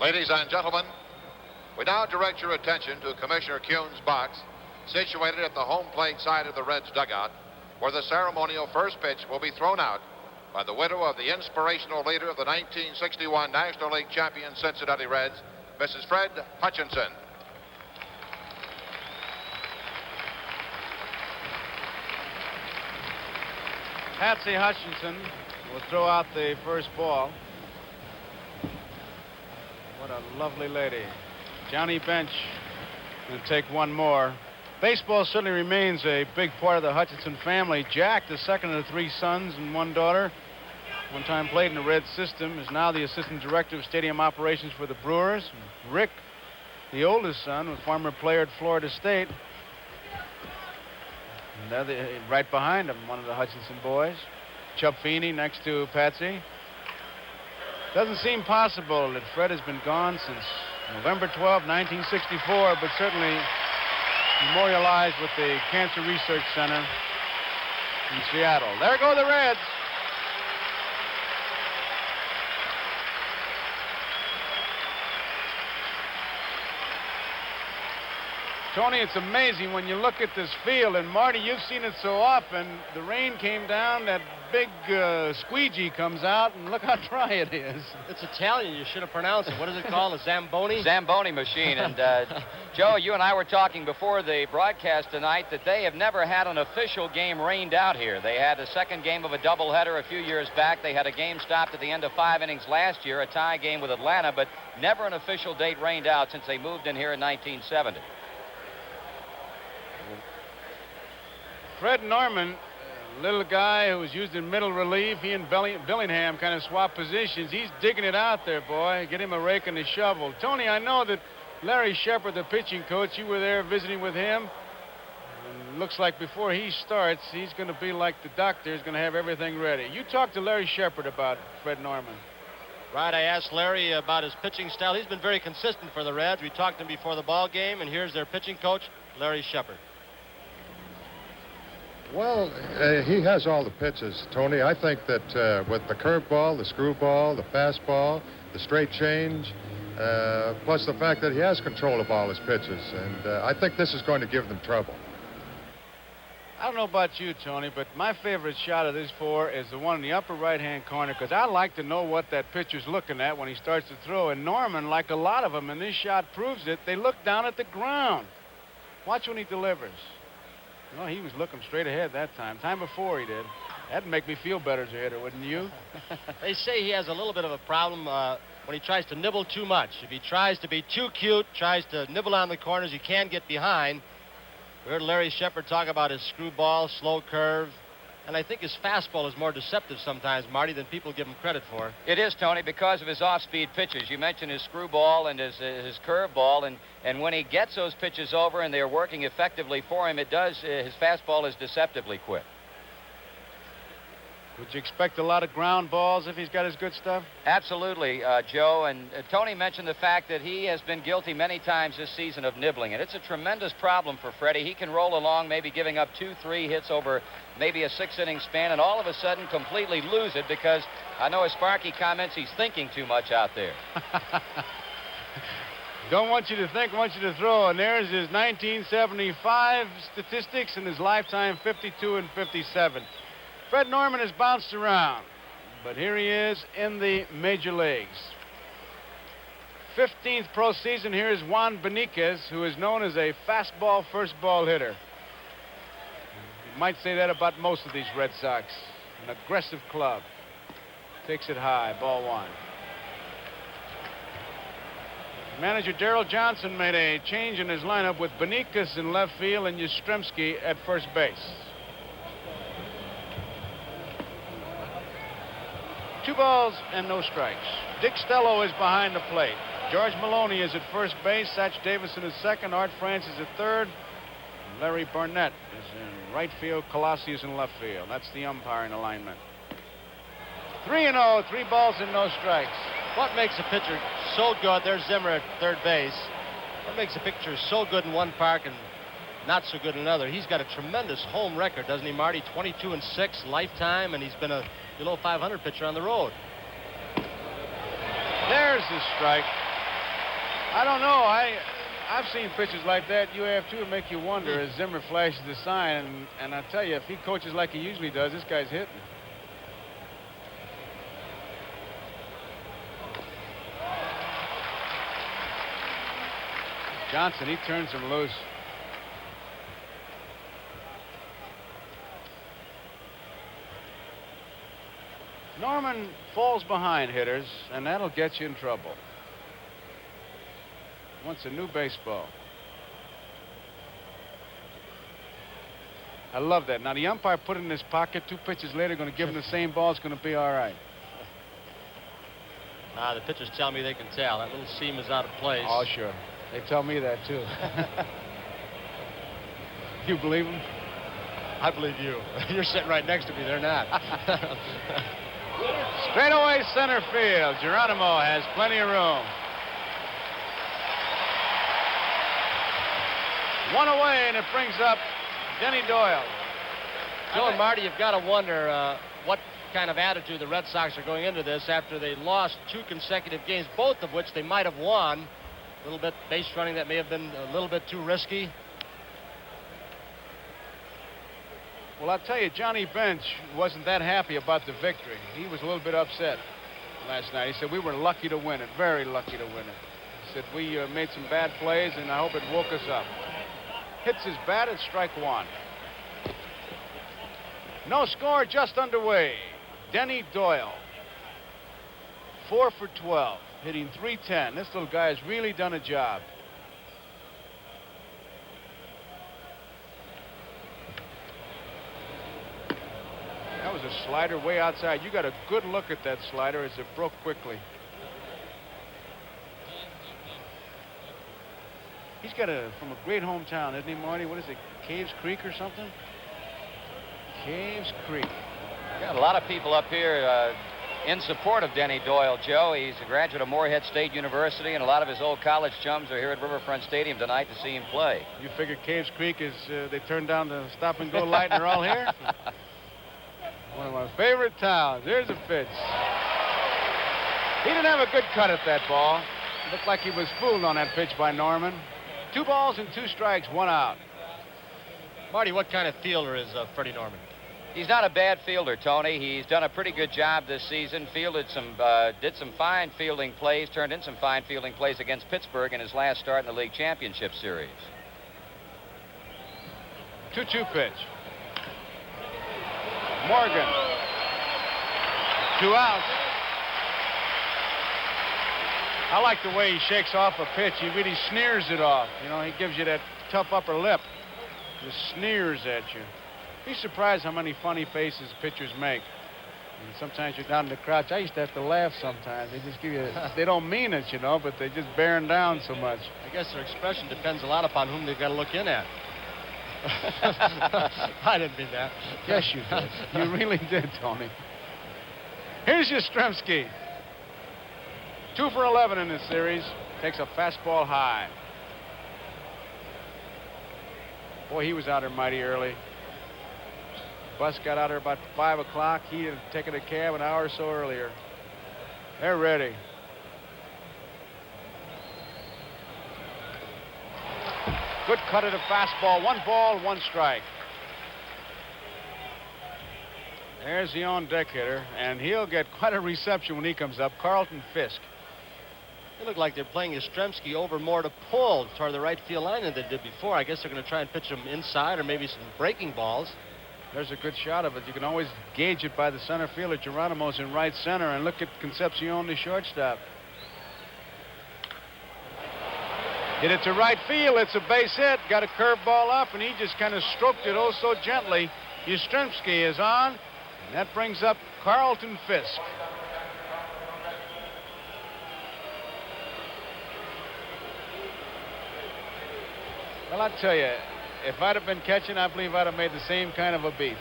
Ladies and gentlemen, we now direct your attention to Commissioner Kuhn's box, situated at the home plate side of the Reds dugout, where the ceremonial first pitch will be thrown out by the widow of the inspirational leader of the 1961 National League champion Cincinnati Reds, Mrs. Fred Hutchinson. Patsy Hutchinson will throw out the first ball. What a lovely lady. Johnny Bench will take one more. Baseball certainly remains a big part of the Hutchinson family. Jack, the second of the three sons and one daughter, one time played in the Red system, is now the assistant director of stadium operations for the Brewers. Rick, the oldest son, a former player at Florida State. And right behind him, one of the Hutchinson boys. Chub Feeney next to Patsy. Doesn't seem possible that Fred has been gone since November 12, 1964, but certainly memorialized with the Cancer Research Center in Seattle. There go the Reds. Tony, it's amazing when you look at this field, and Marty, you've seen it so often. The rain came down, that big squeegee comes out, and look how dry it is. It's Italian. You should have pronounced it. What is it called? A Zamboni? Zamboni machine. And, Joe, you and I were talking before the broadcast tonight that they have never had an official game rained out here. They had a second game of a doubleheader a few years back. They had a game stopped at the end of 5 innings last year, a tie game with Atlanta, but never an official date rained out since they moved in here in 1970. Fred Norman, little guy who was used in middle relief, he and Billingham kind of swap positions. He's digging it out there, boy. Get him a rake and a shovel. Tony, I know that Larry Shepard, the pitching coach, you were there visiting with him. And looks like before he starts, he's going to be like the doctor. He's going to have everything ready. You talked to Larry Shepard about Fred Norman. Right, I asked Larry about his pitching style. He's been very consistent for the Reds. We talked to him before the ball game, and here's their pitching coach, Larry Shepard. Well, he has all the pitches, Tony. I think that with the curveball, the screwball, the fastball, the straight change, plus the fact that he has control of all his pitches, and I think this is going to give them trouble. I don't know about you, Tony, but my favorite shot of these four is the one in the upper right-hand corner, because I like to know what that pitcher's looking at when he starts to throw. And Norman, like a lot of them, and this shot proves it, they look down at the ground. Watch when he delivers. No, he was looking straight ahead that time. Time before he did. That'd make me feel better as a hitter, wouldn't you? They say he has a little bit of a problem when he tries to nibble too much. If he tries to be too cute, tries to nibble on the corners, he can get behind. We heard Larry Shepard talk about his screwball, slow curve, and I think his fastball is more deceptive sometimes, Marty, than people give him credit for. It is, Tony, because of his off-speed pitches. You mentioned his screwball and his curveball, and when he gets those pitches over and they're working effectively for him, his fastball is deceptively quick. Would you expect a lot of ground balls if he's got his good stuff? Absolutely, Joe. And Tony mentioned the fact that he has been guilty many times this season of nibbling. And it's a tremendous problem for Freddie. He can roll along, maybe giving up 2-3 hits over maybe a 6-inning span, and all of a sudden completely lose it because I know as Sparky comments, he's thinking too much out there. Don't want you to think, want you to throw. And there's his 1975 statistics and his lifetime 52 and 57. Fred Norman has bounced around, but here he is in the major leagues. 15th pro season. Here is Juan Beniquez, who is known as a fastball first ball hitter. You might say that about most of these Red Sox. An aggressive club. Takes it high, ball one. Manager Darrell Johnson made a change in his lineup with Beniquez in left field and Yastrzemski at first base. 2 balls and no strikes. Dick Stello is behind the plate. George Maloney is at first base. Satch Davison is second. Art Francis at third. Larry Burnett is in right field. Colossi is in left field. That's the umpiring alignment. 3-0. 3 balls and no strikes. What makes a pitcher so good? There's Zimmer at third base. What makes a pitcher so good in one park and not so good in another? He's got a tremendous home record, doesn't he, Marty? 22-6 lifetime, and he's been a below 500 pitcher on the road. There's the strike. I don't know. I've seen pitches like that. You have too. It make you wonder as Zimmer flashes the sign. And I tell you, if he coaches like he usually does, this guy's hitting. Johnson, he turns him loose. Norman falls behind hitters, and that'll get you in trouble. Wants a new baseball. I love that. Now, the umpire put it in his pocket. 2 pitches later, going to give him the same ball. It's going to be all right. The pitchers tell me they can tell. That little seam is out of place. Oh, sure. They tell me that, too. You believe them? I believe you. You're sitting right next to me. They're not. Straightaway center field. Geronimo has plenty of room. 1 away, and it brings up Denny Doyle. Joe and Marty, you've got to wonder what kind of attitude the Red Sox are going into this after they lost 2 consecutive games, both of which they might have won. A little bit base running that may have been a little bit too risky. Well, I'll tell you, Johnny Bench wasn't that happy about the victory. He was a little bit upset last night. He said, we were lucky to win it, very lucky to win it. He said, we made some bad plays, and I hope it woke us up. Hits his bat at strike 1. No score, just underway. Denny Doyle, 4 for 12, hitting .310. This little guy has really done a job. That was a slider way outside. You got a good look at that slider as it broke quickly. He's got from a great hometown, isn't he, Marty? What is it, Caves Creek or something? Caves Creek. Got a lot of people up here in support of Denny Doyle, Joe. He's a graduate of Morehead State University, and a lot of his old college chums are here at Riverfront Stadium tonight to see him play. You figure Caves Creek is, they turned down the stop-and-go light and they're all here? One of my favorite towns. There's a pitch. He didn't have a good cut at that ball. It looked like he was fooled on that pitch by Norman. 2 balls and 2 strikes, 1 out. Marty, what kind of fielder is Freddie Norman? He's not a bad fielder, Tony. He's done a pretty good job this season. Did some fine fielding plays, turned in some fine fielding plays against Pittsburgh in his last start in the League Championship Series. 2-2 pitch. Morgan. 2 outs. I like the way he shakes off a pitch. He really sneers it off. You know, he gives you that tough upper lip. Just sneers at you. Be surprised how many funny faces pitchers make. And sometimes you're down in the crouch. I used to have to laugh sometimes. They just give you, they don't mean it, you know, but they just bearing down so much. I guess their expression depends a lot upon whom they've got to look in at. I didn't mean that. Yes, you did. You really did, Tony. Here's Yastrzemski. 2 for 11 in this series. Takes a fastball high. Boy, he was out there mighty early. Bus got out there about 5 o'clock. He had taken a cab an hour or so earlier. They're ready. Good cut of the fastball. 1 ball, 1 strike. There's the on-deck hitter, and he'll get quite a reception when he comes up. Carlton Fisk. They look like they're playing Yastrzemski over more to pull toward the right field line than they did before. I guess they're going to try and pitch him inside or maybe some breaking balls. There's a good shot of it. You can always gauge it by the center fielder. Geronimo's in right center, and look at Concepcion, the shortstop. Hit it to right field. It's a base hit. Got a curveball up, and he just kind of stroked it oh so gently. Yastrzemski is on, and that brings up Carlton Fisk. Well, I tell you, if I'd have been catching, I believe I'd have made the same kind of a beef.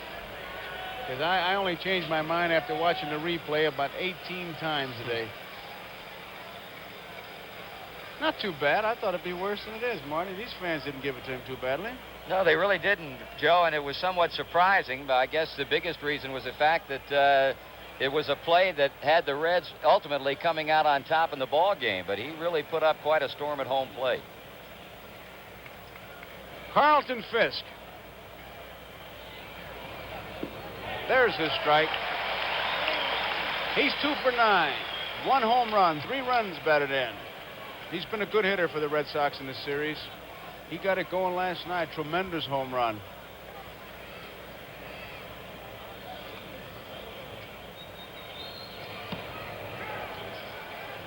Because I only changed my mind after watching the replay about 18 times today. Not too bad. I thought it'd be worse than it is, Marty. These fans didn't give it to him too badly. No, they really didn't, Joe, and it was somewhat surprising. But I guess the biggest reason was the fact that it was a play that had the Reds ultimately coming out on top in the ball game, but he really put up quite a storm at home plate. Carlton Fisk. There's his strike. He's 2 for 9. 1 home run, 3 runs batted in. He's been a good hitter for the Red Sox in this series. He got it going last night. Tremendous home run.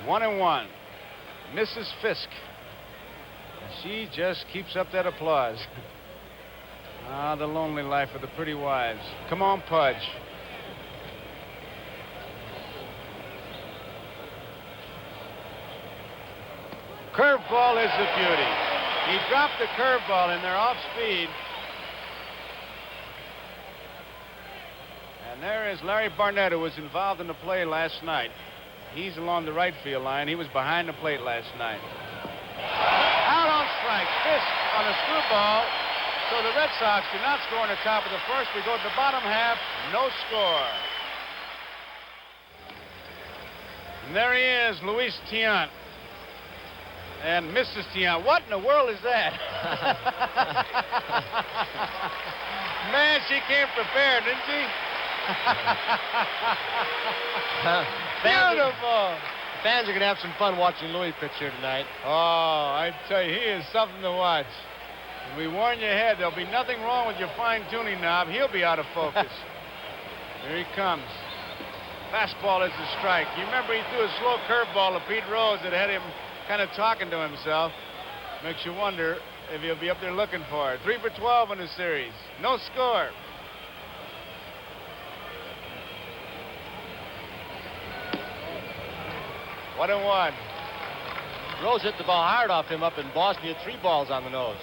One and one. Mrs. Fisk. She just keeps up that applause. Ah, the lonely life of the pretty wives. Come on, Pudge. Curveball is the beauty. He dropped the curveball in there off speed. And there is Larry Barnett, who was involved in the play last night. He's along the right field line. He was behind the plate last night. Out on strike. Fisk on a screwball. So the Red Sox do not score in the top of the first. We go to the bottom half. No score. And there he is, Luis Tiant. And Mrs. Tiant. What in the world is that? Man, she came prepared, didn't she? Beautiful. Fans are going to have some fun watching Louis pitch here tonight. Oh, I tell you, he is something to watch. And we warn you ahead, there'll be nothing wrong with your fine-tuning knob. He'll be out of focus. Here he comes. Fastball is the strike. You remember he threw a slow curveball to Pete Rose that had him kind of talking to himself. Makes you wonder if he'll be up there looking for it. 3 for 12 in the series. No score. One and one. Rose hit the ball hard off him up in Boston. He had 3 balls on the nose.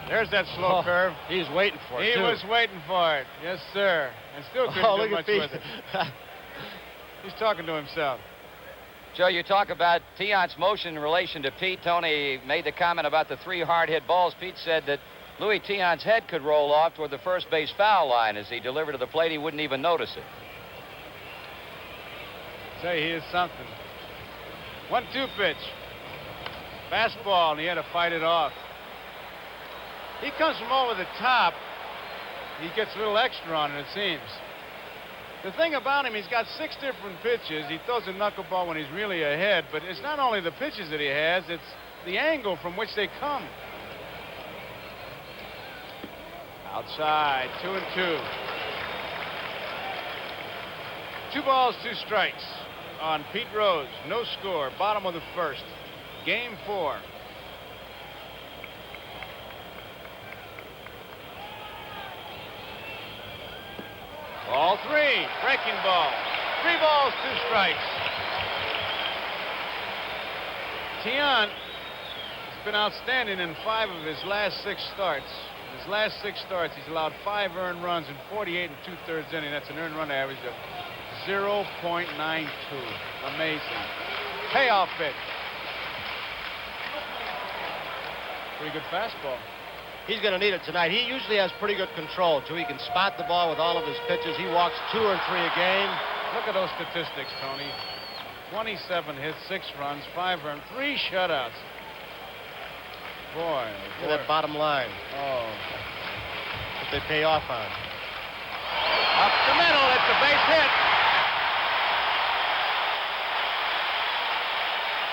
There's that slow curve. He's waiting for it, He was waiting for it. Yes, sir. And still couldn't do much with it. He's talking to himself. Joe, you talk about Tiant's motion in relation to Pete. Tony made the comment about the 3 hard hit balls. Pete said that Louis Tiant's head could roll off toward the first base foul line. As he delivered to the plate, he wouldn't even notice it. Say, he is something. 1-2 pitch. Fastball, and he had to fight it off. He comes from over the top. He gets a little extra on it, it seems. The thing about him, he's got 6 different pitches. He throws a knuckleball when he's really ahead, but it's not only the pitches that he has, it's the angle from which they come. Outside, 2-2. 2 balls, 2 strikes on Pete Rose. No score, bottom of the first. Game 4. Ball 3, breaking ball. 3 balls, 2 strikes. Tiant has been outstanding in 5 of his last 6 starts. In his last 6 starts, he's allowed 5 earned runs in 48 2/3 innings. That's an earned run average of 0.92. Amazing. Payoff pitch. Pretty good fastball. He's going to need it tonight. He usually has pretty good control, too. He can spot the ball with all of his pitches. He walks 2 or 3 a game. Look at those statistics, Tony. 27 hits, 6 runs, 5 earned, 3 shutouts. Boy, Look at that bottom line. Oh. That they pay off on. Up the middle, it's a base hit.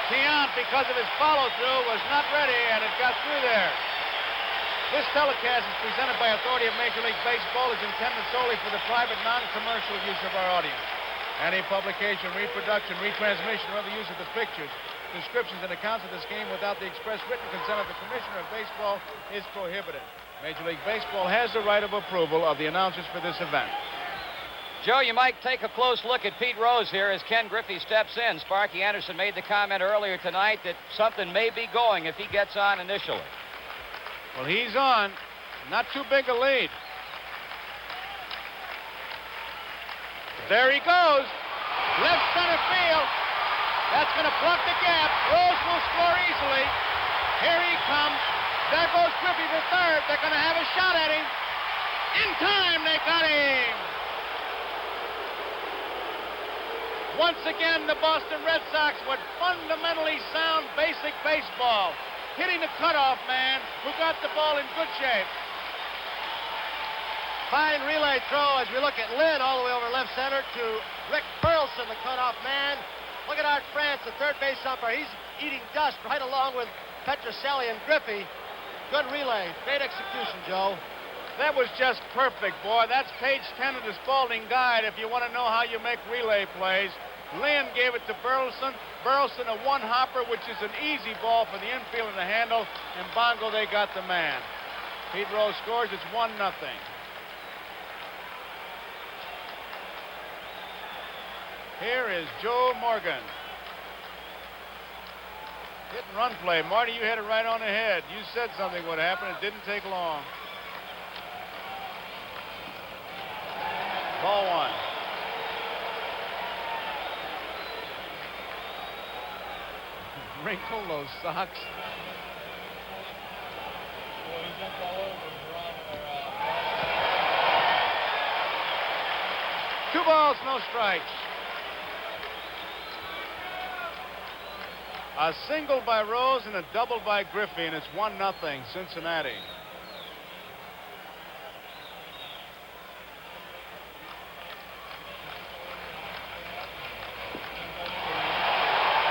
Tiant, because of his follow-through, was not ready, and it got through there. This telecast is presented by authority of Major League Baseball, is intended solely for the private, non-commercial use of our audience. Any publication, reproduction, retransmission, or other use of the pictures, descriptions, and accounts of this game without the express written consent of the Commissioner of Baseball is prohibited. Major League Baseball has the right of approval of the announcers for this event. Joe, you might take a close look at Pete Rose here as Ken Griffey steps in. Sparky Anderson made the comment earlier tonight that something may be going if he gets on initially. Well, he's on. Not too big a lead. There he goes. Left center field. That's going to plug the gap. Rose will score easily. Here he comes. There goes Griffey for third. They're going to have a shot at him. In time, they got him. Once again, the Boston Red Sox with fundamentally sound, basic baseball, hitting the cutoff man who got the ball in good shape. Fine relay throw as we look at Lynn all the way over left center to Rick Burleson, the cutoff man. Look at Art France, the third base umpire. He's eating dust right along with Petrocelli and Griffey. Good relay. Great execution, Joe. That was just perfect, boy. That's page 10 of the Spalding Guide if you want to know how you make relay plays. Lynn gave it to Burleson. Burleson a one-hopper, which is an easy ball for the infielder to handle. And Bongo, they got the man. Pete Rose scores. It's 1-0. Here is Joe Morgan. Hit and run play. Marty, you hit it right on the head. You said something would happen. It didn't take long. Ball one. Wrinkle those socks. 2 balls, no strikes. A single by Rose and a double by Griffey, and it's 1-0 Cincinnati.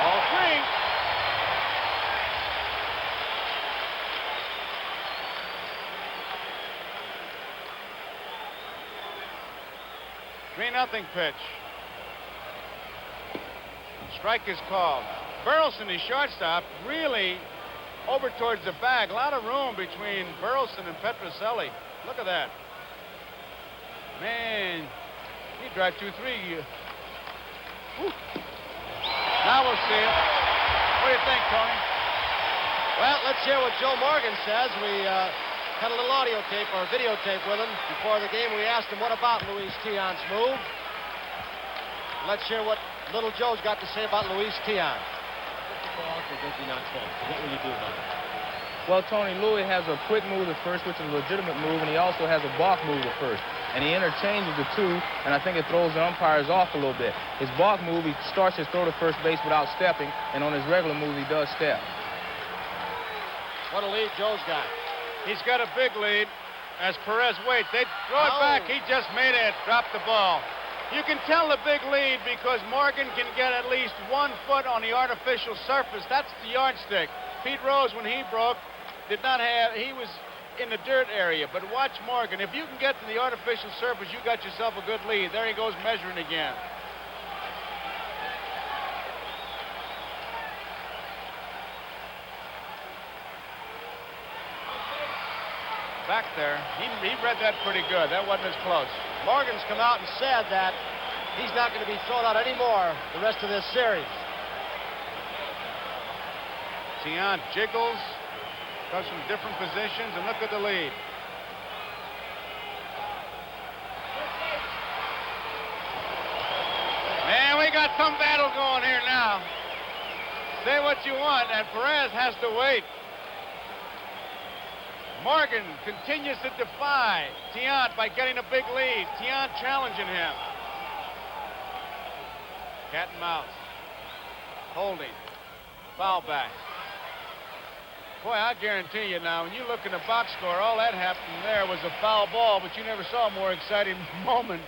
All 3. Three-nothing pitch. Strike is called. Burleson, the shortstop, really over towards the bag. A lot of room between Burleson and Petrocelli. Look at that. Man, he drive 2-3. Whew. Now we'll see it. What do you think, Tony? Well, let's hear what Joe Morgan says. We had a little audio tape or videotape with him before the game. We asked him what about Luis Tion's move. Let's hear what little Joe's got to say about Luis Tion. Well, Tony, Louis has a quick move at first, which is a legitimate move, and he also has a balk move at first. And he interchanges the two, and I think it throws the umpires off a little bit. His balk move, he starts his throw to first base without stepping, and on his regular move, he does step. What a lead Joe's got. He's got a big lead as Perez waits. They throw it back. He just made it. Dropped the ball. You can tell the big lead because Morgan can get at least 1 foot on the artificial surface. That's the yardstick. Pete Rose, when he broke, did not have, he was in the dirt area. But watch Morgan. If you can get to the artificial surface, you got yourself a good lead. There he goes measuring again. Back there, he read that pretty good. That wasn't as close. Morgan's come out and said that he's not going to be thrown out anymore the rest of this series. Tion jiggles, comes from different positions, and look at the lead. Man, we got some battle going here now. Say what you want, and Perez has to wait. Morgan continues to defy Tion by getting a big lead. Tion challenging him. Cat and mouse. Holding. Foul back. Boy, I guarantee you now, when you look in the box score, all that happened there was a foul ball, but you never saw a more exciting moment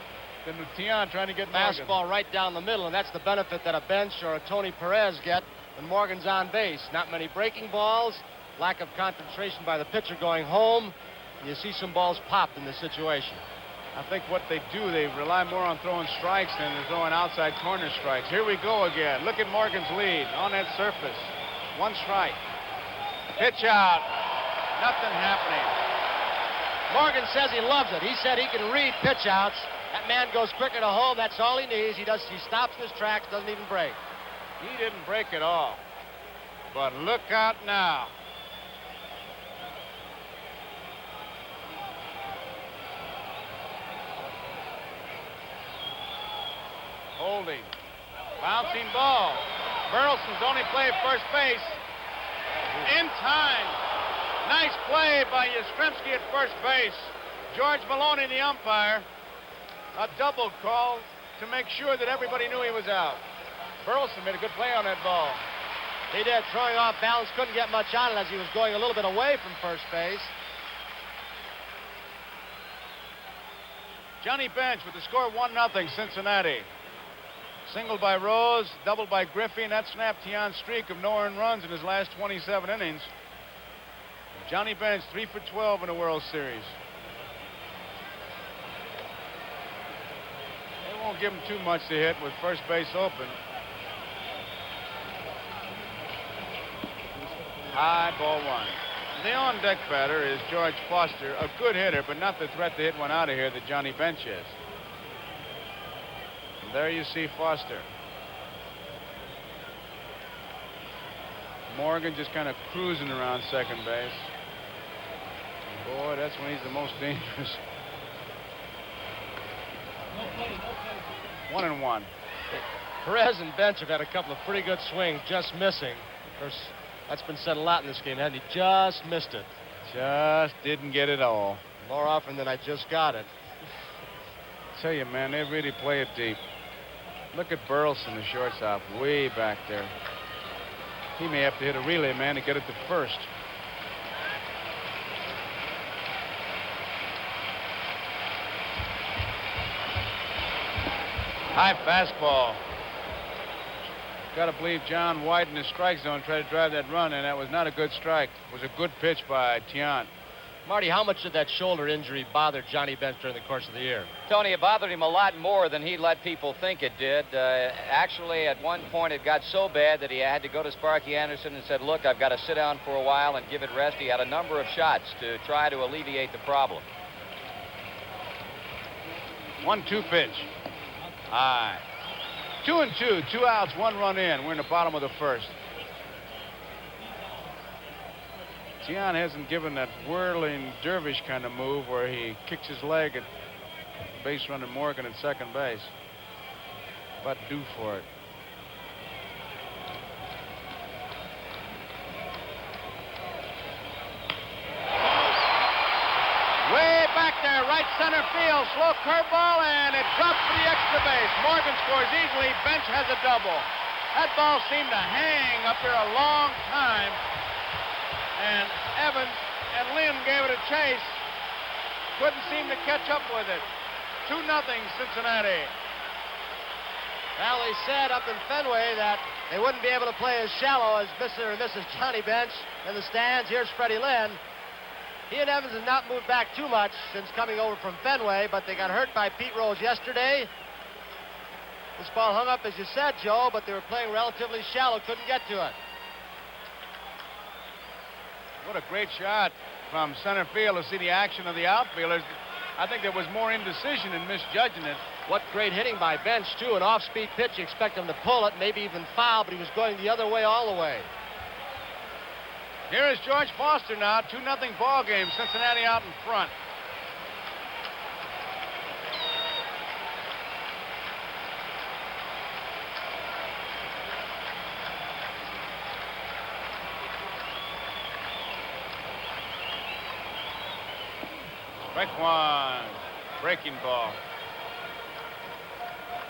than with Tion trying to get Morgan. Fastball right down the middle, and that's the benefit that a bench or a Tony Perez get when Morgan's on base. Not many breaking balls. Lack of concentration by the pitcher going home. You see some balls popped in this situation. I think what they do, they rely more on throwing strikes than they're throwing outside corner strikes. Here we go again. Look at Morgan's lead on that surface. 1 strike. Pitch out. Nothing happening. Morgan says he loves it. He said he can read pitch outs. That man goes quicker to home. That's all he needs. He stops in his tracks, doesn't even break. He didn't break at all. But look out now. Holding. Bouncing ball. Burleson's only played first base. In time. Nice play by Yastrzemski at first base. George Maloney, the umpire. A double call to make sure that everybody knew he was out. Burleson made a good play on that ball. He did, throwing off balance, couldn't get much on it as he was going a little bit away from first base. Johnny Bench with the score 1-0 Cincinnati. Single by Rose, double by Griffey, and that snapped Tian's streak of no earned runs in his last 27 innings. Johnny Bench 3 for 12 in the World Series. They won't give him too much to hit with first base open. High, ball 1. The on-deck batter is George Foster, a good hitter, but not the threat to hit one out of here that Johnny Bench is. And there you see Foster. Morgan just kind of cruising around second base. Boy, that's when he's the most dangerous. 1-1. Perez and Bench have had a couple of pretty good swings, just missing. Of course, that's been said a lot in this game, hasn't he? Just missed it. Just didn't get it all. More often than I just got it. Tell you, man, they really play it deep. Look at Burleson, the shortstop, way back there. He may have to hit a relay man to get it to first. High fastball. Got to believe John widened his strike zone, tried to drive that run, and that was not a good strike. It was a good pitch by Tiant. Marty, how much did that shoulder injury bother Johnny Bench during the course of the year? Tony, it bothered him a lot more than he let people think it did. Actually, at one point, it got so bad that he had to go to Sparky Anderson and said, look, I've got to sit down for a while and give it rest. He had a number of shots to try to alleviate the problem. 1-2 pitch. High. 2-2, 2 outs, 1 run in. We're in the bottom of the first. Tian hasn't given that whirling dervish kind of move where he kicks his leg at base runner Morgan at second base. But due for it. Way back there, right center field. Slow curveball, and it drops for the extra base. Morgan scores easily. Bench has a double. That ball seemed to hang up there a long time. And Evans and Lynn gave it a chase. Couldn't seem to catch up with it. 2-0 Cincinnati. Well, they said up in Fenway that they wouldn't be able to play as shallow as Mr. and Mrs. Johnny Bench in the stands. Here's Freddie Lynn. He and Evans have not moved back too much since coming over from Fenway, but they got hurt by Pete Rose yesterday. This ball hung up, as you said, Joe, but they were playing relatively shallow, couldn't get to it. What a great shot from center field to see the action of the outfielders. I think there was more indecision in misjudging it. What great hitting by Bench, too. An off-speed pitch. You expect him to pull it, maybe even foul, but he was going the other way all the way. Here is George Foster now. 2-0 ball game. Cincinnati out in front. Strike one. Breaking ball.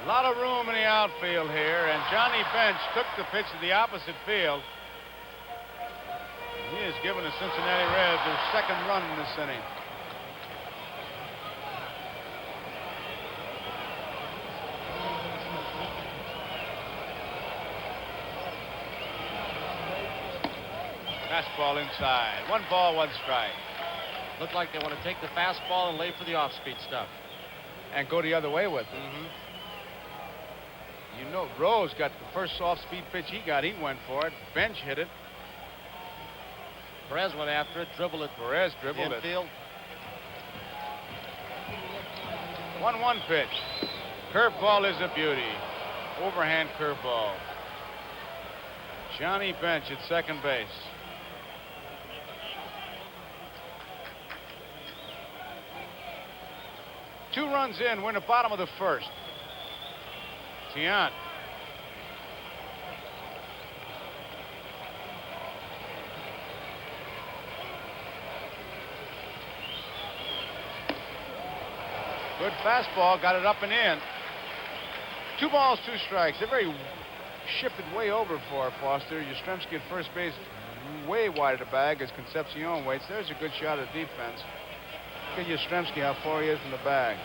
A lot of room in the outfield here, and Johnny Bench took the pitch to the opposite field. He has given the Cincinnati Reds their second run in this inning. Fastball inside. 1 ball, 1 strike. Looked like they want to take the fastball and lay for the off-speed stuff. And go the other way with it. You know, Rose got the first off-speed pitch he got. He went for it. Bench hit it. Perez went after it, dribbled it. Perez dribbled it. Infield. 1-1 pitch. Curveball is a beauty. Overhand curveball. Johnny Bench at second base. Two runs in. We're in the bottom of the first. Tiant. Good fastball, got it up and in. 2 balls, 2 strikes. They're very shifted way over for Foster. Yastrzemski at first base, way wide of the bag as Concepcion waits. There's a good shot at defense. Look at Yastrzemski, how far he is from the bag.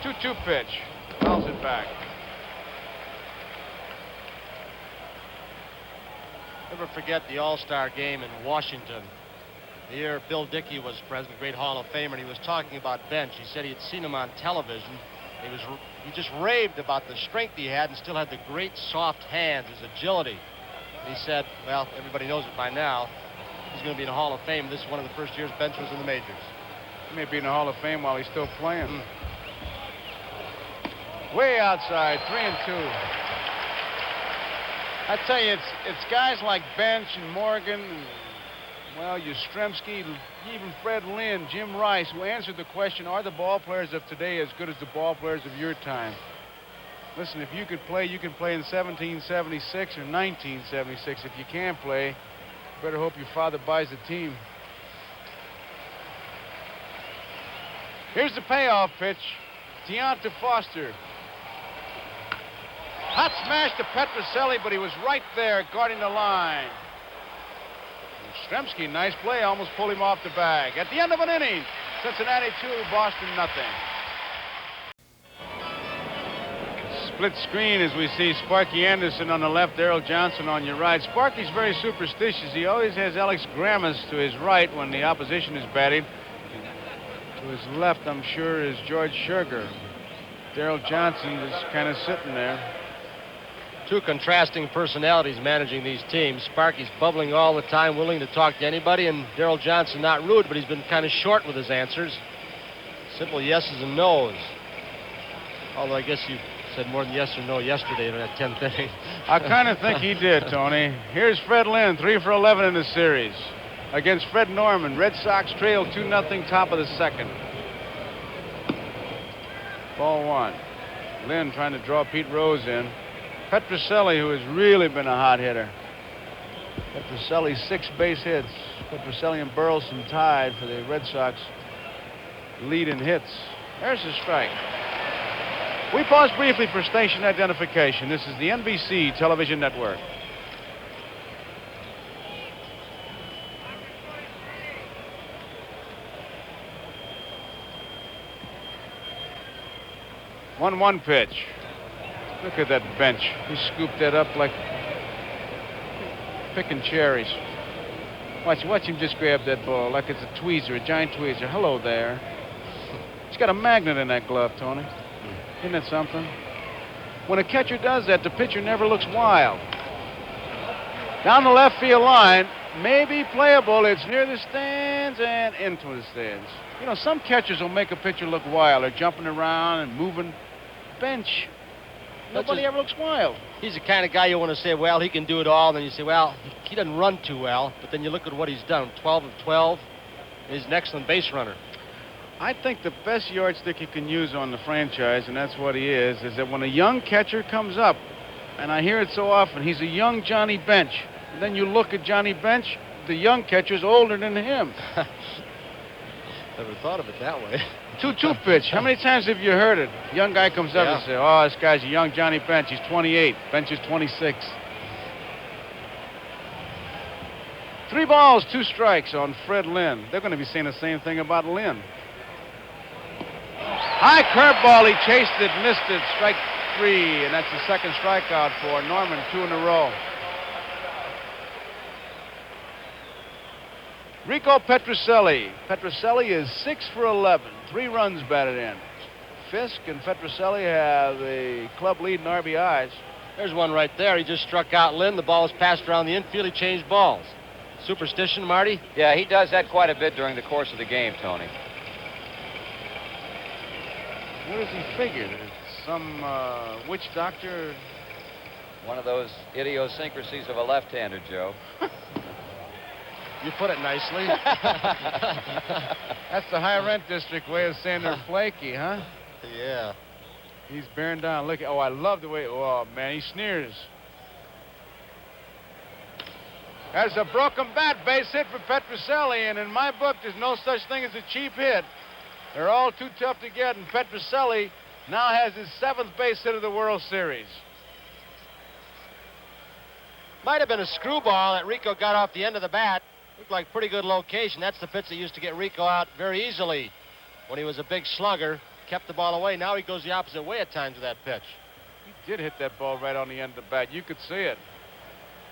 2-2 pitch. Fouls it back. Never forget the All-Star game in Washington. The year Bill Dickey was president, great Hall of Famer, and he was talking about Bench. He said he had seen him on television. He just raved about the strength he had and still had the great soft hands, his agility. And he said, well, everybody knows it by now. He's going to be in the Hall of Fame. This is one of the first years Bench was in the majors. He may be in the Hall of Fame while he's still playing. Way outside, 3-2. I tell you, it's guys like Bench and Morgan, and, well, Yastrzemski, even Fred Lynn, Jim Rice, who answered the question, are the ball players of today as good as the ball players of your time? Listen, if you could play, you can play in 1776 or 1976. If you can't play, you better hope your father buys the team. Here's the payoff pitch. Deonta Foster. Hot smash to Petrocelli, but he was right there guarding the line. Yastrzemski, nice play, almost pulled him off the bag. At the end of an inning, Cincinnati 2, Boston nothing. Split screen as we see Sparky Anderson on the left, Darrell Johnson on your right. Sparky's very superstitious. He always has Alex Grammas to his right when the opposition is batting. To his left, I'm sure, is George Scherger. Darrell Johnson is kind of sitting there. Two contrasting personalities managing these teams. Sparky's bubbling all the time, willing to talk to anybody, and Darrell Johnson not rude, but he's been kind of short with his answers. Simple yeses and nos. Although I guess you said more than yes or no yesterday in that 10th inning. I kind of think he did, Tony. Here's Fred Lynn, 3 for 11 in the series. Against Fred Norman. Red Sox trail 2-0, top of the second. Ball 1. Lynn trying to draw Pete Rose in. Petrocelli, who has really been a hot hitter. Petrocelli, 6 base hits. Petrocelli and Burleson tied for the Red Sox lead in hits. There's a strike. We pause briefly for station identification. This is the NBC television network. One pitch. Look at that bench. He scooped that up like picking cherries. Watch him just grab that ball like it's a tweezer, a giant tweezer. Hello there. He's got a magnet in that glove, Tony. Isn't that something? When a catcher does that, the pitcher never looks wild. Down the left field line, maybe playable. It's near the stands and into the stands. You know, some catchers will make a pitcher look wild. They're jumping around and moving. Bench. Nobody ever looks wild. He's the kind of guy you want to say, well, he can do it all. And then you say, well, he doesn't run too well. But then you look at what he's done, 12 of 12. He's an excellent base runner. I think the best yardstick you can use on the franchise, and that's what he is that when a young catcher comes up, and I hear it so often, he's a young Johnny Bench. And then you look at Johnny Bench, the young catcher's older than him. Never thought of it that way. 2-2 pitch. How many times have you heard it? Young guy comes up and says, oh, this guy's a young Johnny Bench. He's 28. Bench is 26. 3 balls, 2 strikes on Fred Lynn. They're going to be saying the same thing about Lynn. High curveball. He chased it, missed it. Strike 3, and that's the second strikeout for Norman, 2 in a row. Rico Petrocelli. Petrocelli is 6 for 11. 3 runs batted in. Fisk and Petrocelli have the club lead in RBIs. There's one right there. He just struck out Lynn. The ball was passed around the infield. He changed balls. Superstition, Marty? Yeah, he does that quite a bit during the course of the game, Tony. What does he figure? Some witch doctor? One of those idiosyncrasies of a left-hander, Joe. You put it nicely. That's the high rent district way of saying they're flaky, huh? Yeah. He's bearing down. Look, I love the way, oh, man, he sneers. That's a broken bat, base hit for Petrocelli, and in my book, there's no such thing as a cheap hit. They're all too tough to get, and Petrocelli now has his 7th base hit of the World Series. Might have been a screwball that Rico got off the end of the bat. Looked like pretty good location. That's the pitch that used to get Rico out very easily when he was a big slugger. Kept the ball away. Now he goes the opposite way at times with that pitch. He did hit that ball right on the end of the bat. You could see it.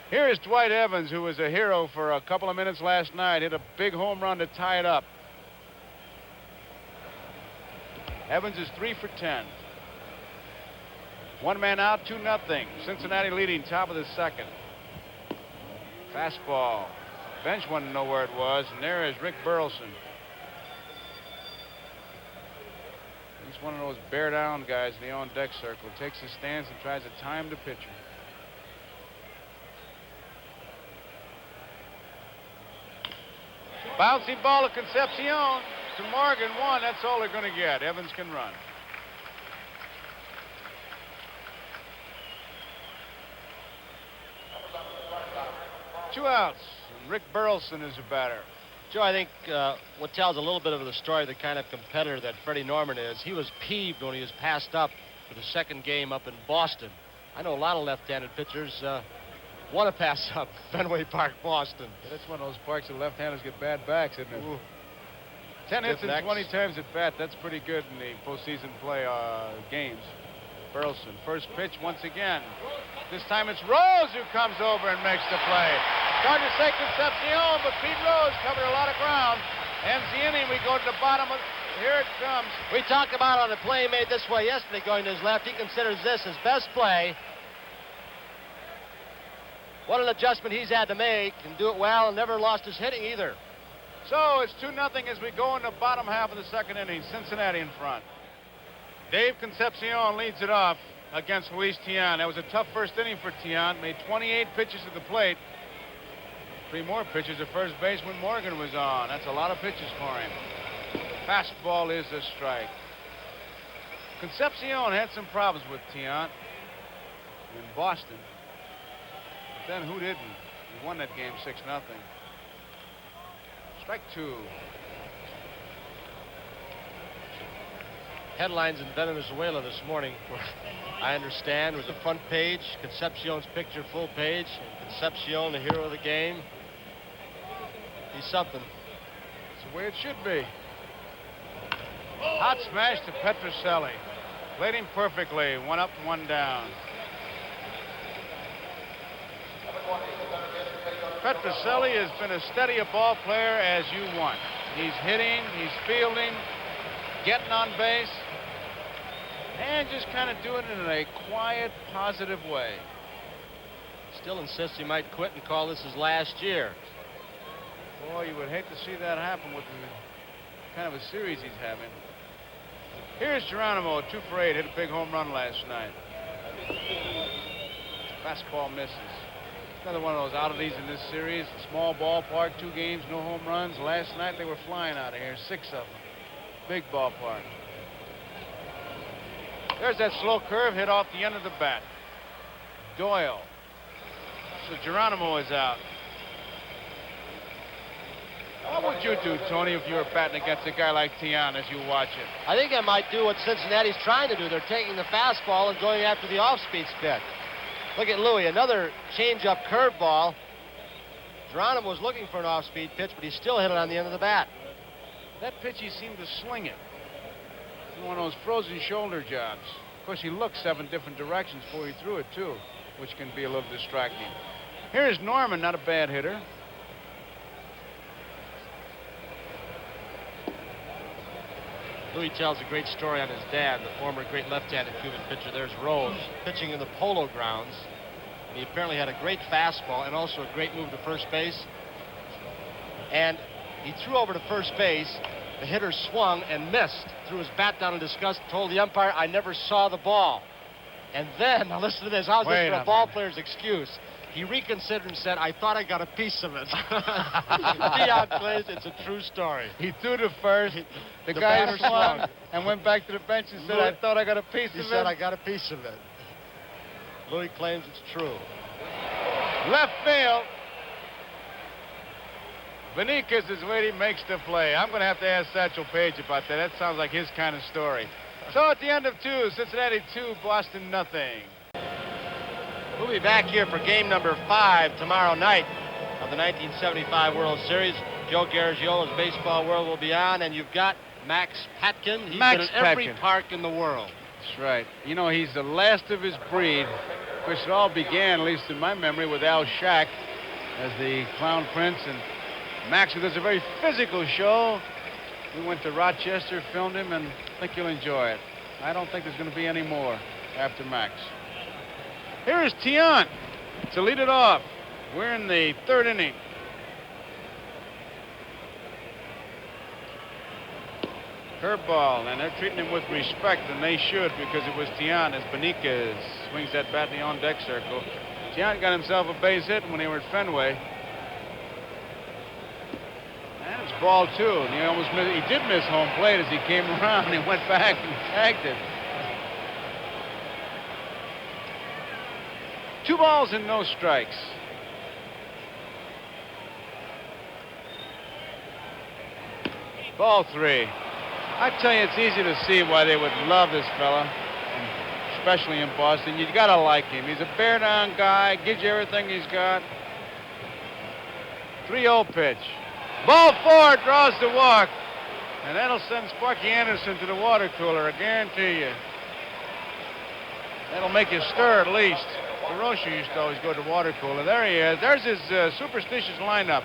Here is Dwight Evans, who was a hero for a couple of minutes last night. Hit a big home run to tie it up. Evans is 3 for 10. 1 man out, 2-0. Cincinnati leading, top of the 2nd. Fastball. Bench wanted to know where it was, and there is Rick Burleson. He's one of those bear down guys in the on-deck circle. Takes his stance and tries to time the pitcher. Bouncy ball to Concepcion. To Morgan, 1. That's all they're going to get. Evans can run. Two outs. And Rick Burleson is a batter. Joe, I think what tells a little bit of the story of the kind of competitor that Freddie Norman is, he was peeved when he was passed up for the 2nd game up in Boston. I know a lot of left-handed pitchers want to pass up Fenway Park, Boston. Yeah, that's one of those parks that left-handers get bad backs, isn't it? Ooh. 10 hits and Next. 20 times at bat. That's pretty good in the postseason play games. Burleson, first pitch once again. This time it's Rose who comes over and makes the play. It's hard to say Concepcion, but Pete Rose covered a lot of ground. Ends the inning. We go to the bottom of... Here it comes. We talked about on a play made this way yesterday going to his left. He considers this his best play. What an adjustment he's had to make, and do it well, and never lost his hitting either. So it's 2-0 as we go in the bottom half of the 2nd inning. Cincinnati in front. Dave Concepcion leads it off against Luis Tiant. That was a tough first inning for Tiant. Made 28 pitches at the plate. 3 more pitches at first base when Morgan was on. That's a lot of pitches for him. Fastball is a strike. Concepcion had some problems with Tiant in Boston. But then who didn't? He won that game 6-0. Strike 2. Headlines in Venezuela this morning, I understand, was the front page, Concepcion's picture, full page. Concepcion, the hero of the game. He's something. It's the way it should be. Hot smash to Petrocelli. Played him perfectly. 1 up, 1 down. Petrocelli has been as steady a ball player as you want. He's hitting, he's fielding, getting on base, and just kind of doing it in a quiet, positive way. Still insists he might quit and call this his last year. Boy, you would hate to see that happen with the kind of a series he's having. Here's Geronimo, 2 for 8, hit a big home run last night. Fastball misses. Another one of those oddities in this series. Small ballpark, 2 games, no home runs. Last night they were flying out of here, 6 of them. Big ballpark. There's that slow curve hit off the end of the bat. Doyle. So Geronimo is out. What would you do, Tony, if you were batting against a guy like Tiant as you watch it? I think I might do what Cincinnati's trying to do. They're taking the fastball and going after the off-speed spit. Look at Louis, another change-up curveball. Geronimo was looking for an off-speed pitch, but he still hit it on the end of the bat. That pitch, he seemed to sling it. One of those frozen shoulder jobs. Of course, he looked 7 different directions before he threw it, too, which can be a little distracting. Here's Norman, not a bad hitter. Louis tells a great story on his dad, the former great left-handed Cuban pitcher. There's Rose pitching in the Polo Grounds. And he apparently had a great fastball and also a great move to first base. And he threw over to first base. The hitter swung and missed. Threw his bat down in disgust, told the umpire, "I never saw the ball." And then, now listen to this. How's this for a ball player's excuse? He reconsidered and said, "I thought I got a piece of it." Tiant claims it's a true story. He threw to first. The guy swung and went back to the bench and said, "I thought I got a piece of it." He said, "I got a piece of it." Louis claims it's true. Left field. Beniquez is waiting, makes the play. I'm going to have to ask Satchel Paige about that. That sounds like his kind of story. So at the end of 2, Cincinnati 2, Boston nothing. We'll be back here for game number 5 tomorrow night of the 1975 World Series. Joe Garagio's Baseball World will be on, and you've got Max Patkin. He's been in every park in the world. That's right. You know, he's the last of his breed. Of course, it all began, at least in my memory, with Al Shack as the Clown Prince. And Max does a very physical show. We went to Rochester, filmed him, and I think you'll enjoy it. I don't think there's going to be any more after Max. Here is Tiant to lead it off. We're in the 3rd inning. Curveball, and they're treating him with respect, and they should, because it was Tiant as Beniquez swings that bat in the on-deck circle. Tiant got himself a base hit when they were at Fenway. And it's ball 2. And he did miss home plate as he came around and went back and tagged it. 2 balls and no strikes. Ball 3. I tell you, it's easy to see why they would love this fella, especially in Boston. You gotta like him. He's a bear-down guy, gives you everything he's got. 3-0 pitch. Ball 4, draws the walk. And that'll send Sparky Anderson to the water cooler, I guarantee you. That'll make you stir at least. DeRocher used to always go to the water cooler. There he is. There's his superstitious lineup.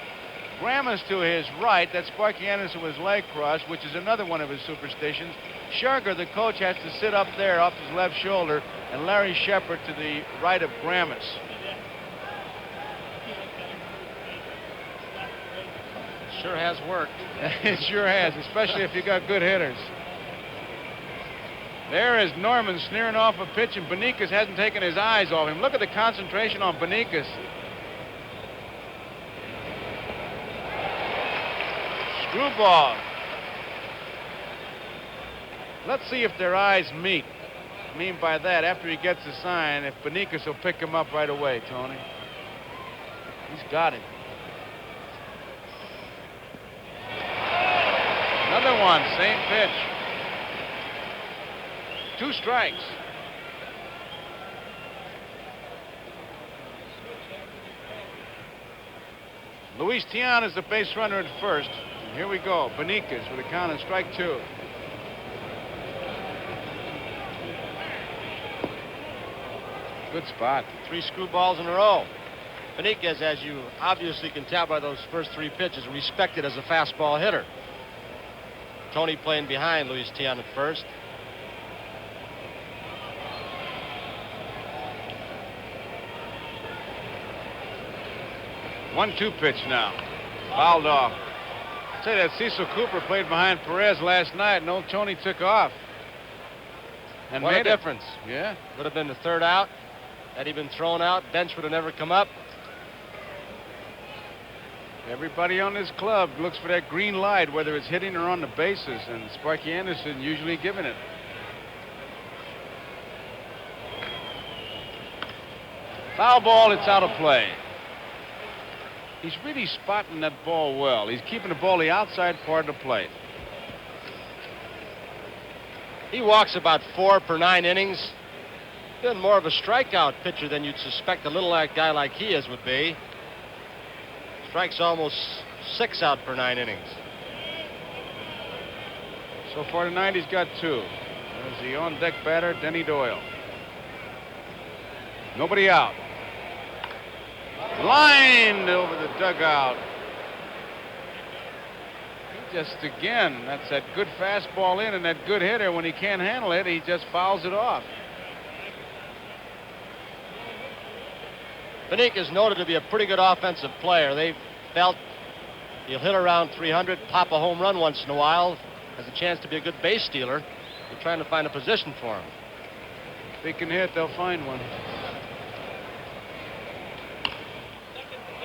Grammas to his right. That's Sparky Anderson with his leg crossed, which is another one of his superstitions. Scherger, the coach, has to sit up there off his left shoulder, and Larry Shepard to the right of Grammas. Sure has worked. It sure has, especially if you got good hitters. There is Norman sneering off a pitch, and Beniquez hasn't taken his eyes off him. Look at the concentration on Beniquez. Screwball. Let's see if their eyes meet. I mean by that, after he gets the sign, if Beniquez will pick him up right away, Tony. He's got him. Another one, same pitch. 2 strikes. Luis Tiant is the base runner at first. And here we go. Beniquez with a count and strike 2. Good spot. 3 screwballs in a row. Beniquez, as you obviously can tell by those first 3 pitches, respected as a fastball hitter. Tony playing behind Luis Tiant at first. One-two pitch now. Fouled off. I'll tell you that Cecil Cooper played behind Perez last night, and old Tony took off. And what made a difference. Yeah. Would have been the 3rd out. Had he been thrown out, bench would have never come up. Everybody on this club looks for that green light, whether it's hitting or on the bases, and Sparky Anderson usually giving it. Foul ball, it's out of play. He's really spotting that ball well. He's keeping the ball the outside part of the plate. He walks about 4 per 9 innings. Been more of a strikeout pitcher than you'd suspect a little guy like he is would be. Strikes almost 6 out per 9 innings. So far tonight, he's got 2. There's the on-deck batter, Denny Doyle. Nobody out. Lined over the dugout. He just, again, that's that good fastball in, and that good hitter, when he can't handle it, he just fouls it off. Beniquez is noted to be a pretty good offensive player. They felt he'll hit around 300, pop a home run once in a while, has a chance to be a good base stealer. They're trying to find a position for him. If he can hit, they'll find one.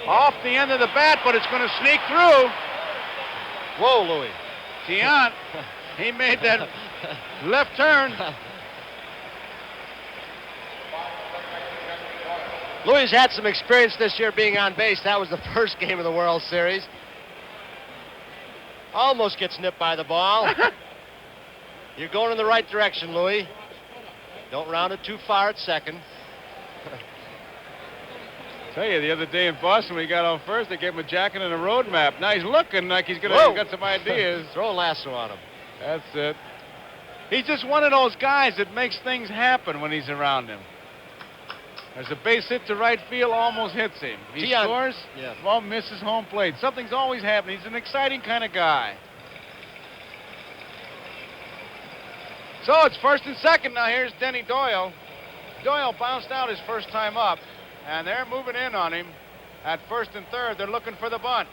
Off the end of the bat, but it's going to sneak through. Whoa, Louis. Tiant, he made that left turn. Louis had some experience this year being on base. That was the first game of the World Series. Almost gets nipped by the ball. You're going in the right direction, Louis. Don't round it too far at second. Tell you, the other day in Boston, when he got on first, they gave him a jacket and a road map. Now he's looking like he's got some ideas. Throw a lasso on him. That's it. He's just one of those guys that makes things happen when he's around him. There's a base hit to right field, almost hits him. He scores, well, misses home plate. Something's always happening. He's an exciting kind of guy. So it's first and second now. Here's Denny Doyle. Doyle bounced out his first time up, and they're moving in on him at first and third. They're looking for the bunt.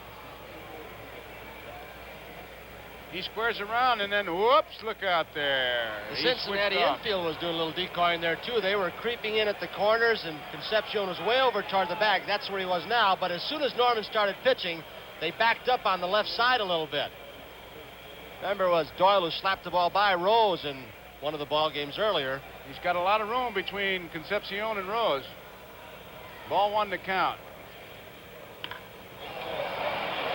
He squares around, and then, whoops, look out there. The Cincinnati infield was doing a little decoying there, too. They were creeping in at the corners, and Concepcion was way over toward the back. That's where he was now. But as soon as Norman started pitching, they backed up on the left side a little bit. Remember, it was Doyle who slapped the ball by Rose in one of the ball games earlier. He's got a lot of room between Concepcion and Rose. Ball one to count.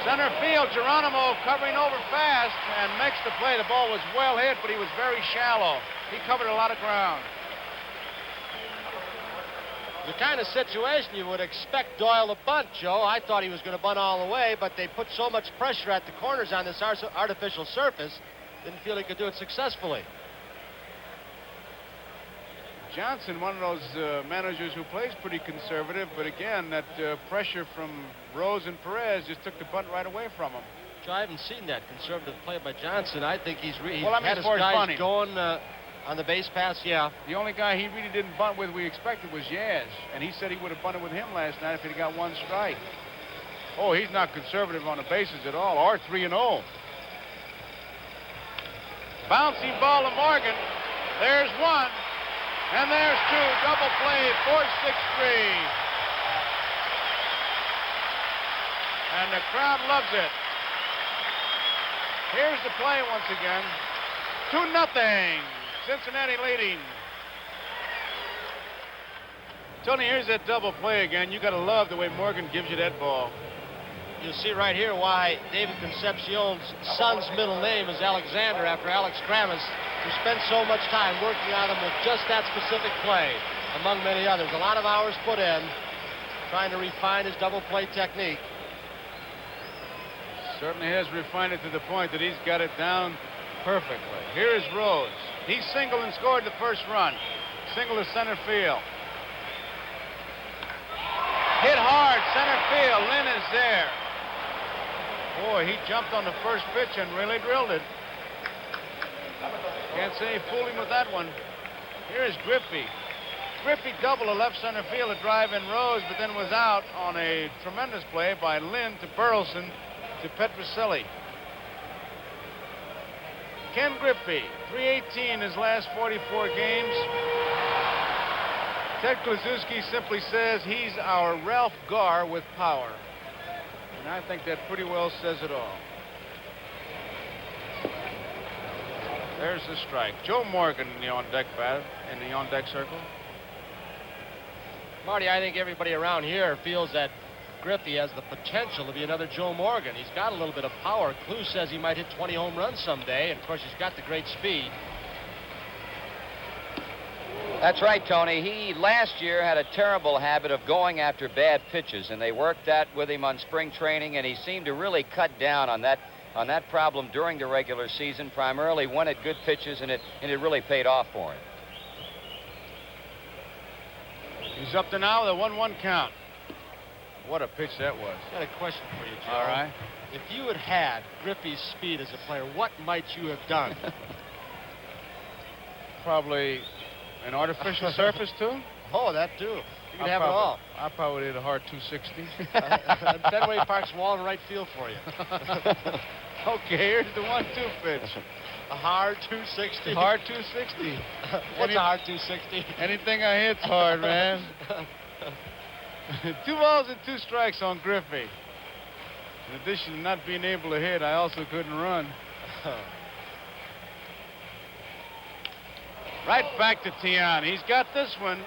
Center field, Geronimo covering over fast and makes the play. The ball was well hit, but he was very shallow. He covered a lot of ground. The kind of situation you would expect Doyle to bunt, Joe. I thought he was going to bunt all the way, but they put so much pressure at the corners on this artificial surface, didn't feel he could do it successfully. Johnson, one of those managers who plays pretty conservative, but again, that pressure from Rose and Perez just took the bunt right away from him. Joe, I haven't seen that conservative play by Johnson. I think he's well, I mean, had his guys going on the base pass, yeah. The only guy he really didn't bunt with we expected was Yaz, and he said he would have bunted with him last night if he'd got one strike. Oh, he's not conservative on the bases at all, or 3-0. Bouncing ball to Morgan. There's one. And there's two. Double play, 4-6-3. And the crowd loves it. Here's the play once again. 2-0. Cincinnati leading. Tony, here's that double play again. You got to love the way Morgan gives you that ball. You'll see right here why David Concepcion's son's middle name is Alexander, after Alex Kramas, who spent so much time working on him with just that specific play, among many others. A lot of hours put in trying to refine his double play technique. Certainly has refined it to the point that he's got it down perfectly. Here is Rose. He singled and scored the first run. Single to center field. Hit hard, center field. Lynn is there. Boy, he jumped on the first pitch and really drilled it. Can't say he fooled him with that one. Here is Griffey. Griffey doubled to left center field to drive in Rose, but then was out on a tremendous play by Lynn to Burleson to Petrocelli. Ken Griffey, 318 his last 44 games. Ted Kluszewski simply says he's our Ralph Garr with power. And I think that pretty well says it all. There's the strike. Joe Morgan in the on-deck bat, in the on-deck circle. Marty, I think everybody around here feels that Griffey has the potential to be another Joe Morgan. He's got a little bit of power. Clue says he might hit 20 home runs someday, and of course he's got the great speed. That's right, Tony. He last year had a terrible habit of going after bad pitches, and they worked that with him on spring training, and he seemed to really cut down on that problem during the regular season, primarily when at good pitches, and it really paid off for him. He's up to now with a 1-1 count. What a pitch that was. Got a question for you, Joe. All right. If you had had Griffey's speed as a player, what might you have done? Probably an artificial surface, too? Oh, that, too. You could have it all. I probably did a hard 260. Fenway Park's wall in right field for you. Okay, here's the 1-2 pitch. A hard 260. Hard 260. What's a hard 260? Anything I hit's hard, man. 2 balls and 2 strikes on Griffey. In addition to not being able to hit, I also couldn't run. Right back to Tian. He's got this one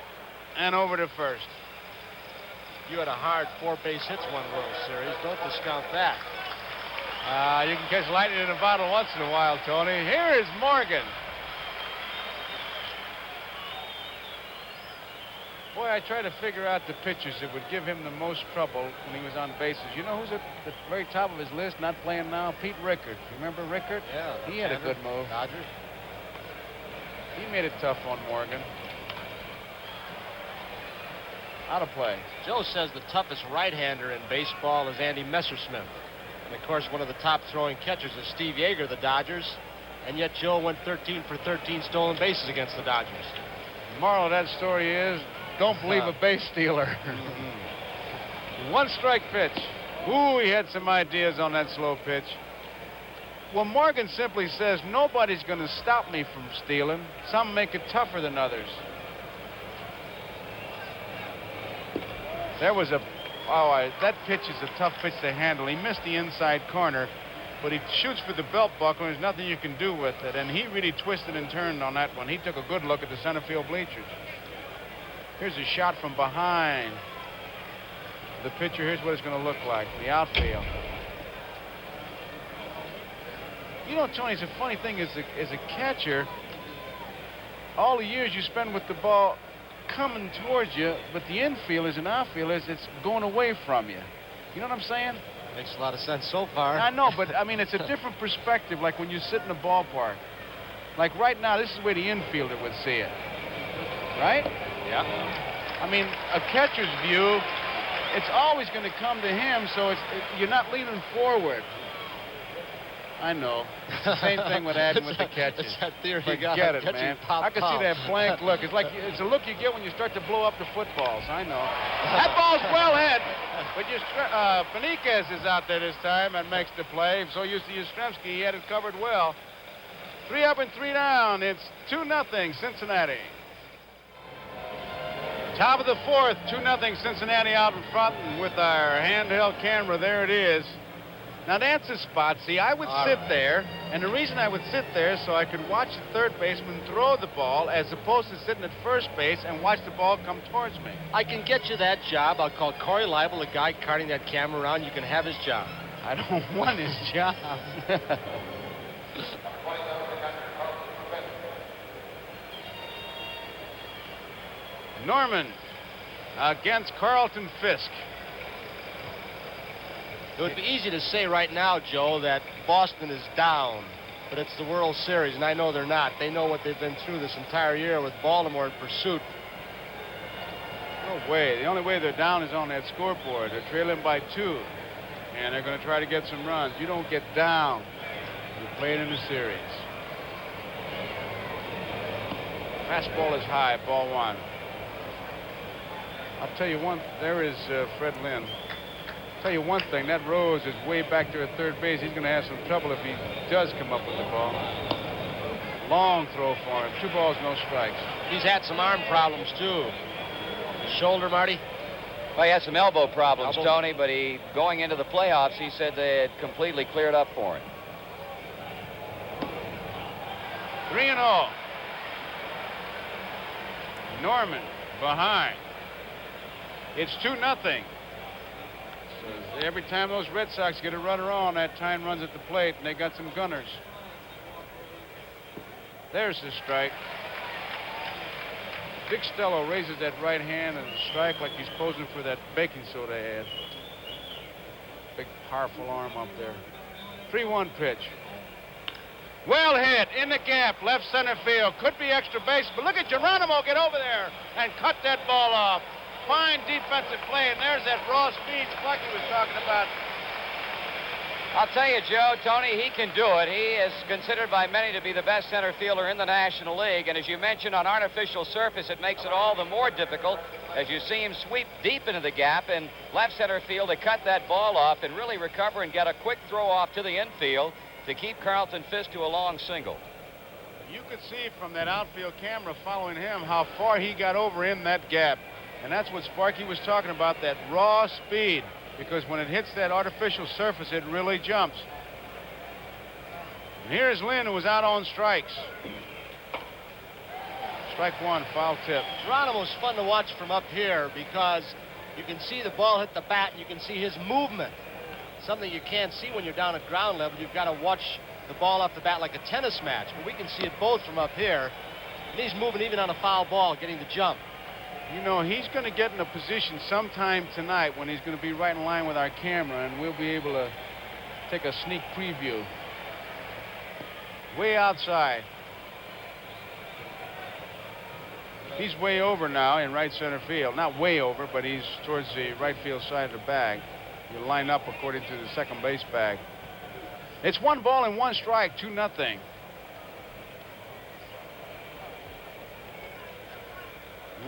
and over to first. You had a hard 4 base hits one World Series. Don't discount that. You can catch lightning in a bottle once in a while, Tony. Here is Morgan. Boy, I try to figure out the pitchers that would give him the most trouble when he was on bases. You know who's at the very top of his list, not playing now? Pete Rickard. You remember Rickard? Yeah. He had a good move. Dodgers. He made it tough on Morgan. Out of play. Joe says the toughest right-hander in baseball is Andy Messersmith. And, of course, one of the top throwing catchers is Steve Yeager, the Dodgers. And yet Joe went 13 for 13 stolen bases against the Dodgers. The moral of that story is, don't believe a base stealer. One strike pitch. Ooh, he had some ideas on that slow pitch. Well, Morgan simply says, nobody's going to stop me from stealing. Some make it tougher than others. There was that pitch is a tough pitch to handle. He missed the inside corner, but he shoots for the belt buckle, and there's nothing you can do with it. And he really twisted and turned on that one. He took a good look at the center field bleachers. Here's a shot from behind. The pitcher, here's what it's going to look like. The outfield. You know, Tony, it's a funny thing as a catcher, all the years you spend with the ball coming towards you, but the infielders and outfielders, it's going away from you. You know what I'm saying? Makes a lot of sense so far. I know, but I mean, it's a different perspective, like when you sit in a ballpark. Like right now, this is where the infielder would see it. Right? Yeah. I mean, a catcher's view, it's always going to come to him, so you're not leaning forward. I know. It's the same thing with Adam with the catches. It's that theory you Forget got. it, man. I can see that blank look. It's like it's a look you get when you start to blow up the footballs. I know. That ball's well hit, but Benitez is out there this time and makes the play. So you see Yastrzemski, he had it covered well. 3 up and 3 down. It's 2-0 Cincinnati. Top of the fourth, 2-0 Cincinnati out in front, and with our handheld camera, there it is. Now that's a spot. See, I would sit there, and the reason I would sit there is so I could watch the third baseman throw the ball as opposed to sitting at first base and watch the ball come towards me. I can get you that job. I'll call Corey Leibel, the guy carting that camera around. You can have his job. I don't want his job. Norman against Carlton Fisk. It would be easy to say right now, Joe, that Boston is down, but it's the World Series, and I know they're not. They know what they've been through this entire year with Baltimore in pursuit. No way. The only way they're down is on that scoreboard. They're trailing by 2, and they're going to try to get some runs. You don't get down. You're playing in the series. Fastball is high, ball 1. I'll tell you one, there is Fred Lynn. I'll tell you one thing, that Rose is way back there at third base. He's going to have some trouble if he does come up with the ball. Long throw for him. 2 balls, no strikes. He's had some arm problems, too. His shoulder, Marty? Well, he had some elbow problems, Elbow. Tony, but going into the playoffs, he said they had completely cleared up for him. 3-0. Norman behind. It's 2-0. So every time those Red Sox get a runner on, that time runs at the plate, and they got some gunners. There's the strike. Dick Stello raises that right hand and strike like he's posing for that baking soda ad. Big, powerful arm up there. 3-1 pitch. Well hit, in the gap, left center field. Could be extra base, but look at Geronimo get over there and cut that ball off. Fine defensive play, and there's that raw speed Plucky was talking about. I'll tell you, Joe, Tony, he can do it. He is considered by many to be the best center fielder in the National League, and as you mentioned, on artificial surface, it makes it all the more difficult as you see him sweep deep into the gap in left center field to cut that ball off and really recover and get a quick throw off to the infield to keep Carlton Fisk to a long single. You could see from that outfield camera following him how far he got over in that gap. And that's what Sparky was talking about, that raw speed. Because when it hits that artificial surface, it really jumps. And here's Lynn, who was out on strikes. Strike 1, foul tip. Geronimo's fun to watch from up here because you can see the ball hit the bat and you can see his movement. something you can't see when you're down at ground level. You've got to watch the ball off the bat like a tennis match. But we can see it both from up here. And he's moving even on a foul ball, getting the jump. You know, he's going to get in a position sometime tonight when he's going to be right in line with our camera, and we'll be able to take a sneak preview. Way outside. He's way over now in right center field. Not way over, but he's towards the right field side of the bag. You line up according to the second base bag. It's 1 ball and 1 strike, 2-0.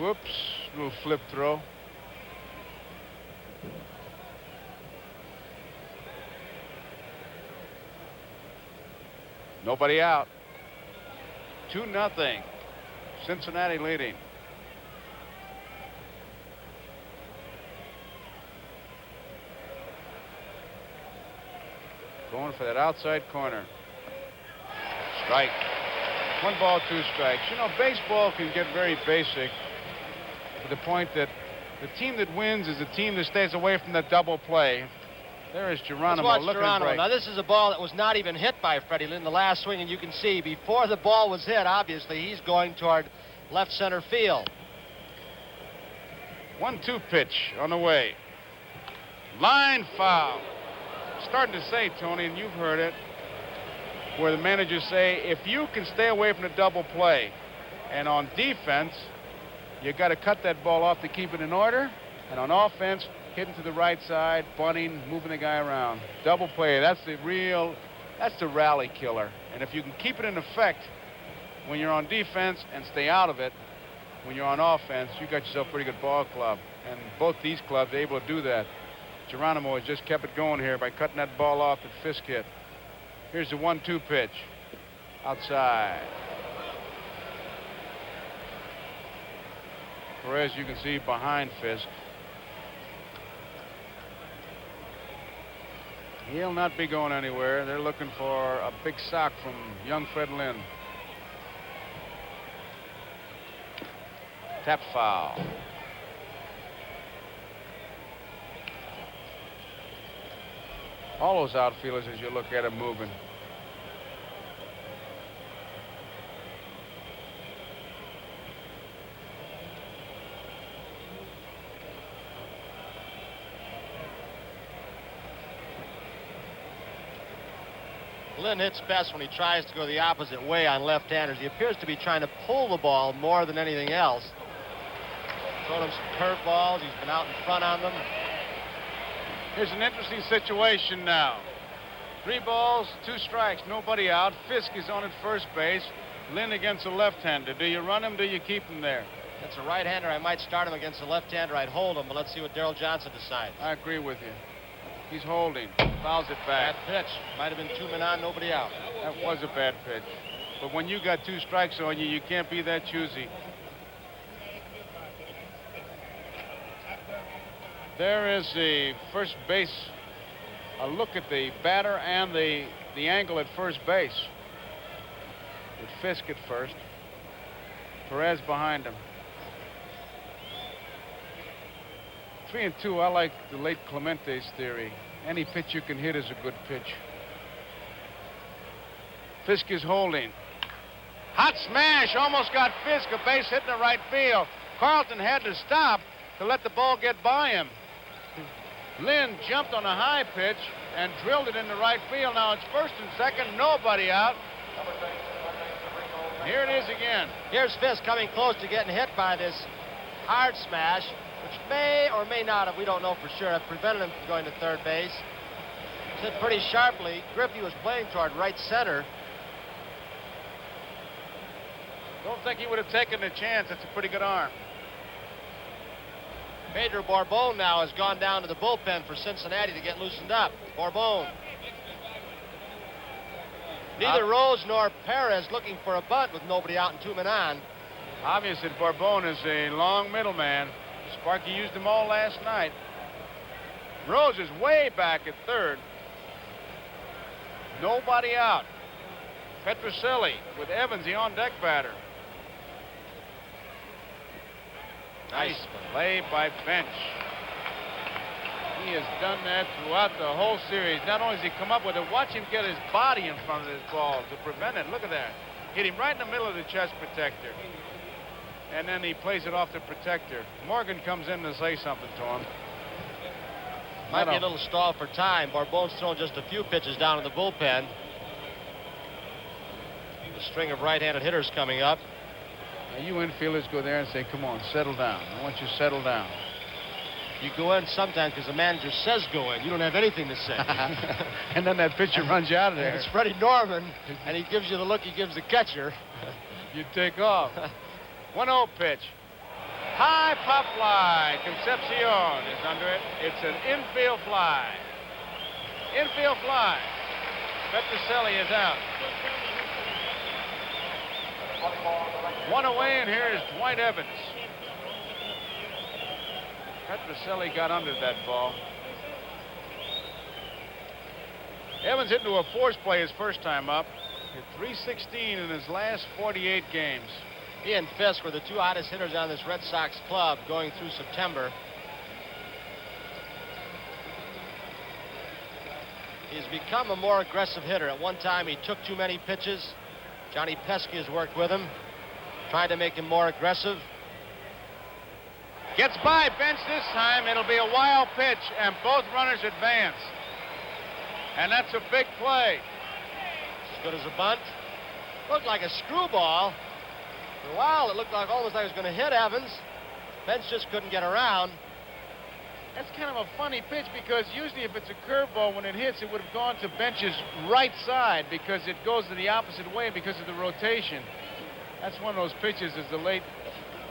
Whoops, little flip throw. Nobody out. 2-0. Cincinnati leading. Going for that outside corner. Strike. 1 ball, 2 strikes. You know, baseball can get very basic to the point that the team that wins is the team that stays away from the double play. There is Geronimo Let's watch looking Geronimo. break. Now, this is a ball that was not even hit by Freddie Lynn the last swing, and you can see before the ball was hit, obviously, he's going toward left center field. 1-2 pitch on the way. Line foul. Starting to say, Tony, and you've heard it, where the managers say, if you can stay away from the double play, and on defense, you got to cut that ball off to keep it in order, and on offense, hitting to the right side, bunting, moving the guy around. Double play, that's the rally killer. And if you can keep it in effect when you're on defense and stay out of it when you're on offense, you got yourself a pretty good ball club. And both these clubs are able to do that. Geronimo has just kept it going here by cutting that ball off that Fisk hit. Here's the 1-2 pitch. Outside. Perez, you can see behind Fisk. He'll not be going anywhere. They're looking for a big sock from young Fred Lynn. Tap foul. All those outfielders, as you look at them moving. Lynn hits best when he tries to go the opposite way on left-handers. He appears to be trying to pull the ball more than anything else. Thrown him some curveballs. He's been out in front on them. Here's an interesting situation now. 3 balls, 2 strikes, nobody out. Fisk is on at first base. Lynn against a left-hander. Do you run him? Do you keep him there? Against a right-hander, I might start him. Against a left-hander, I'd hold him. But let's see what Daryl Johnson decides. I agree with you. He's holding. Fouls it back. Bad pitch. Might have been 2 men on, nobody out. That was a bad pitch. But when you got 2 strikes on you, you can't be that choosy. There is the first base. A look at the batter and the angle at first base. With Fisk at first. Perez behind him. 3-2. I like the late Clemente's theory. Any pitch you can hit is a good pitch. Fisk is holding. Hot smash. Almost got Fisk. A base hit in the right field. Carlton had to stop to let the ball get by him. Lynn jumped on a high pitch and drilled it into right field. Now it's first and second, nobody out. Here it is again. Here's Fisk coming close to getting hit by this hard smash, which may or may not have, we don't know for sure, have prevented him from going to third base. Hit pretty sharply. Griffey was playing toward right center. Don't think he would have taken the chance. It's a pretty good arm. Pedro Borbon now has gone down to the bullpen for Cincinnati to get loosened up. Borbon. Neither Rose nor Perez looking for a bunt with nobody out and 2 men on. Obviously, Borbon is a long middleman. Sparky used him all last night. Rose is way back at third. Nobody out. Petrocelli with Evans, the on-deck batter. Nice play by Bench. He has done that throughout the whole series. Not only has he come up with it, watch him get his body in front of this ball to prevent it. Look at that. Hit him right in the middle of the chest protector. And then he plays it off the protector. Morgan comes in to say something to him. Might be a little stall for time. Barbone's thrown just a few pitches down in the bullpen. The string of right-handed hitters coming up. Now you infielders go there and say, come on, settle down. I want you to settle down. You go in sometimes because the manager says go in. You don't have anything to say. And then that pitcher runs you out of there. It's Freddie Norman, and he gives you the look he gives the catcher. You take off. 1-0 pitch. High pop fly. Concepcion is under it. It's an infield fly. Infield fly. Petrocelli is out. One away, and here is Dwight Evans. Petrocelli got under that ball. Evans hit into a force play his first time up. Hit .316 in his last 48 games. He and Fisk were the two hottest hitters on this Red Sox club going through September. He's become a more aggressive hitter. At one time, he took too many pitches. Johnny Pesky has worked with him, trying to make him more aggressive. Gets by bench this time. It'll be a wild pitch, and both runners advance. And that's a big play. As good as a bunt. Looked like a screwball. For a while, it looked like almost like it was going to hit Evans. Bench just couldn't get around. That's kind of a funny pitch because usually if it's a curveball, when it hits, it would have gone to Bench's right side because it goes to the opposite way because of the rotation. That's one of those pitches, as the late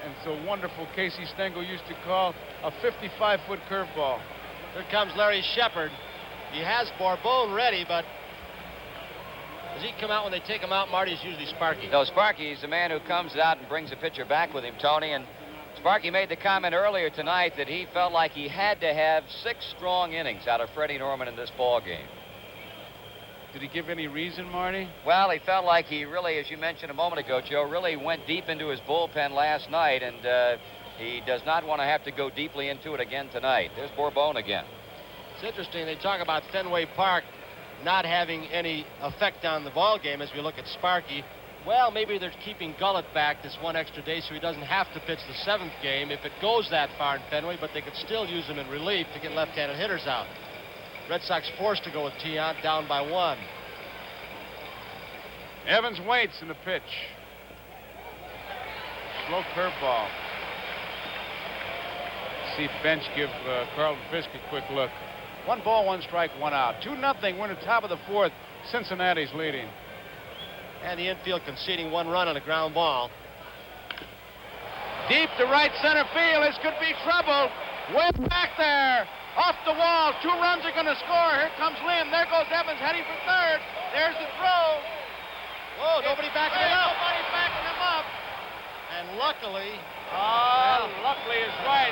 and so wonderful Casey Stengel used to call a 55-foot curveball. Here comes Larry Shepard. He has Bourbon ready, but does he come out when they take him out? Marty is usually Sparky. No, Sparky's the man who comes out and brings the pitcher back with him, Tony. And Sparky made the comment earlier tonight that he felt like he had to have 6 strong innings out of Freddie Norman in this ball game. Did he give any reason, Marty? Well, he felt like he really, as you mentioned a moment ago, Joe, really went deep into his bullpen last night, and he does not want to have to go deeply into it again tonight. There's Bourbon again. It's interesting. They talk about Fenway Park not having any effect on the ball game as we look at Sparky. Well, maybe they're keeping Gullett back this one extra day so he doesn't have to pitch the 7th game if it goes that far in Fenway, but they could still use him in relief to get left-handed hitters out. Red Sox forced to go with Tiant, down by 1. Evans waits in the pitch. Slow curveball. See Bench give Carlton Fisk a quick look. 1 ball, 1 strike, 1 out. 2-0. We're in the top of the 4th. Cincinnati's leading. And the infield conceding 1 run on a ground ball. Deep to right center field. This could be trouble. Way back there. Off the wall. 2 runs are going to score. Here comes Lynn. There goes Evans heading for third. There's the throw. Whoa, nobody backing him up. Nobody backing him up. And luckily... luckily is right.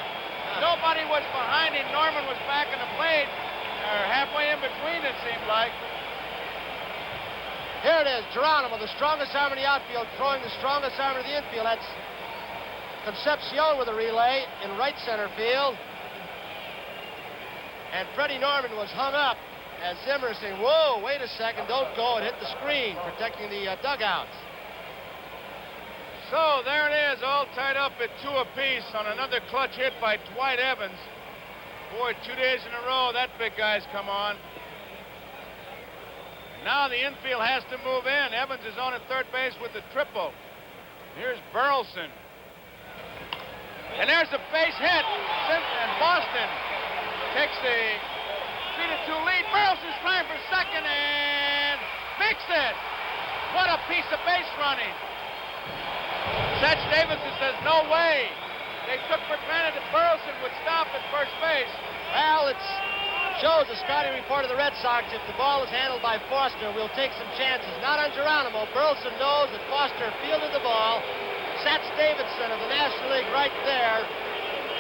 Nobody was behind him. Norman was back in the plate. Or halfway in between, it seemed like. Here it is. Geronimo, the strongest arm in the outfield, throwing the strongest arm in the infield. That's Concepcion with a relay in right center field. And Freddie Norman was hung up as Zimmer saying, whoa, wait a second, don't go. It hit the screen, protecting the dugouts. So there it is, all tied up at 2 apiece on another clutch hit by Dwight Evans. Boy, 2 days in a row, that big guy's come on. Now the infield has to move in. Evans is on at third base with the triple. Here's Burleson. And there's a base hit. And Boston takes the 3-2 lead. Burleson's trying for second and makes it. What a piece of base running. Satch Davidson says no way. They took for granted that Burleson would stop at first base. Well, it shows the scouting report of the Red Sox. If the ball is handled by Foster, we'll take some chances. Not on Geronimo. Burleson knows that Foster fielded the ball. Satch Davidson of the National League right there,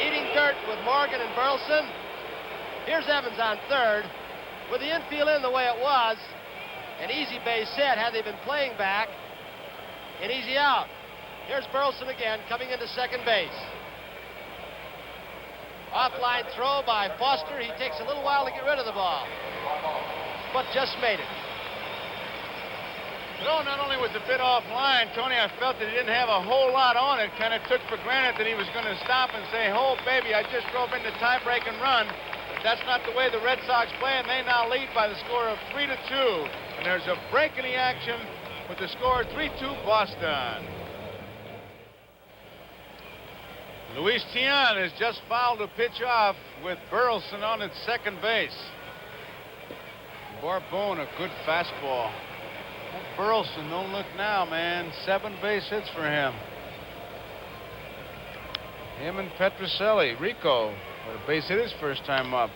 eating dirt with Morgan and Burleson. Here's Evans on third. With the infield in the way it was, an easy base hit had they been playing back, an easy out. Here's Burleson again, coming into second base. Offline throw by Foster. He takes a little while to get rid of the ball, but just made it. Throw not only was a bit offline, Tony, I felt that he didn't have a whole lot on it. Kind of took for granted that he was going to stop and say, "Oh, baby, I just drove into tie-break and run." But that's not the way the Red Sox play, and they now lead by the score of 3-2. And there's a break in the action with the score 3-2 Boston. Luis Tiant has just fouled a pitch off with Burleson on its second base. Barbone, a good fastball. Burleson, don't look now, man. 7 base hits for him. Him and Petrocelli. Rico, a base hit his first time up.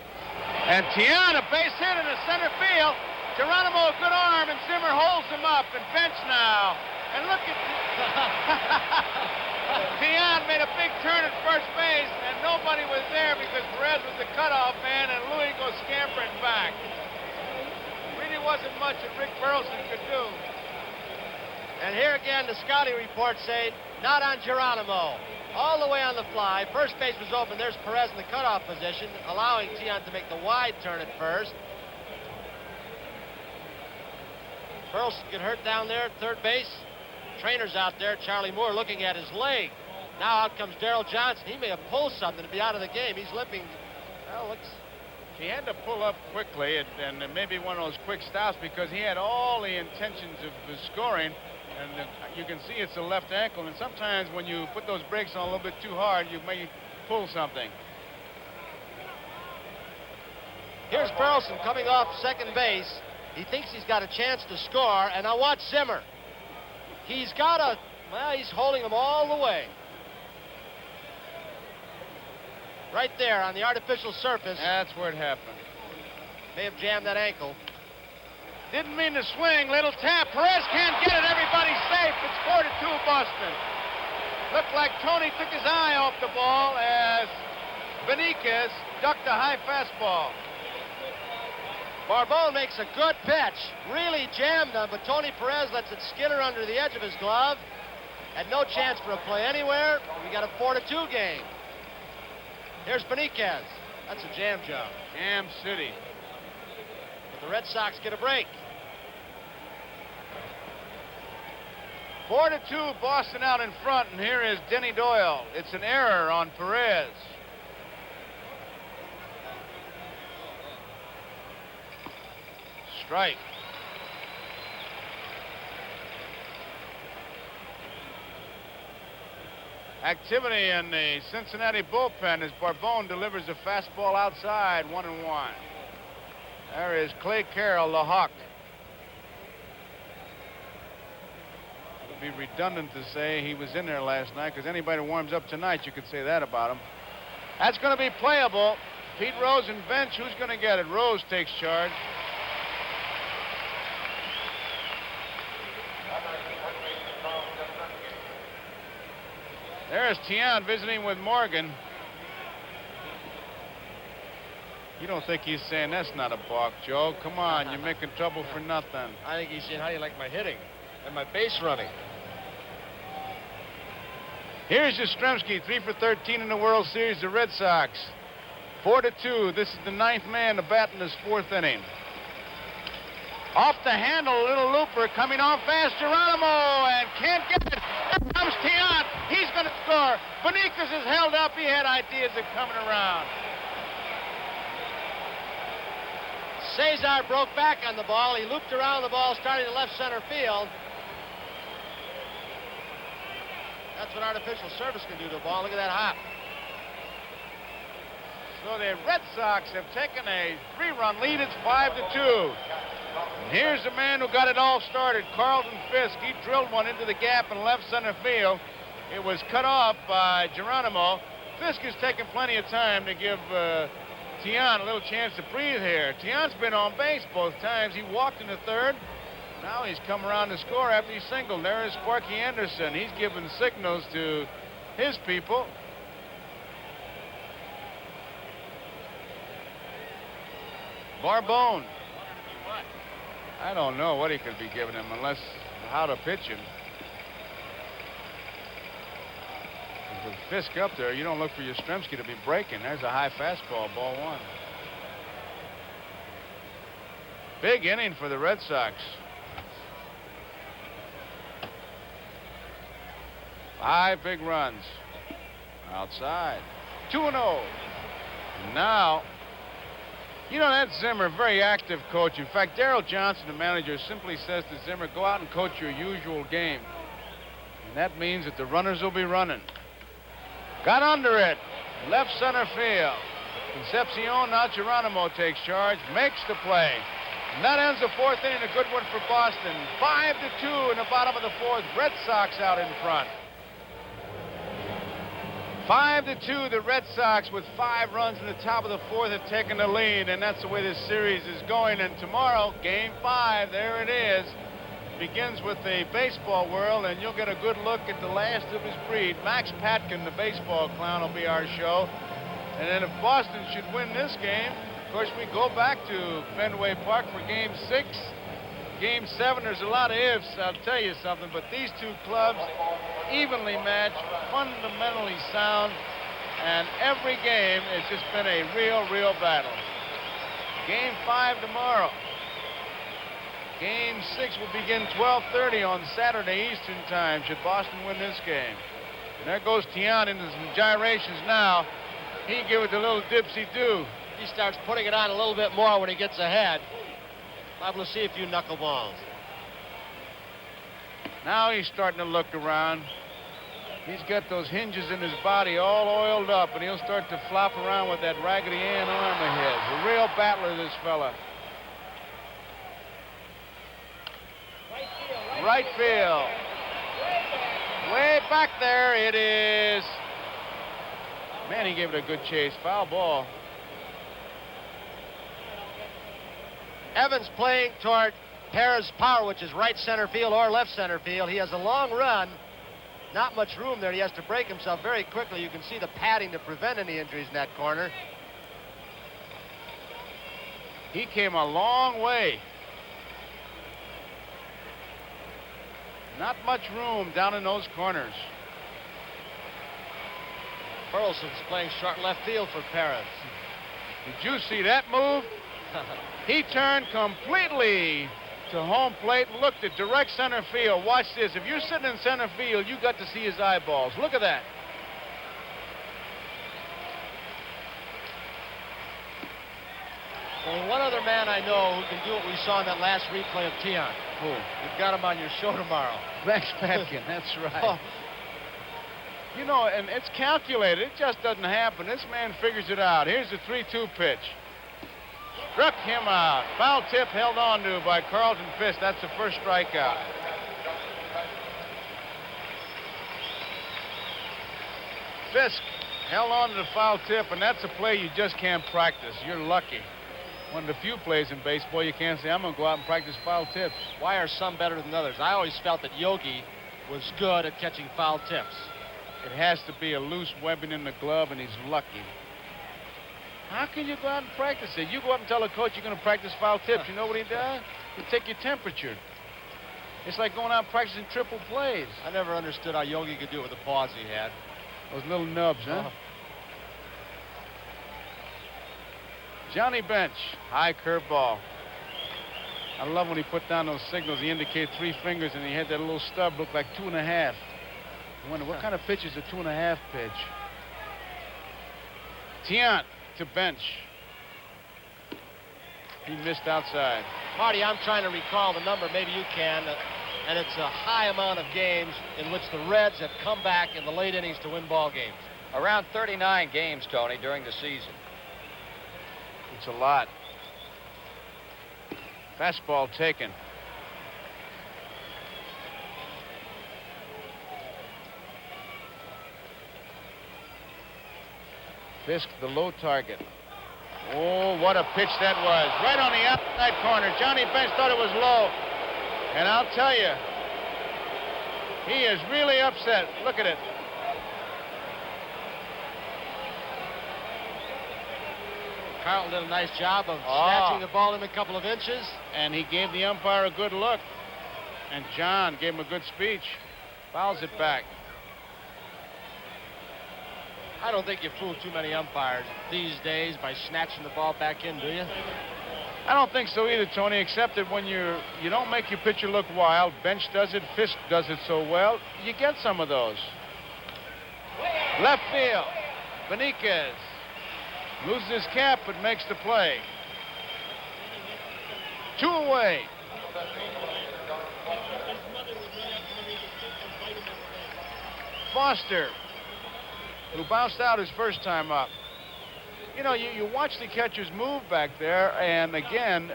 And Tiant, a base hit in the center field. Geronimo, a good arm, and Zimmer holds him up and bench now. And look at Tiant made a big turn at first base, and nobody was there because Perez was the cutoff man, and Louis goes scampering back. Really wasn't much that Rick Burleson could do. And here again, the scouting reports say, not on Geronimo. All the way on the fly. First base was open. There's Perez in the cutoff position, allowing Tiant to make the wide turn at first. Burleson get hurt down there at third base. Trainer's out there, Charlie Moore, looking at his leg. Now out comes Darrell Johnson. He may have pulled something to be out of the game. He's limping. Well, looks... He had to pull up quickly and maybe one of those quick stops because he had all the intentions of scoring. And you can see it's the left ankle. And sometimes when you put those brakes on a little bit too hard, you may pull something. Here's Burleson coming off second base. He thinks he's got a chance to score. And now watch Zimmer. He's got a... Well, he's holding him all the way. Right there on the artificial surface. That's where it happened. May have jammed that ankle. Didn't mean to swing. Little tap. Perez can't get it. Everybody's safe. It's 4-2 Boston. Looked like Tony took his eye off the ball as Beniquez ducked a high fastball. Barbone makes a good pitch. Really jammed him, but Tony Perez lets it skitter under the edge of his glove. Had no chance for a play anywhere. We got a 4-2 game. Here's Beniquez. That's a jam job. Jam City. But the Red Sox get a break. 4-2, Boston out in front, and here is Denny Doyle. It's an error on Perez. Strike. Activity in the Cincinnati bullpen as Barbone delivers a fastball outside, 1-1. There is Clay Carroll, the Hawk. It would be redundant to say he was in there last night because anybody who warms up tonight, you could say that about him. That's going to be playable. Pete Rose and bench. Who's going to get it? Rose takes charge. There's Tiant visiting with Morgan. You don't think he's saying that's not a balk, Joe? Come on, you're making trouble for nothing. I think he's saying, how do you like my hitting and my base running? Here's Yastrzemski, 3 for 13 in the World Series, the Red Sox. 4-2. This is the 9th man to bat in this 4th inning. Off the handle, a little looper coming on fast, Geronimo, and can't get it. Here comes Tiant. He's going to score. Beniquez is held up. He had ideas of coming around. Cesar broke back on the ball. He looped around the ball, starting to left center field. That's what artificial surface can do to a ball. Look at that hop. So the Red Sox have taken a 3-run lead. It's 5-2. And here's the man who got it all started, Carlton Fisk. He drilled one into the gap in left center field. It was cut off by Geronimo. Fisk has taken plenty of time to give Tiant a little chance to breathe here. Tiant's been on base both times. He walked in the 3rd. Now he's come around to score after he singled. There is Sparky Anderson. He's giving signals to his people. Barbone. I don't know what he could be giving him unless how to pitch him. with Fisk up there, you don't look for Yastrzemski to be breaking. There's a high fastball, ball one. Big inning for the Red Sox. 5 big runs. Outside. 2-0. Now, you know, that Zimmer, very active coach. In fact, Darrell Johnson, the manager, simply says to Zimmer, go out and coach your usual game. And that means that the runners will be running. Got under it. Left center field. Concepcion, now Geronimo takes charge, makes the play. And that ends the 4th inning, a good one for Boston. 5-2 in the bottom of the 4th. Red Sox out in front. 5-2, the Red Sox with 5 runs in the top of the 4th have taken the lead, and that's the way this series is going. And tomorrow, Game 5, there it is. Begins with the baseball world, and you'll get a good look at the last of his breed. Max Patkin, the baseball clown, will be our show. And then if Boston should win this game, of course, we go back to Fenway Park for Game 6. Game 7, there's a lot of ifs, I'll tell you something, but these two clubs, evenly matched, fundamentally sound, and every game has just been a real battle. Game 5 tomorrow. Game 6 will begin 12:30 on Saturday Eastern Time, should Boston win this game. And there goes Tiant into some gyrations now. He give it a little dipsy-do. He starts putting it on a little bit more when he gets ahead. Liable to see a few knuckleballs. Now he's starting to look around. He's got those hinges in his body all oiled up, and he'll start to flop around with that Raggedy Ann arm of his. A real battler, this fella. Right field. Way back there it is. Man, he gave it a good chase. Foul ball. Evans playing toward Perez Power, which is right center field or left center field. He has a long run. Not much room there. He has to break himself very quickly. You can see the padding to prevent any injuries in that corner. He came a long way. Not much room down in those corners. Burleson's playing short left field for Perez. Did you see that move? He turned completely to home plate and looked at direct center field. Watch this. If you're sitting in center field, you got to see his eyeballs. Look at that. Well, one other man I know who can do what we saw in that last replay of Tiant. Who? You've got him on your show tomorrow. Max Patkin, that's right. Oh. You know, and it's calculated. It just doesn't happen. This man figures it out. Here's the 3-2 pitch. Struck him out. Foul tip held on to by Carlton Fisk. That's the first strikeout. Fisk held on to the foul tip, and that's a play you just can't practice. You're lucky. One of the few plays in baseball you can't say, I'm going to go out and practice foul tips. Why are some better than others? I always felt that Yogi was good at catching foul tips. It has to be a loose webbing in the glove, and he's lucky. How can you go out and practice it? You go up and tell a coach you're going to practice foul tips. You know what he does? He'll take your temperature. It's like going out and practicing triple plays. I never understood how Yogi could do it with the paws he had. Those little nubs, huh? Johnny Bench, high curveball. I love when he put down those signals. He indicated 3 fingers, and he had that little stub look like 2.5. I wonder what kind of pitch is a 2.5 pitch. Tiant to Bench. He missed outside. Marty, I'm trying to recall the number. Maybe you can. And it's a high amount of games in which the Reds have come back in the late innings to win ball games. Around 39 games, Tony, during the season. It's a lot. Fastball taken. Fisk, the low target. Oh, what a pitch that was. Right on the outside corner. Johnny Bench thought it was low. And I'll tell you, he is really upset. Look at it. Carlton did a nice job of snatching the ball in a couple of inches. And he gave the umpire a good look. And John gave him a good speech. Fouls it back. I don't think you fool too many umpires these days by snatching the ball back in, do you? I don't think so either, Tony, except that when you don't make your pitcher look wild, Bench does it, Fisk does it so well, you get some of those. Left field, Beniquez loses his cap but makes the play. 2 away. Foster, who bounced out his first time up. You know, you watch the catchers move back there, and again,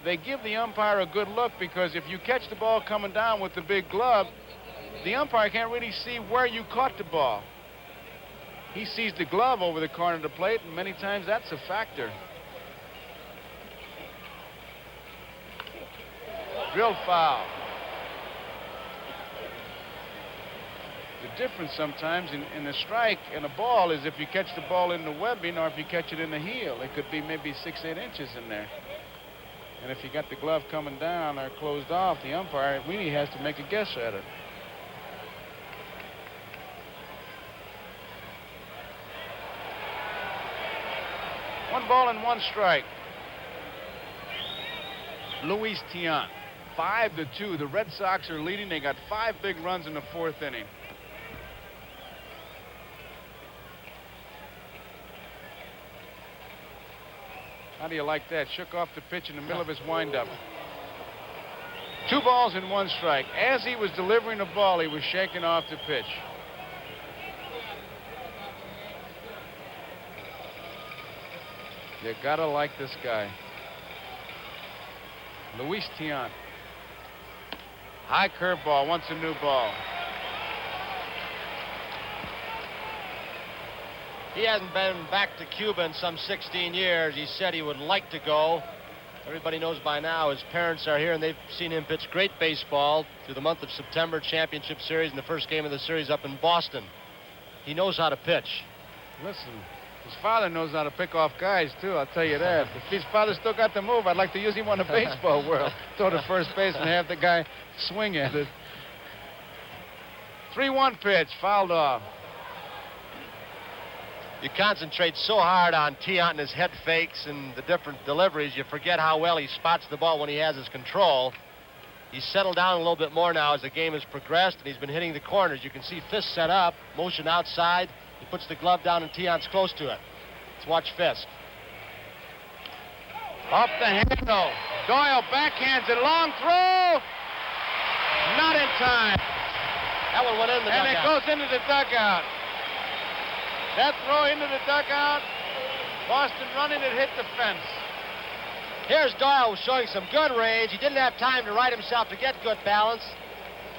they give the umpire a good look, because if you catch the ball coming down with the big glove, the umpire can't really see where you caught the ball. He sees the glove over the corner of the plate, and many times that's a factor. Drilled foul. The difference sometimes in a strike and a ball is if you catch the ball in the webbing or if you catch it in the heel. It could be maybe 6-8 inches in there. And if you got the glove coming down or closed off, the umpire really has to make a guess at it. One ball and 1 strike. Luis Tiant, 5-2. The Red Sox are leading. They got 5 big runs in the 4th inning. How do you like that? Shook off the pitch in the middle of his windup. 2 balls and 1 strike. As he was delivering the ball, he was shaking off the pitch. You gotta like this guy. Luis Tiant. High curveball, wants a new ball. He hasn't been back to Cuba in some 16 years. He said he would like to go. Everybody knows by now his parents are here, and they've seen him pitch great baseball through the month of September, Championship Series, and the first game of the series up in Boston. He knows how to pitch. Listen, his father knows how to pick off guys, too, I'll tell you that. If his father still got the move, I'd like to use him on the baseball world. Throw to first base and have the guy swing at it. 3-1 pitch, fouled off. You concentrate so hard on Tiant and his head fakes and the different deliveries, you forget how well he spots the ball when he has his control. He's settled down a little bit more now as the game has progressed, and he's been hitting the corners. You can see Fisk set up, motion outside. He puts the glove down, and Tiant's close to it. Let's watch Fisk. Off the handle. Doyle backhands it. Long throw. Not in time. That one went in the dugout. And it goes into the dugout. That throw into the dugout. Boston running, it hit the fence. Here's Doyle showing some good range. He didn't have time to right himself to get good balance.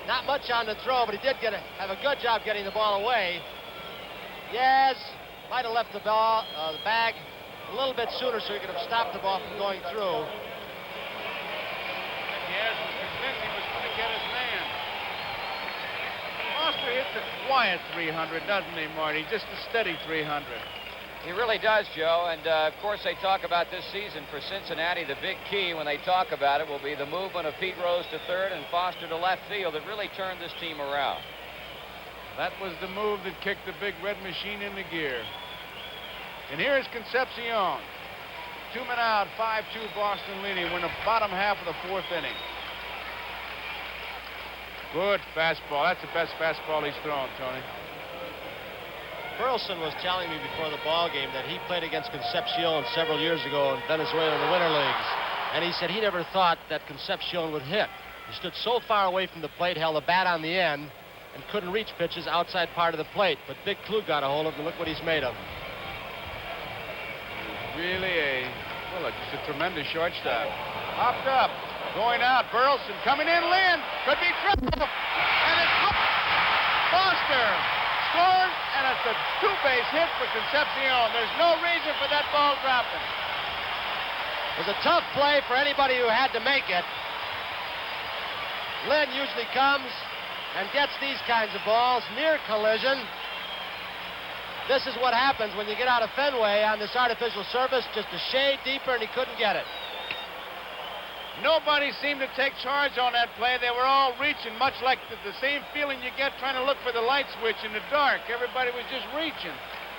Not much on the throw, but he did have a good job getting the ball away. Yes, might have left the ball, the bag a little bit sooner so he could have stopped the ball from going through. Yes, was convinced he was going to get his man. Foster hits a quiet 300, doesn't he, Marty? Just a steady 300. He really does, Joe. And, of course, they talk about this season for Cincinnati. The big key when they talk about it will be the movement of Pete Rose to third and Foster to left field that really turned this team around. That was the move that kicked the big red machine into gear. And here is Concepcion. 2 men out, 5-2 Boston leading. We're in the bottom half of the 4th inning. Good fastball. That's the best fastball he's thrown, Tony. Burleson was telling me before the ball game that he played against Concepcion several years ago in Venezuela in the Winter Leagues. And he said he never thought that Concepcion would hit. He stood so far away from the plate, held the bat on the end, and couldn't reach pitches outside part of the plate. But Big Klug got a hold of him, and look what he's made of. Really just a tremendous shortstop. Hopped up, going out. Burleson coming in. Lynn could be trouble. And it's Foster scores, and it's a 2-base hit for Concepcion. There's no reason for that ball dropping. It was a tough play for anybody who had to make it. Lynn usually comes and gets these kinds of balls near collision. This is what happens when you get out of Fenway on this artificial surface, just a shade deeper, and he couldn't get it. Nobody seemed to take charge on that play. They were all reaching, much like the same feeling you get trying to look for the light switch in the dark. Everybody was just reaching.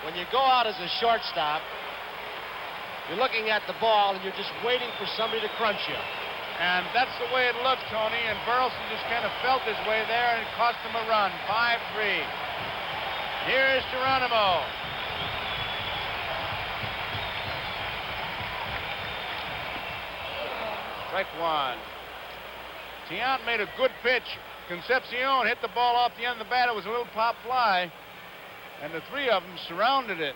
when you go out as a shortstop, you're looking at the ball and you're just waiting for somebody to crunch you. And that's the way it looked, Tony. And Burleson just kind of felt his way there, and it cost him a run. 5-3. Here's Geronimo. Strike one. Tiant made a good pitch. Concepcion hit the ball off the end of the bat. It was a little pop fly, and the three of them surrounded it.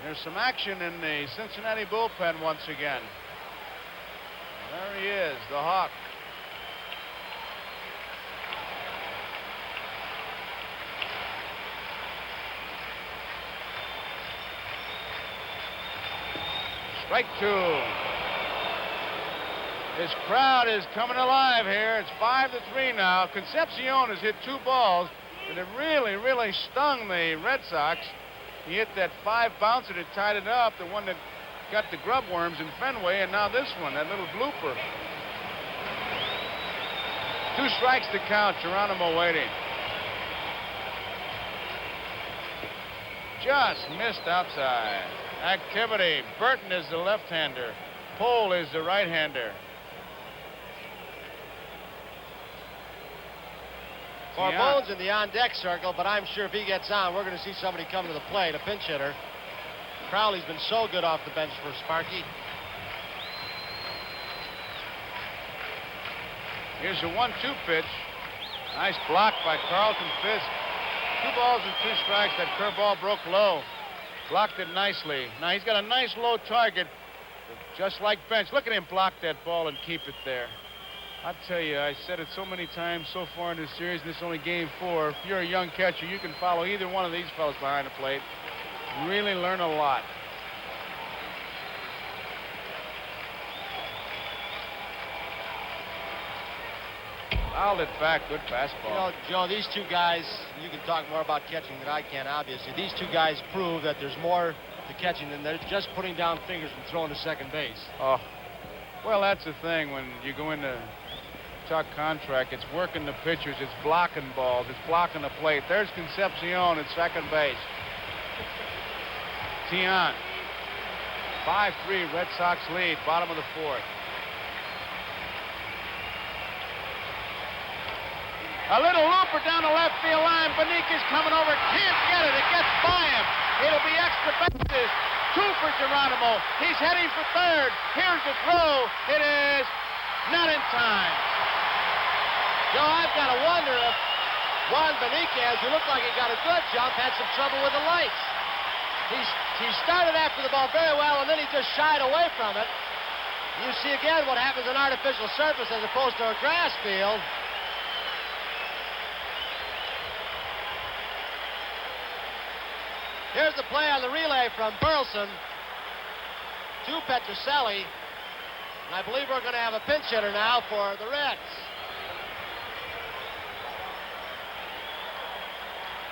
There's some action in the Cincinnati bullpen once again. There he is, the Hawk. Strike two. This crowd is coming alive here. It's 5-3 now. Concepcion has hit 2 balls, and it really, really stung the Red Sox. He hit that 5 bouncer that tied it up, the one that got the grub worms in Fenway, and now this one, that little blooper. 2 strikes to count. Geronimo waiting. Just missed outside. Activity. Burton is the left-hander. Pohl is the right-hander. Corbone's in the on-deck circle, but I'm sure if he gets on, we're going to see somebody come to the plate, a pinch hitter. Crowley's been so good off the bench for Sparky. Here's a 1-2 pitch. Nice block by Carlton Fisk. 2 balls and 2 strikes. That curveball broke low. Blocked it nicely. Now he's got a nice low target, just like Bench. Look at him block that ball and keep it there. I tell you, I said it so many times so far in this series, and this is only game 4. If you're a young catcher, you can follow either one of these fellas behind the plate. Really learn a lot. Fouled it back. Good fastball. You know, Joe, these 2 guys, you can talk more about catching than I can, obviously. These 2 guys prove that there's more to catching than they're just putting down fingers and throwing to second base. Oh, well, that's the thing when you go into talk contract. It's working the pitchers. It's blocking balls. It's blocking the plate. There's Concepcion at second base. Tiant. 5-3 Red Sox lead. Bottom of the 4th. A little looper down the left field line. Beniquez coming over. Can't get it. It gets by him. It'll be extra bases. 2 for Geronimo. He's heading for third. Here's the throw. It is not in time. Joe, I've got to wonder if Juan Beniquez, who looked like he got a good jump, had some trouble with the lights. He started after the ball very well, and then he just shied away from it. You see again what happens in artificial surface as opposed to a grass field. Here's the play on the relay from Burleson to Petrocelli. And I believe we're going to have a pinch hitter now for the Reds.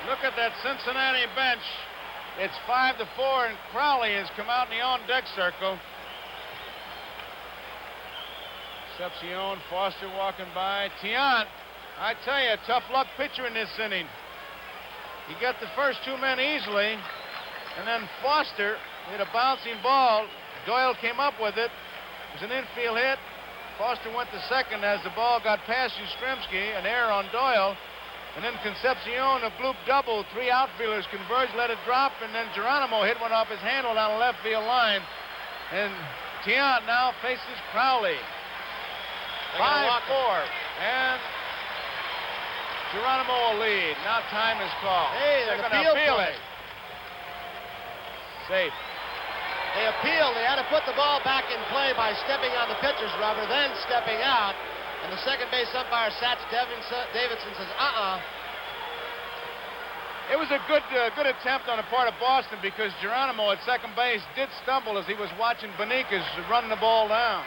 Look at that Cincinnati bench. It's 5-4, and Crowley has come out in the on-deck circle. Concepcion, Foster walking by. Tiant, I tell you, a tough luck pitcher in this inning. He got the first 2 men easily, and then Foster hit a bouncing ball. Doyle came up with it. It was an infield hit. Foster went to second as the ball got past Yastrzemski, an error on Doyle. And then Concepcion, a bloop double. 3 outfielders converged, let it drop, and then Geronimo hit one off his handle down the left field line. And Tiant now faces Crowley. 5-4. And Geronimo will lead. Now time is called. Hey, they're an going to appeal play. it. Safe. They appealed. They had to put the ball back in play by stepping on the pitcher's rubber, then stepping out. And the second base umpire, Satch Davidson, says, It was a good attempt on the part of Boston because Geronimo at second base did stumble as he was watching Beniquez run the ball down.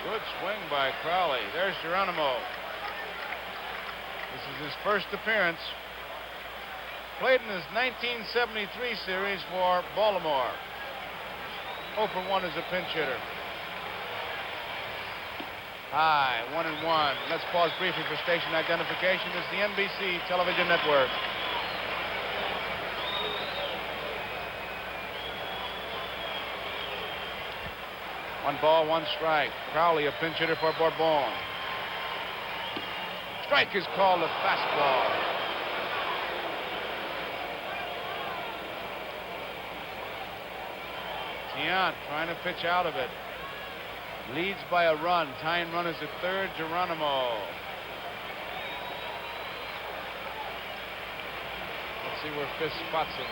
Good swing by Crowley. There's Geronimo. This is his first appearance. Played in his 1973 series for Baltimore. 0 for 1 as a pinch hitter. High, 1-1. Let's pause briefly for station identification. It's the NBC Television Network. One ball, one strike. Crowley, a pinch hitter for Bourbon. Strike is called a fastball. Tiant trying to pitch out of it. Leads by a run. Tying run is at third. Geronimo. Let's see where Fisk spots it.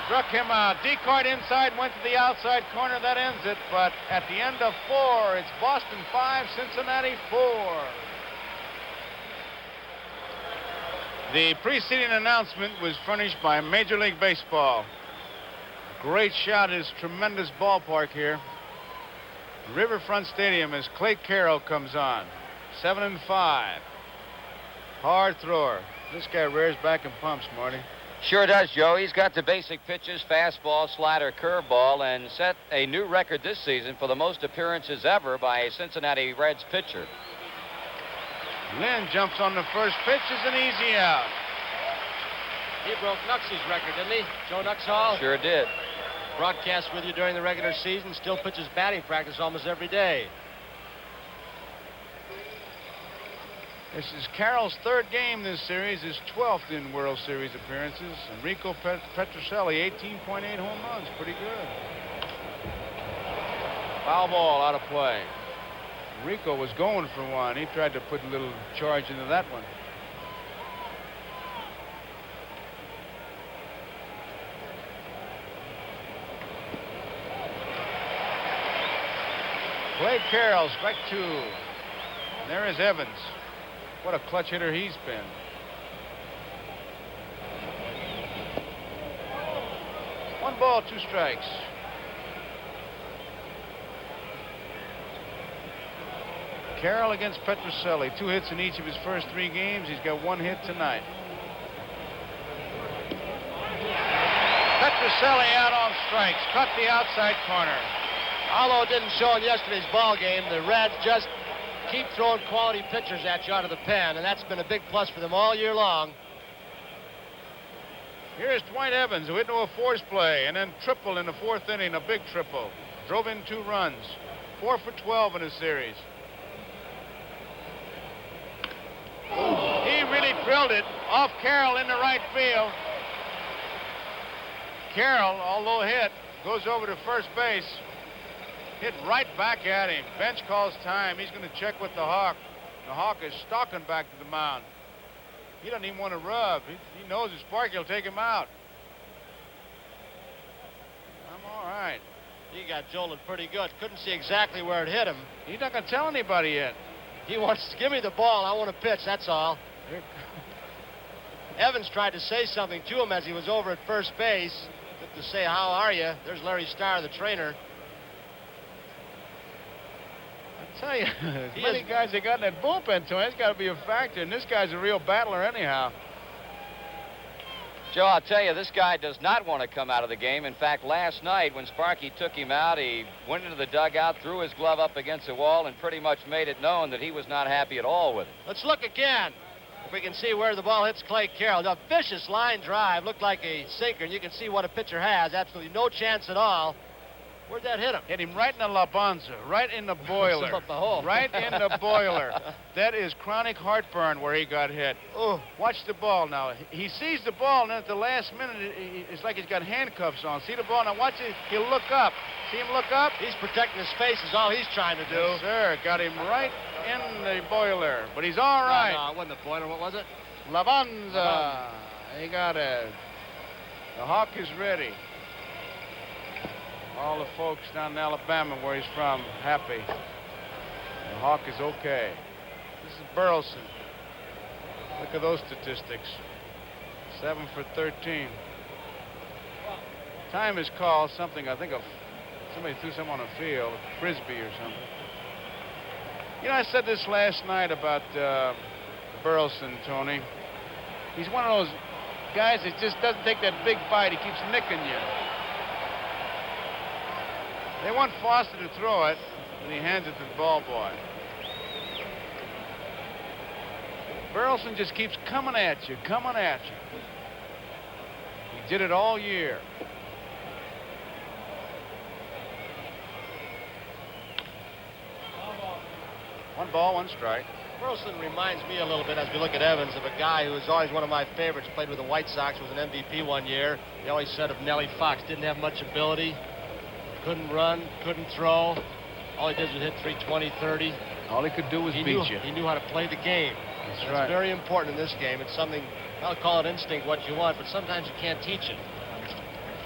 Struck him out. Decoyed inside, went to the outside corner. That ends it. But at the end of 4, it's Boston 5, Cincinnati 4. The preceding announcement was furnished by Major League Baseball. Great shot, his tremendous ballpark here. Riverfront Stadium as Clay Carroll comes on. 7-5. Hard thrower. This guy rears back and pumps, Marty. Sure does, Joe. He's got the basic pitches, fastball, slider, curveball, and set a new record this season for the most appearances ever by a Cincinnati Reds pitcher. Lynn jumps on the first pitch, is an easy out. He broke Nuxie's record, didn't he? Joe Nuxhall? Sure did. Broadcast with you during the regular season, still pitches batting practice almost every day. This is Carroll's 3rd game this series, his 12th in World Series appearances. Enrico Petrocelli, 18.8 home runs, pretty good. Foul ball out of play. Enrico was going for one. He tried to put a little charge into that one. Clay Carroll, strike 2. And there is Evans. What a clutch hitter he's been. One ball, 2 strikes. Carroll against Petrocelli. 2 hits in each of his first 3 games. He's got 1 hit tonight. Petrocelli out on strikes. Cut the outside corner. Although it didn't show in yesterday's ball game, the Reds just keep throwing quality pitchers at you out of the pen, and that's been a big plus for them all year long. Here's Dwight Evans, who hit into a force play and then triple in the 4th inning, a big triple. Drove in 2 runs. 4 for 12 in his series. He really drilled it off Carroll into right field. Carroll, although hit, goes over to first base. Hit right back at him. Bench calls time. He's going to check with the Hawk. The Hawk is stalking back to the mound. He doesn't even want to rub. He knows his Sparky will take him out. I'm all right. He got jolted pretty good. Couldn't see exactly where it hit him. He's not going to tell anybody yet. He wants to give me the ball. I want to pitch, that's all. Evans tried to say something to him as he was over at first base. To say, how are you? There's Larry Starr, the trainer. I tell you, as many guys they got in that bullpen, Tony, it's got to be a factor. And this guy's a real battler anyhow. Joe, I'll tell you, this guy does not want to come out of the game. In fact, last night when Sparky took him out, he went into the dugout, threw his glove up against the wall, and pretty much made it known that he was not happy at all with it. Let's look again. If we can see where the ball hits Clay Carroll. A vicious line drive, looked like a sinker, and you can see what a pitcher has. Absolutely no chance at all. Where'd that hit him? Hit him right in the La Bonza, right in the boiler. Up the hole. Right in the boiler. That is chronic heartburn where he got hit. Oh. Watch the ball now. He sees the ball, and then at the last minute, it's like he's got handcuffs on. See the ball? Now watch it. He'll look up. See him look up? He's protecting his face is all he's trying to do. Yes, sir. Got him right in the boiler. But he's all right. No, it wasn't the boiler. What was it? La Bonza. He got it. The Hawk is ready. All the folks down in Alabama where he's from, happy. The Hawk is okay. This is Burleson. Look at those statistics. 7 for 13. Time is called something, I think, of somebody threw something on the field, Frisbee or something. You know, I said this last night about Burleson, Tony. He's one of those guys that just doesn't take that big bite. He keeps nicking you. They want Foster to throw it, and he hands it to the ball boy. Burleson just keeps coming at you, coming at you. He did it all year. One ball, one strike. Burleson reminds me a little bit, as we look at Evans, of a guy who was always one of my favorites, played with the White Sox, was an MVP one year. They always said of Nellie Fox, didn't have much ability, couldn't run, couldn't throw. All he did was hit 320, 30. All he could do was beat you. He knew how to play the game. That's right. It's very important in this game. It's something, I'll call it instinct, what you want, but sometimes you can't teach it.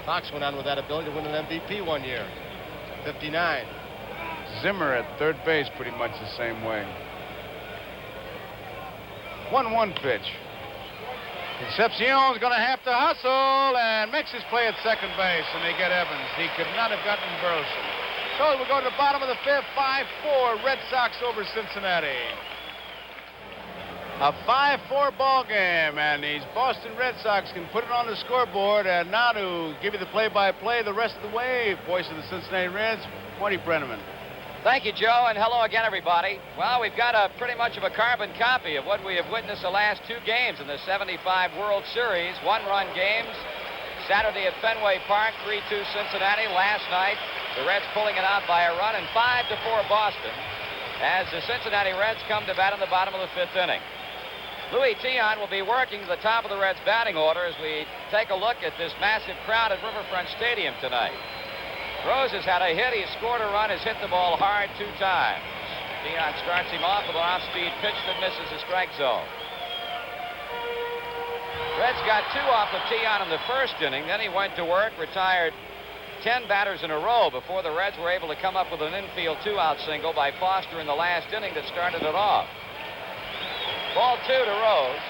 Fox went on with that ability to win an MVP one year, 59. Zimmer at third base pretty much the same way. 1-1 pitch. Concepcion's going to have to hustle and makes his play at second base, and they get Evans. He could not have gotten Burleson. So we'll go to the bottom of the fifth, 5-4, Red Sox over Cincinnati. A 5-4 ball game, and these Boston Red Sox can put it on the scoreboard. And now to give you the play-by-play the rest of the way, voice of the Cincinnati Reds, Marty Brenneman. Thank you, Joe, and hello again, everybody. Well, we've got a pretty much of a carbon copy of what we have witnessed the last two games in the 75 World Series. One-run games. Saturday at Fenway Park, 3-2 Cincinnati. Last night, the Reds pulling it out by a run, and 5-4 Boston as the Cincinnati Reds come to bat in the bottom of the fifth inning. Louis Tiant will be working to the top of the Reds' batting order as we take a look at this massive crowd at Riverfront Stadium tonight. Rose has had a hit. He's scored a run, has hit the ball hard 2 times. Tiant starts him off with an off-speed pitch that misses the strike zone. Reds got 2 off of Tiant in the first inning. Then he went to work, retired 10 batters in a row before the Reds were able to come up with an infield 2-out single by Foster in the last inning that started it off. Ball 2 to Rose.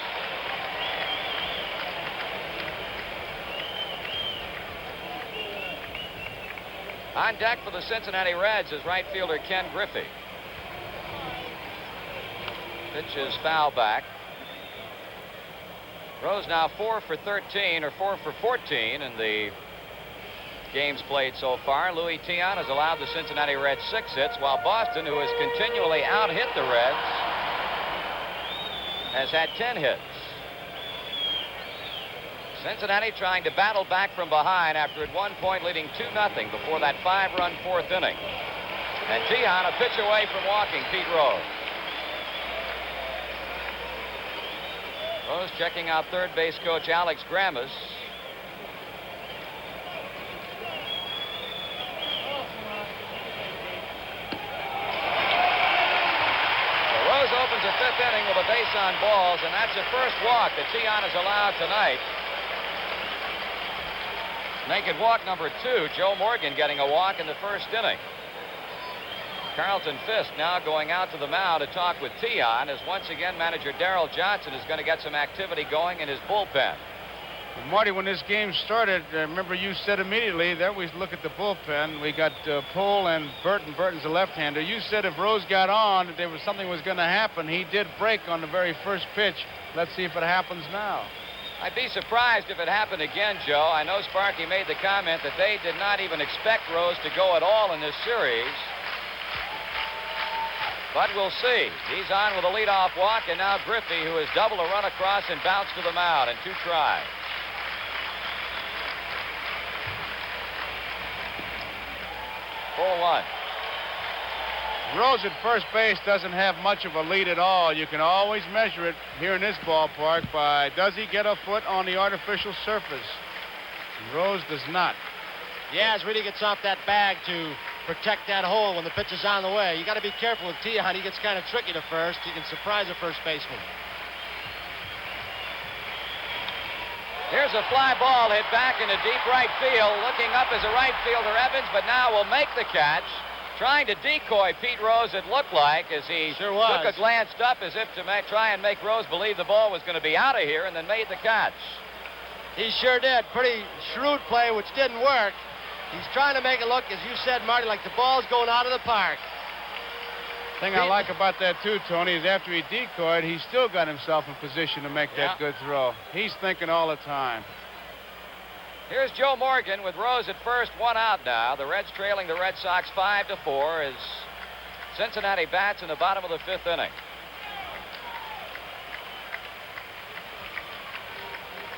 On deck for the Cincinnati Reds is right fielder Ken Griffey. Pitch is foul back. Rose now 4 for 13 or 4 for 14 in the games played so far. Louis Tiant has allowed the Cincinnati Reds 6 hits, while Boston, who has continually out-hit the Reds, has had 10 hits. Cincinnati trying to battle back from behind after at one point leading 2-0 before that 5-run fourth inning. And Tiant a pitch away from walking Pete Rose. Rose checking out third base coach Alex Grammas. Rose opens the fifth inning with a base on balls, and that's the first walk that Tiant has allowed tonight. Naked walk number 2. Joe Morgan getting a walk in the first inning. Carlton Fisk now going out to the mound to talk with Tiant, as once again manager Darrell Johnson is going to get some activity going in his bullpen. Well, Marty, when this game started, remember you said immediately that we look at the bullpen. We got Pohl and Burton. Burton's a left-hander. You said if Rose got on, that there was something was going to happen. He did break on the very first pitch. Let's see if it happens now. I'd be surprised if it happened again, Joe. I know Sparky made the comment that they did not even expect Rose to go at all in this series. But we'll see. He's on with a leadoff walk, and now Griffey, who has doubled a run across and bounced to the mound in 2 tries. Full 1. Rose at first base doesn't have much of a lead at all. You can always measure it here in this ballpark by does he get a foot on the artificial surface. Rose does not. Yaz really gets off that bag to protect that hole when the pitch is on the way. You got to be careful with Tiant. He gets kind of tricky to first. He can surprise a first baseman. Here's a fly ball hit back into deep right field. Looking up is a right fielder, Evans, but now will make the catch. Trying to decoy Pete Rose, it looked like, as he sure was. took a glance up as if to try and make Rose believe the ball was going to be out of here, and then made the catch. He sure did. Pretty shrewd play, which didn't work. He's trying to make it look, as you said, Marty, like the ball's going out of the park. Thing I like about that, too, Tony, is after he decoyed, he still got himself in position to make that good throw. He's thinking all the time. Here's Joe Morgan with Rose at first, 1 out now. The Reds trailing the Red Sox 5-4 as Cincinnati bats in the bottom of the 5th inning.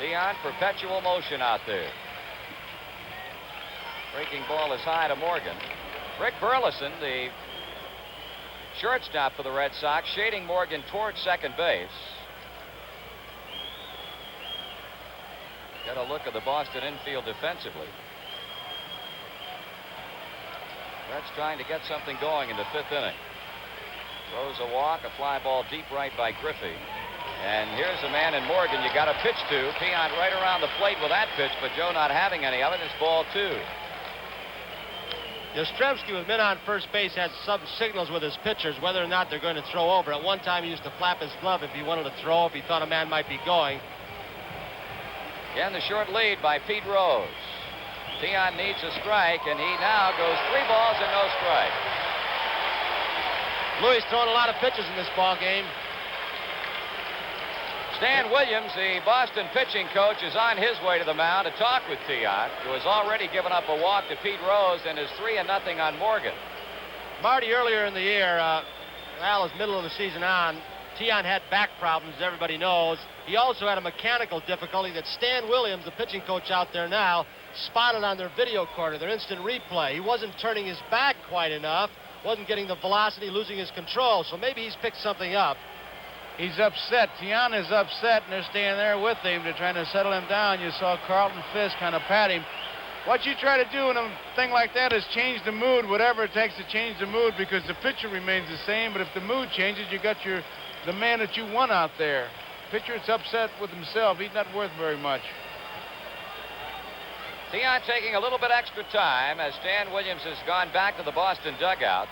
Tiant, perpetual motion out there. Breaking ball is high to Morgan. Rick Burleson, the shortstop for the Red Sox, shading Morgan towards second base. Get a look at the Boston infield defensively. Reds trying to get something going in the 5th inning. Throws a walk, a fly ball deep right by Griffey. And here's a man in Morgan you got to pitch to. Tiant right around the plate with that pitch, but Joe not having any of it. It's ball 2. Yastrzemski, with men on first base, had some signals with his pitchers whether or not they're going to throw over. At one time, he used to flap his glove if he wanted to throw, if he thought a man might be going. Again, the short lead by Pete Rose. Tiant needs a strike, and he now goes 3 balls and no strike. Louis throwing a lot of pitches in this ball game. Stan Williams, the Boston pitching coach, is on his way to the mound to talk with Tiant, who has already given up a walk to Pete Rose and is 3-0 on Morgan. Marty, earlier in the year, well, as middle of the season on, Tiant had back problems, as everybody knows. He also had a mechanical difficulty that Stan Williams, the pitching coach out there now, spotted on their video corner, their instant replay. He wasn't turning his back quite enough, wasn't getting the velocity, losing his control, so maybe he's picked something up. He's upset. Tiant is upset, and they're staying there with him. They're trying to settle him down. You saw Carlton Fisk kind of pat him. What you try to do in a thing like that is change the mood, whatever it takes to change the mood, because the pitcher remains the same, but if the mood changes, you got the man that you want out there. Pitcher's upset with himself. He's not worth very much. Tiant taking a little bit extra time as Stan Williams has gone back to the Boston dugout.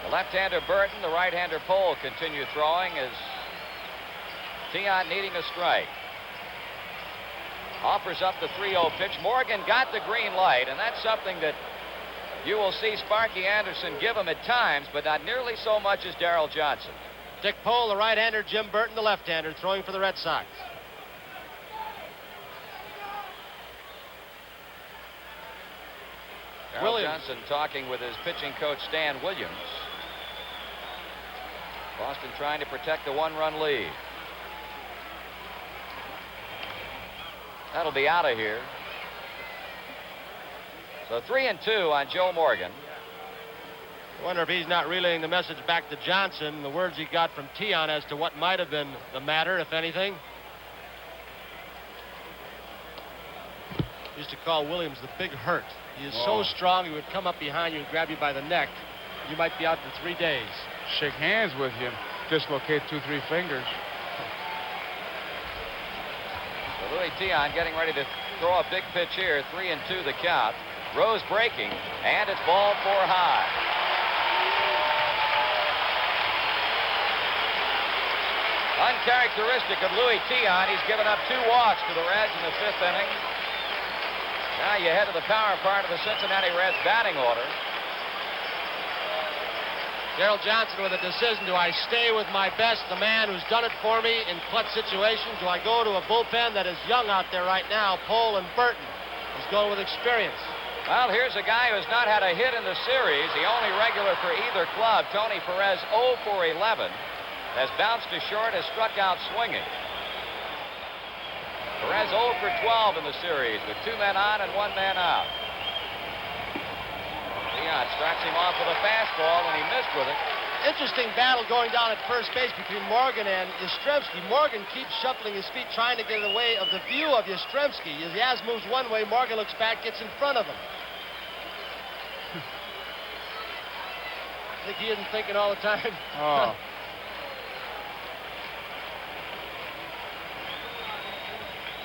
The left-hander Burton, the right-hander Pohl continue throwing as Tiant needing a strike. Offers up the 3-0 pitch. Morgan got the green light, and that's something that you will see Sparky Anderson give him at times, but not nearly so much as Darrell Johnson. Dick Pohl, the right-hander, Jim Burton, the left-hander, throwing for the Red Sox. Darrell Johnson talking with his pitching coach Stan Williams. Boston trying to protect the 1-run lead. That'll be out of here. So 3-2 on Joe Morgan. I wonder if he's not relaying the message back to Johnson, the words he got from Tiant as to what might have been the matter, if anything. Used to call Williams the big hurt. He is so strong, he would come up behind you and grab you by the neck. You might be out for 3 days. Shake hands with you, dislocate 2-3 fingers. So Louis Tiant getting ready to throw a big pitch here. 3-2 the count. Rose breaking, and it's ball 4 high. Uncharacteristic of Louis Tiant, he's given up 2 walks to the Reds in the 5th inning. Now you head to the power part of the Cincinnati Reds batting order. Darrell Johnson with a decision. Do I stay with my best, the man who's done it for me in clutch situations? Do I go to a bullpen that is young out there right now? Pohl and Burton. He's going with experience. Well, here's a guy who's not had a hit in the series. The only regular for either club, Tony Perez, 0 for 11. Has bounced to short, has struck out swinging. Perez 0 for 12 in the series with 2 men on and 1 man out. Tiant starts him off with a fastball, and he missed with it. Interesting battle going down at first base between Morgan and Yastrzemski. Morgan keeps shuffling his feet, trying to get away of the view of Yastrzemski. As Yaz moves one way, Morgan looks back, gets in front of him. I think he isn't thinking all the time. Oh.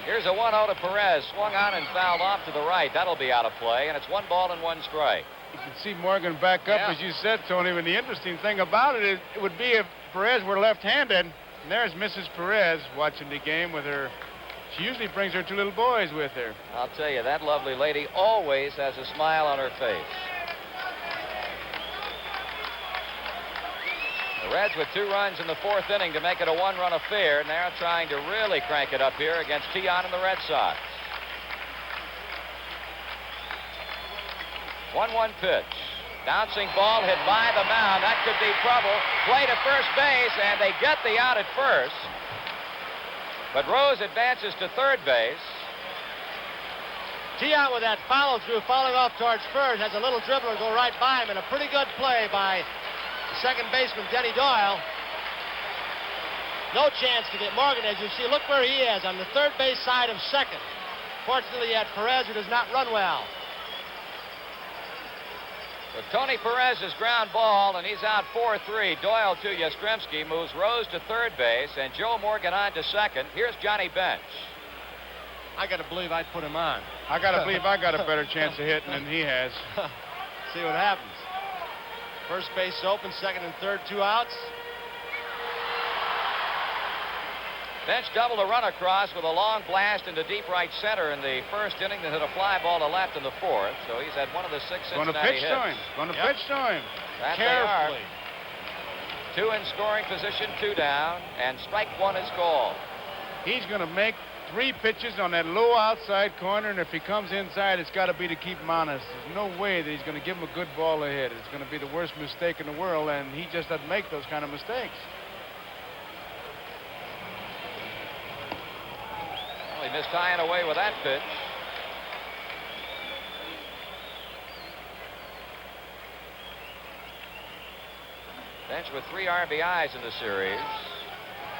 Here's a 1-0 to Perez. Swung on and fouled off to the right. That'll be out of play, and it's 1 ball and 1 strike. You can see Morgan back up, as you said, Tony. And the interesting thing about it is, it would be if Perez were left-handed. And there's Mrs. Perez watching the game with her. She usually brings her 2 little boys with her. I'll tell you, that lovely lady always has a smile on her face. The Reds with 2 runs in the 4th inning to make it a 1-run affair. Now trying to really crank it up here against Tiant and the Red Sox. 1-1 pitch. Bouncing ball hit by the mound. That could be trouble. Play to first base, and they get the out at first. But Rose advances to third base. Tiant with that follow-through, falling off towards first, has a little dribbler go right by him, and a pretty good play by the second baseman, Denny Doyle. No chance to get Morgan, as you see. Look where he is, on the third base side of second. Fortunately, he had Perez, who does not run well. So Tony Perez's ground ball, and he's out 4-3. Doyle to Yastrzemski, moves Rose to third base, and Joe Morgan on to second. Here's Johnny Bench. I got to believe I'd put him on. I got to believe I got a better chance of hitting than he has. See what happens. First base open, second and third, 2 outs. Bench doubled a run across with a long blast into deep right center in the first inning that hit a fly ball to left in the 4th. So he's had one of the 6 Going to Cincinnati pitch hits. to him. Going to pitch to him. That Carefully. they are. 2 in scoring position, 2 down, and strike 1 is called. He's going to make 3 pitches on that low outside corner, and if he comes inside, it's got to be to keep him honest. There's no way that he's going to give him a good ball to hit. It's going to be the worst mistake in the world, and he just doesn't make those kind of mistakes. Well, he missed tying away with that pitch. Bench with 3 RBIs in the series.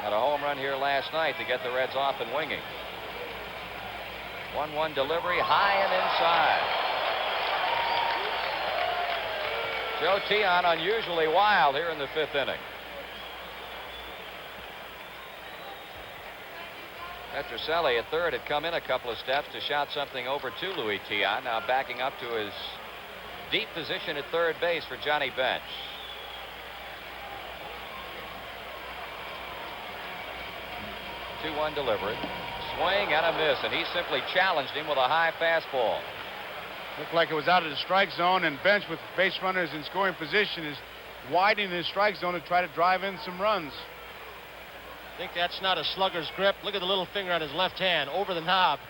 Had a home run here last night to get the Reds off and winging. 1-1 delivery, high and inside. Joe Tiant unusually wild here in the 5th inning. Petrocelli at third had come in a couple of steps to shout something over to Louis Tiant. Now backing up to his deep position at third base for Johnny Bench. 2-1 delivery. Swing and a miss, and he simply challenged him with a high fastball. Looked like it was out of the strike zone, and Bench with base runners in scoring position is widening his strike zone to try to drive in some runs. I think that's not a slugger's grip. Look at the little finger on his left hand over the knob.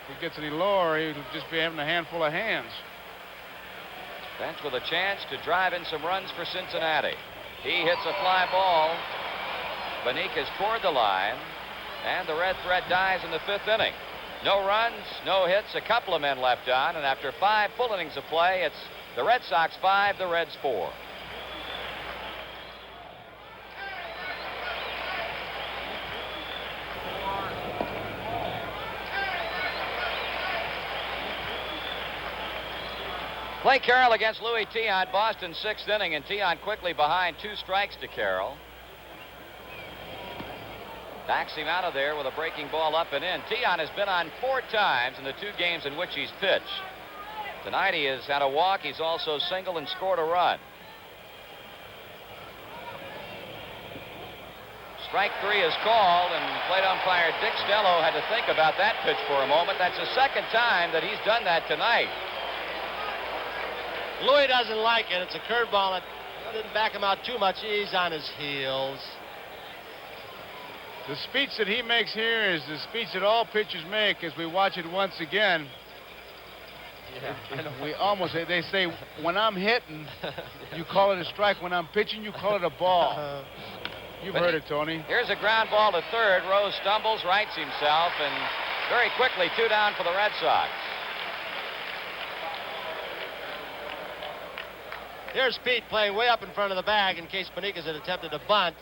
If he gets any lower, he'll just be having a handful of hands. Bench with a chance to drive in some runs for Cincinnati. He hits a fly ball. Benitez toward the line. And the red thread dies in the 5th inning. No runs, no hits, a couple of men left on, and after 5 full innings of play, it's the Red Sox 5, the Reds 4. Clay Carroll against Louis Tiant, Boston 6th inning, and Tiant quickly behind 2 strikes to Carroll. Backs him out of there with a breaking ball up and in. Tiant has been on 4 times in the 2 games in which he's pitched. Tonight he has had a walk. He's also singled and scored a run. Strike 3 is called, and plate umpire Dick Stello had to think about that pitch for a moment. That's the 2nd time that he's done that tonight. Louis doesn't like it. It's a curveball that didn't back him out too much. He's on his heels. The speech that he makes here is the speech that all pitchers make as we watch it once again. Yeah, we almost, they say, when I'm hitting, you call it a strike. When I'm pitching, you call it a ball. You've heard it, Tony. Here's a ground ball to third. Rose stumbles, rights himself, and very quickly 2 down for the Red Sox. Here's Pete playing way up in front of the bag in case Benitez had attempted to bunt.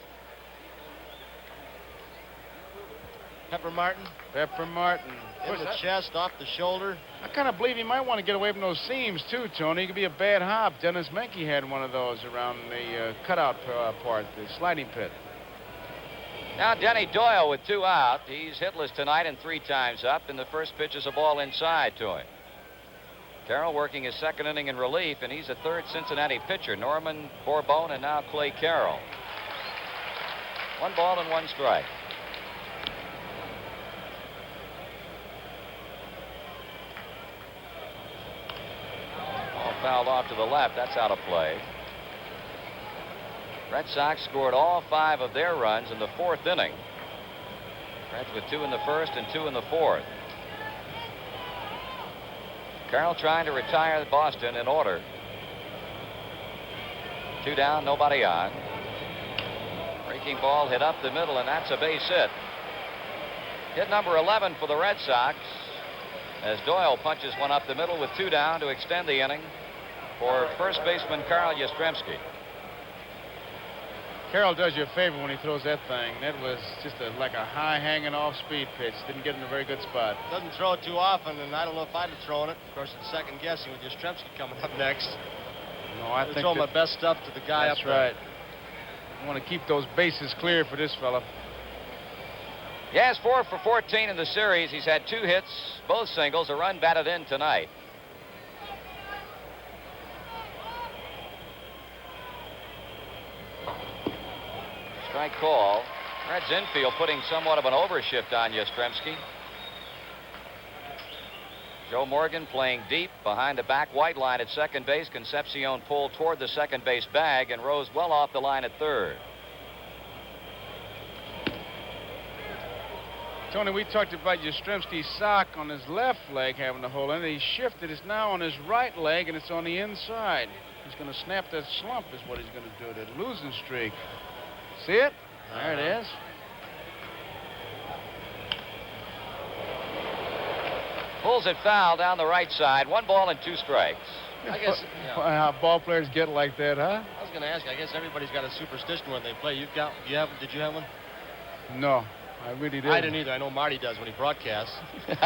Pepper Martin. Pepper Martin. In the chest, off the shoulder. I kind of believe he might want to get away from those seams, too, Tony. It could be a bad hop. Dennis Menke had one of those around the cutout part, the sliding pit. Now Denny Doyle with 2 out. He's hitless tonight and 3 times up, and the first pitch is a ball inside to him. Carroll working his 2nd inning in relief, and he's a 3rd Cincinnati pitcher. Norman Bourbon and now Clay Carroll. 1 ball and 1 strike. Fouled off to the left. That's out of play. Red Sox scored all 5 of their runs in the 4th inning. Reds with 2 in the 1st and 2 in the 4th. Carroll trying to retire Boston in order. 2 down, nobody on. Breaking ball hit up the middle, and that's a base hit. Hit number 11 for the Red Sox as Doyle punches one up the middle with 2 down to extend the inning for first baseman Carl Yastrzemski. Carroll does you a favor when he throws that thing. That was just like a high hanging off speed pitch. Didn't get in a very good spot. Doesn't throw it too often, and I don't know if I'd have thrown it. Of course, it's second guessing with Yastrzemski coming up next. No, I I'd think throw my best stuff to the guy up that's there. right. I want to keep those bases clear for this fella. Yes, 4 for 14 in the series. He's had 2 hits, both singles, a run batted in tonight. Strike call. Reds infield putting somewhat of an overshift on Yastrzemski. Joe Morgan playing deep behind the back white line at second base. Concepcion pulled toward the second base bag and rose well off the line at third. Tony, we talked about Yastrzemski's sock on his left leg having a hole in it. He shifted. It's now on his right leg, and it's on the inside. He's going to snap that slump is what he's going to do. That losing streak. See it? There it is. Pulls it foul down the right side. 1 ball and 2 strikes. I guess. How ball players get like that, huh? I was going to ask you. I guess everybody's got a superstition when they play. Did you have one? No, I really didn't. I didn't either. I know Marty does when he broadcasts.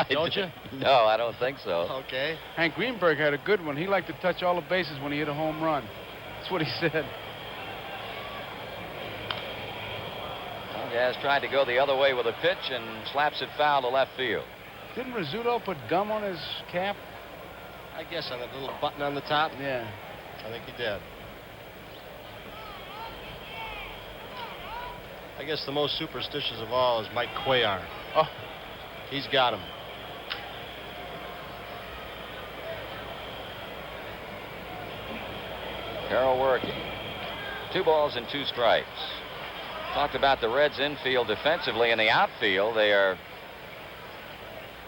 Don't you? No, I don't think so. Okay. Hank Greenberg had a good one. He liked to touch all the bases when he hit a home run. That's what he said. Jazz tried to go the other way with a pitch and slaps it foul to left field. Didn't Rizzuto put gum on his cap? I guess on the little button on the top. Yeah. I think he did. I guess the most superstitious of all is Mike Cuellar. Oh. He's got him. Carroll working. 2 balls and 2 strikes. Talked about the Reds infield defensively. In the outfield, they are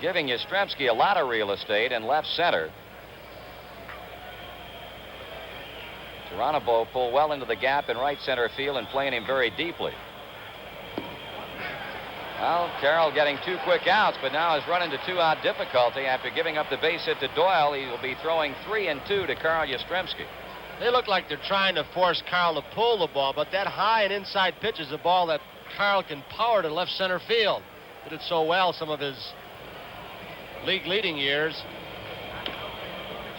giving Yastrzemski a lot of real estate in left center. Geronimo pulled well into the gap in right center field and playing him very deeply. Well, Carroll getting 2 quick outs, but now has run into 2-out difficulty after giving up the base hit to Doyle. He will be throwing 3 and 2 to Carl Yastrzemski. They look like they're trying to force Carl to pull the ball, but that high and inside pitch is a ball that Carl can power to left center field. Did it so well some of his league leading years.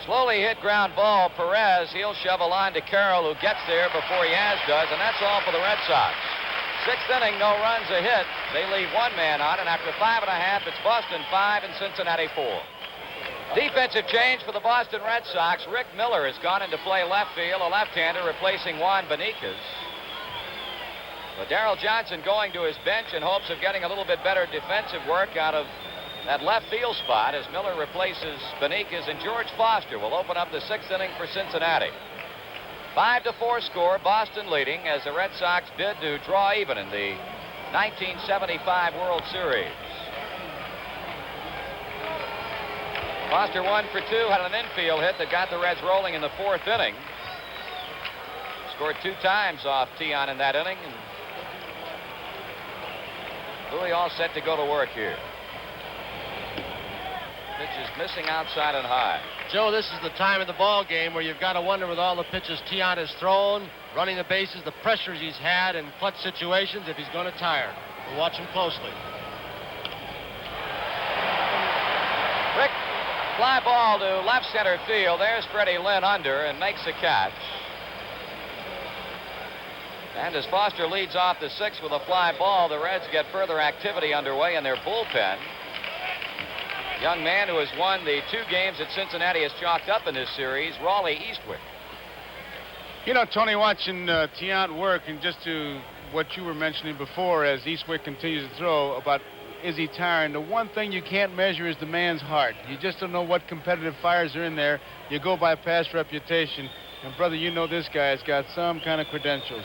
Slowly hit ground ball. Perez, he'll shove a line to Carroll, who gets there before Yaz does, and that's all for the Red Sox. 6th inning, no runs, a hit. They leave 1 man on, and after 5.5, it's Boston 5 and Cincinnati 4. Defensive change for the Boston Red Sox. Rick Miller has gone into play left field, a left-hander replacing Juan Benitez. But Darrell Johnson going to his bench in hopes of getting a little bit better defensive work out of that left field spot as Miller replaces Benitez, and George Foster will open up the 6th inning for Cincinnati. 5-4 score, Boston leading as the Red Sox bid to draw even in the 1975 World Series. Foster 1 for 2, had an infield hit that got the Reds rolling in the 4th inning. Scored 2 times off Tian in that inning. And Louis all set to go to work here. Pitch is missing outside and high. Joe, this is the time of the ball game where you've got to wonder with all the pitches Tian has thrown, running the bases, the pressures he's had in clutch situations, if he's going to tire. We'll watch him closely. Rick, fly ball to left center field. There's Freddie Lynn under and makes the catch. And as Foster leads off the 6th with a fly ball, the Reds get further activity underway in their bullpen. Young man who has won the 2 games that Cincinnati has chalked up in this series, Raleigh Eastwick. You know, Tony, watching Tiant work, and just to what you were mentioning before as Eastwick continues to throw about is he tiring, the one thing you can't measure is the man's heart. You just don't know what competitive fires are in there. You go by past reputation. And, brother, you know this guy has got some kind of credentials.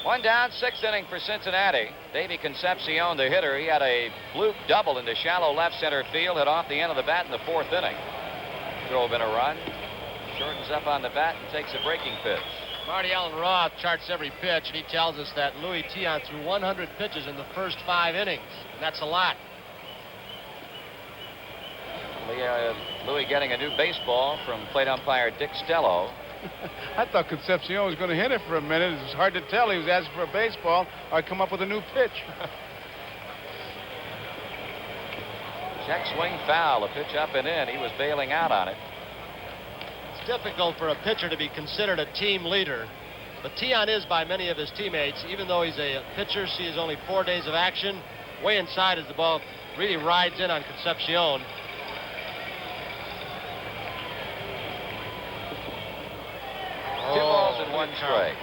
One down, 6th inning for Cincinnati. Davey Concepcion, the hitter, he had a bloop double into shallow left center field, hit off the end of the bat in the 4th inning. Drove in a run, shortens up on the bat and takes a breaking pitch. Marty Allen Roth charts every pitch, and he tells us that Louis Tiant threw 100 pitches in the first 5 innings. And that's a lot. Louis getting a new baseball from plate umpire Dick Stello. I thought Concepcion was going to hit it for a minute. It was hard to tell. He was asking for a baseball or come up with a new pitch. Check swing foul. A pitch up and in. He was bailing out on it. It's difficult for a pitcher to be considered a team leader. But Tiant is by many of his teammates. Even though he's a pitcher, sees only 4 days of action. Way inside as the ball really rides in on Concepcion. Two balls and 1 strike.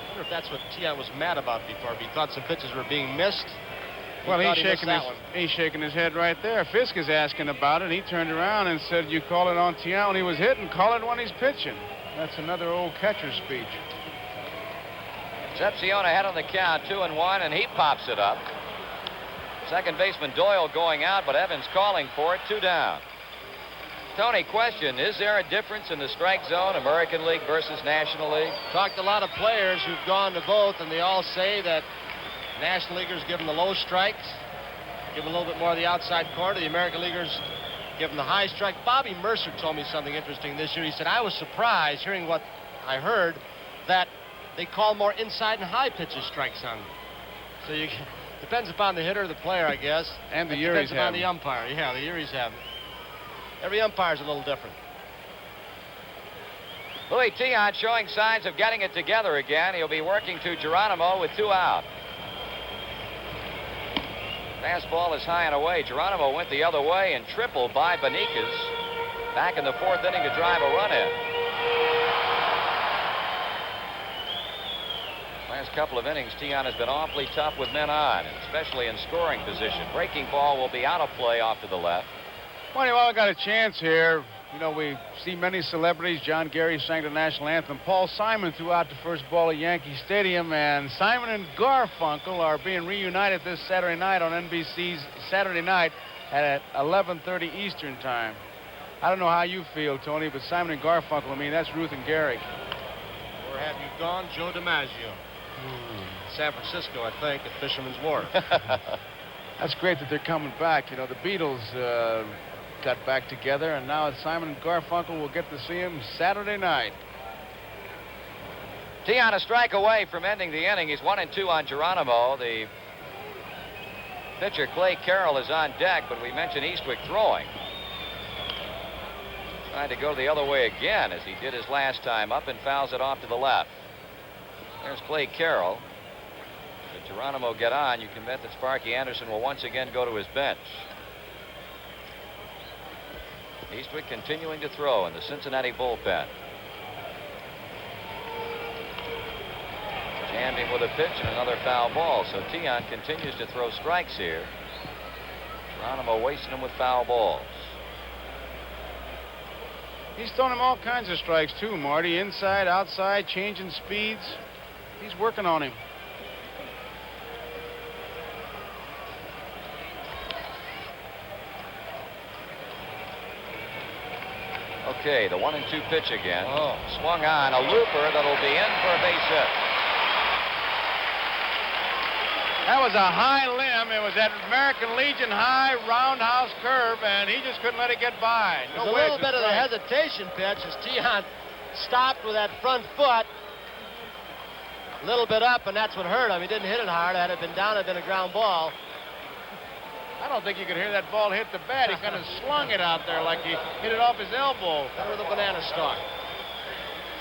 I wonder if that's what Tiant was mad about before. If he thought some pitches were being missed. Well, he's shaking his head right there. Fisk is asking about it. He turned around and said, "You call it on Tiant when he was hitting, call it when he's pitching." That's another old catcher speech. Concepcion ahead on the count, 2-1, and he pops it up. Second baseman Doyle going out, but Evans calling for it. 2 down. Tony, question, is there a difference in the strike zone, American League versus National League? Talked to a lot of players who've gone to both, and they all say that National Leaguers give them the low strikes, give them a little bit more of the outside corner. The American Leaguers give them the high strike. Bobby Mercer told me something interesting this year. He said, I was surprised hearing what I heard, that they call more inside and high pitches strikes on them. So you depends upon the hitter or the player, I guess. And the Uris depends upon the umpire. Yeah, the Uris have it. Every umpire's a little different. Louis Tiant showing signs of getting it together again. He'll be working to Geronimo with 2 out. Fastball is high and away. Geronimo went the other way and tripled by Beniquez. Back in the 4th inning to drive a run in. Last couple of innings, Tiant has been awfully tough with men on, especially in scoring position. Breaking ball will be out of play off to the left. Well, while I got a chance here, you know, we see many celebrities. John Gary sang the national anthem. Paul Simon threw out the first ball at Yankee Stadium, and Simon and Garfunkel are being reunited this Saturday night on NBC's Saturday Night at 11:30 Eastern Time. I don't know how you feel, Tony, but Simon and Garfunkel, I mean, that's Ruth and Gary. Or have you gone, Joe DiMaggio? San Francisco, I think, at Fisherman's Wharf. That's great that they're coming back. You know, the Beatles got back together, and now Simon and Garfunkel will get to see him Saturday night. Tiant a strike away from ending the inning. He's 1-2 on Geronimo. The pitcher, Clay Carroll, is on deck, but we mentioned Eastwick throwing. Trying to go the other way again, as he did his last time up, and fouls it off to the left. There's Clay Carroll. If Geronimo get on, you can bet that Sparky Anderson will once again go to his bench. Eastwick continuing to throw in the Cincinnati bullpen. Jammed him with a pitch and another foul ball, so Tiant continues to throw strikes here. Geronimo wasting them with foul balls. He's throwing him all kinds of strikes, too, Marty. Inside, outside, changing speeds. He's working on him. Okay, the 1-2 pitch again. Swung on, a looper that'll be in for a base hit. That was a high limb. It was that American Legion high roundhouse curve, and he just couldn't let it get by. There's a little bit of a hesitation pitch as Tiant stopped with that front foot. A little bit up, and that's what hurt him. He didn't hit it hard. Had it been down, it had been a ground ball. I don't think you could hear that ball hit the bat. He kind of slung it out there like he hit it off his elbow. With a banana stalk.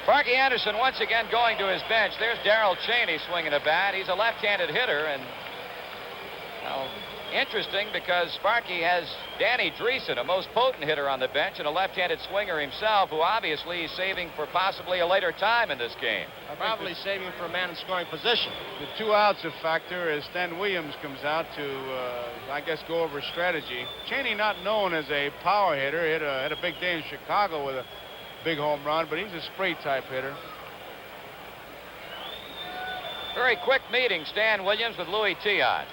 Sparky Anderson once again going to his bench. There's Darrell Cheney swinging a bat. He's a left-handed hitter, and well, interesting because Sparky has Danny Dreesen, a most potent hitter on the bench, and a left-handed swinger himself, who obviously is saving for possibly a later time in this game. Probably saving for a man in scoring position. The 2 outs a factor as Stan Williams comes out to, I guess, go over strategy. Cheney, not known as a power hitter, had a big day in Chicago with a big home run, but he's a spray type hitter. Very quick meeting, Stan Williams with Louis Tiant.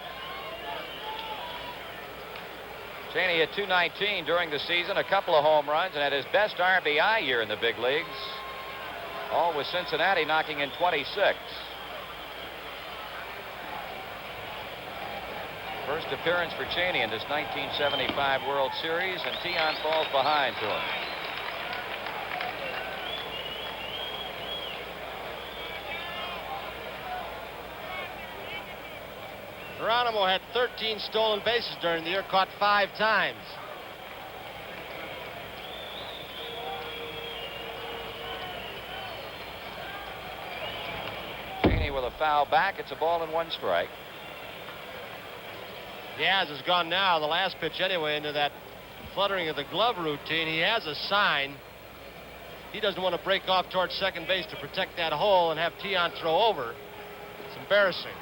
Cheney hit .219 during the season, a couple of home runs, and had his best RBI year in the big leagues. All with Cincinnati knocking in 26. First appearance for Cheney in this 1975 World Series, and Tiant falls behind to him. Geronimo had 13 stolen bases during the year, caught 5 times. Cheney with a foul back. It's a ball and 1 strike. Diaz has gone now, the last pitch anyway, into that fluttering of the glove routine. He has a sign. He doesn't want to break off towards second base to protect that hole and have Tiant throw over. It's embarrassing.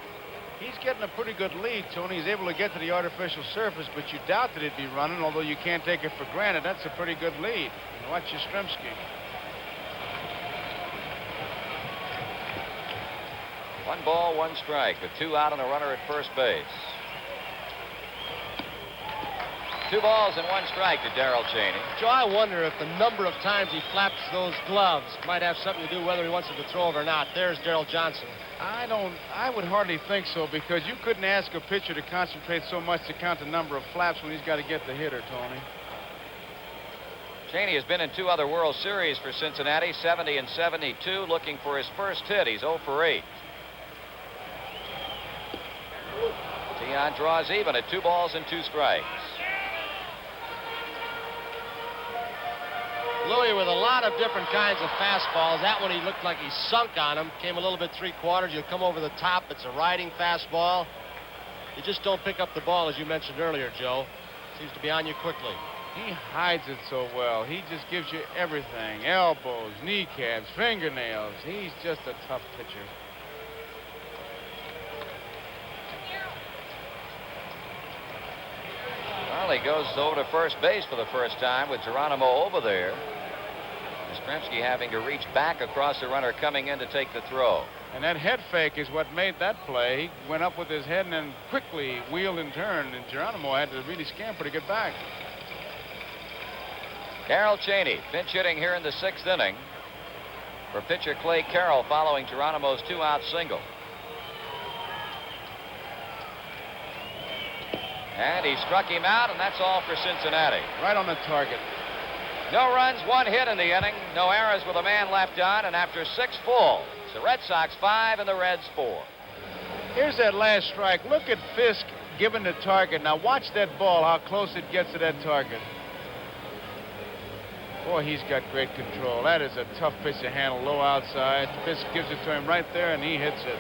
He's getting a pretty good lead, Tony. He's able to get to the artificial surface, but you doubt that he'd be running, although you can't take it for granted. That's a pretty good lead. And watch Yastrzemski. 1 ball, 1 strike, with 2 out and a runner at first base. 2 balls and 1 strike to Darrell Cheney. Joe, I wonder if the number of times he flaps those gloves might have something to do whether he wants it to throw over or not. There's Darrell Johnson. I would hardly think so, because you couldn't ask a pitcher to concentrate so much to count the number of flaps when he's got to get the hitter, Tony. Cheney has been in 2 other World Series for Cincinnati, 70 and 72, looking for his first hit. He's 0 for 8. Tiant draws even at 2 balls and 2 strikes. Louis with a lot of different kinds of fastballs. That one he looked like he sunk on him. Came a little bit 3/4. You'll come over the top. It's a riding fastball. You just don't pick up the ball, as you mentioned earlier, Joe. Seems to be on you quickly. He hides it so well. He just gives you everything. Elbows, kneecaps, fingernails. He's just a tough pitcher. Well, he goes over to first base for the first time with Geronimo over there. Yastrzemski having to reach back across the runner coming in to take the throw. And that head fake is what made that play. He went up with his head and then quickly wheeled and turned, and Geronimo had to really scamper to get back. Darrell Cheney pinch hitting here in the 6th inning for pitcher Clay Carroll following Geronimo's 2-out single. And he struck him out, and that's all for Cincinnati. Right on the target. No runs, 1 hit in the inning. No errors with a man left on, and after 6 falls, the Red Sox 5 and the Reds 4. Here's that last strike. Look at Fisk giving the target. Now watch that ball, how close it gets to that target. Boy, he's got great control. That is a tough pitch to handle, low outside. Fisk gives it to him right there, and he hits it.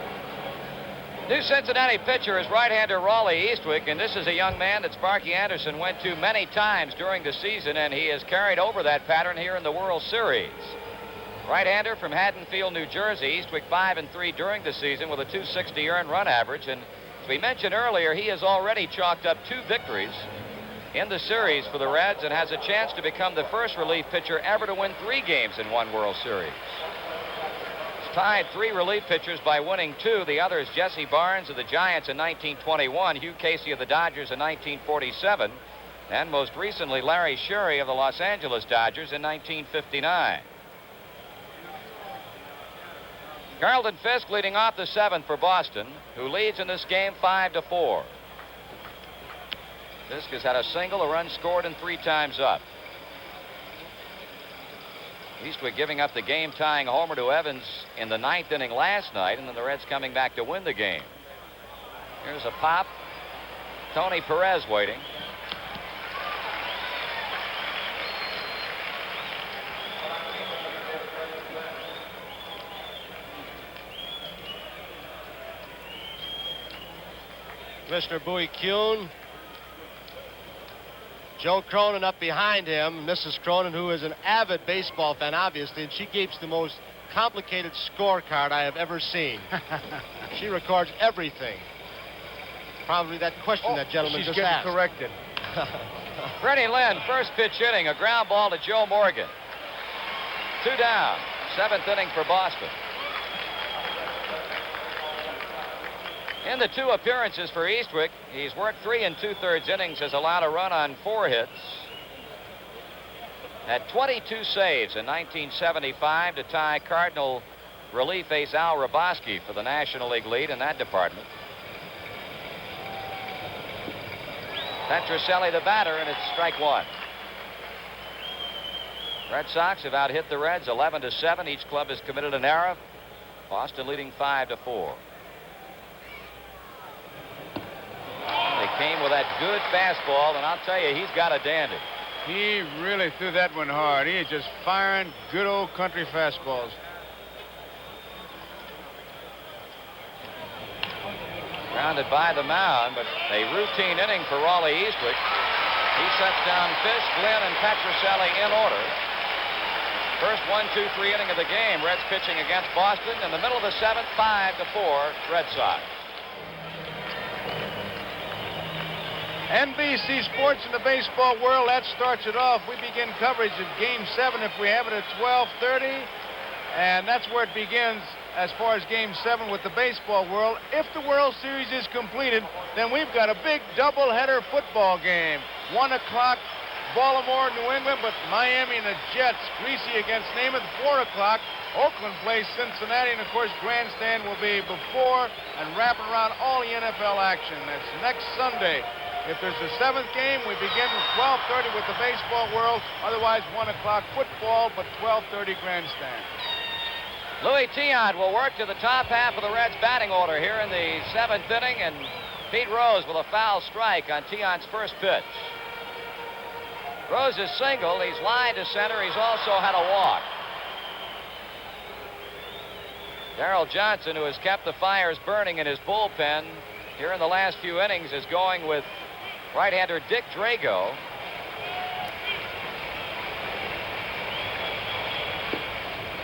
New Cincinnati pitcher is right-hander Raleigh Eastwick, and this is a young man that Sparky Anderson went to many times during the season, and he has carried over that pattern here in the World Series. Right-hander from Haddonfield, New Jersey. Eastwick 5-3 during the season with a .260 earned run average, and as we mentioned earlier, he has already chalked up 2 victories in the series for the Reds and has a chance to become the first relief pitcher ever to win 3 games in one World Series. Tied 3 relief pitchers by winning 2. The others, Jesse Barnes of the Giants in 1921, Hugh Casey of the Dodgers in 1947, and most recently Larry Sherry of the Los Angeles Dodgers in 1959. Carlton Fisk leading off the 7th for Boston, who leads in this game 5-4. Fisk has had a single, a run scored, and 3 times up. Eastwick giving up the game-tying homer to Evans in the 9th inning last night, and then the Reds coming back to win the game. Here's a pop. Tony Perez waiting. Mr. Bowie Kuhn. Joe Cronin up behind him. Mrs. Cronin, who is an avid baseball fan, obviously, and she keeps the most complicated scorecard I have ever seen. She records everything. Probably that question that gentleman just asked. She's getting corrected. Freddie Lynn, first pitch hitting, a ground ball to Joe Morgan. 2 down. 7th inning for Boston. In the 2 appearances for Eastwick, he's worked 3 2/3 innings, has allowed a run on 4 hits. Had 22 saves in 1975 to tie Cardinal relief ace Al Raboski for the National League lead in that department. Petrocelli the batter, and it's strike 1. Red Sox have out-hit the Reds 11-7. Each club has committed an error. Boston leading 5-4. They came with that good fastball, and I'll tell you, he's got a dandy. He really threw that one hard. He is just firing good old country fastballs. Grounded by the mound, but a routine inning for Raleigh Eastwick. He sets down Fisk, Glenn, and Petrocelli in order. First 1-2-3 inning of the game. Reds pitching against Boston. In the middle of the 7th, 5-4 Red Sox. NBC Sports in the baseball world, that starts it off. We begin coverage of Game 7 if we have it at 12:30. And that's where it begins as far as Game 7 with the baseball world. If the World Series is completed, then we've got a big doubleheader football game. 1 o'clock, Baltimore, New England, but Miami and the Jets, Greasy against Namath. 4 o'clock, Oakland plays Cincinnati, and of course Grandstand will be before and wrapping around all the NFL action. That's next Sunday. If there's a 7th game, we begin at 12:30 with the baseball world. Otherwise, 1 o'clock football, but 12:30 Grandstand. Louis Tiant will work to the top half of the Reds' batting order here in the 7th inning, and Pete Rose with a foul strike on Tiant's first pitch. Rose is single. He's lined to center. He's also had a walk. Darrell Johnson, who has kept the fires burning in his bullpen here in the last few innings, is going with right-hander Dick Drago.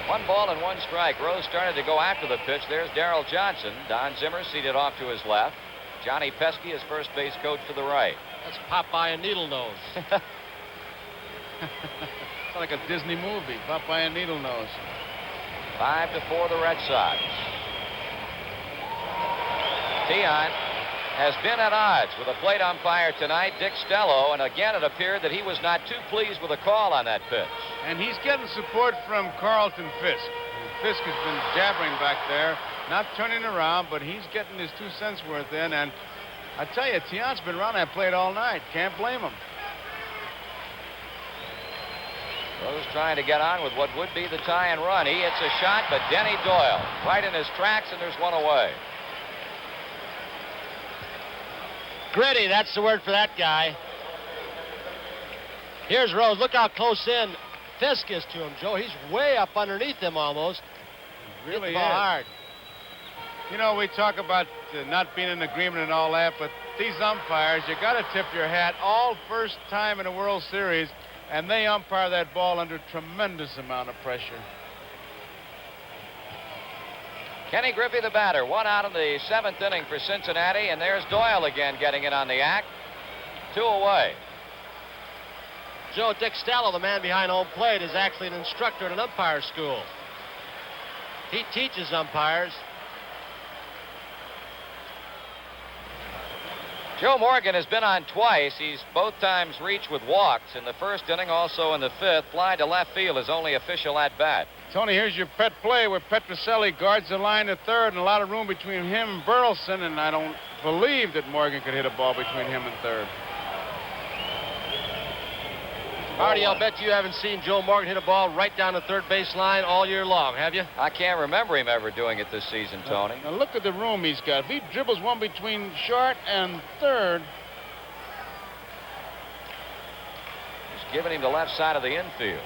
One ball and 1 strike. Rose started to go after the pitch. There's Darrell Johnson. Don Zimmer seated off to his left. Johnny Pesky, his first base coach, to the right. That's Popeye and Needle Nose. It's like a Disney movie, Popeye and Needle Nose. 5-4 the Red Sox. Tiant has been at odds with the plate umpire tonight, Dick Stello, and again it appeared that he was not too pleased with the call on that pitch. And he's getting support from Carlton Fisk. Fisk has been jabbering back there, not turning around, but he's getting his 2 cents worth in. And I tell you, Tiant's been around that plate all night. Can't blame him. Rose trying to get on with what would be the tie and run. He hits a shot, but Denny Doyle right in his tracks, and there's one away. Gritty, that's the word for that guy. Here's Rose. Look how close in Fisk is to him, Joe. He's way up underneath him almost. Really hit the ball is. hard. You know, we talk about not being in agreement and all that, but these umpires, you got to tip your hat. All first time in a World Series, and they umpire that ball under tremendous amount of pressure. Kenny Griffey, the batter. 1 out in the 7th inning for Cincinnati, and there's Doyle again getting in on the act. 2 away. Joe, Dick Stallo, the man behind home plate, is actually an instructor at an umpire school. He teaches umpires. Joe Morgan has been on twice. He's both times reached with walks. In the 1st inning, also in the 5th. Fly to left field, his only official at-bat. Tony, here's your pet play where Petrocelli guards the line to 3rd, and a lot of room between him and Burleson, and I don't believe that Morgan could hit a ball between him and 3rd. Marty, I'll bet you haven't seen Joe Morgan hit a ball right down the 3rd base line all year long, have you? I can't remember him ever doing it this season, Tony. Now look at the room he's got. If he dribbles one between short and 3rd. He's giving him the left side of the infield.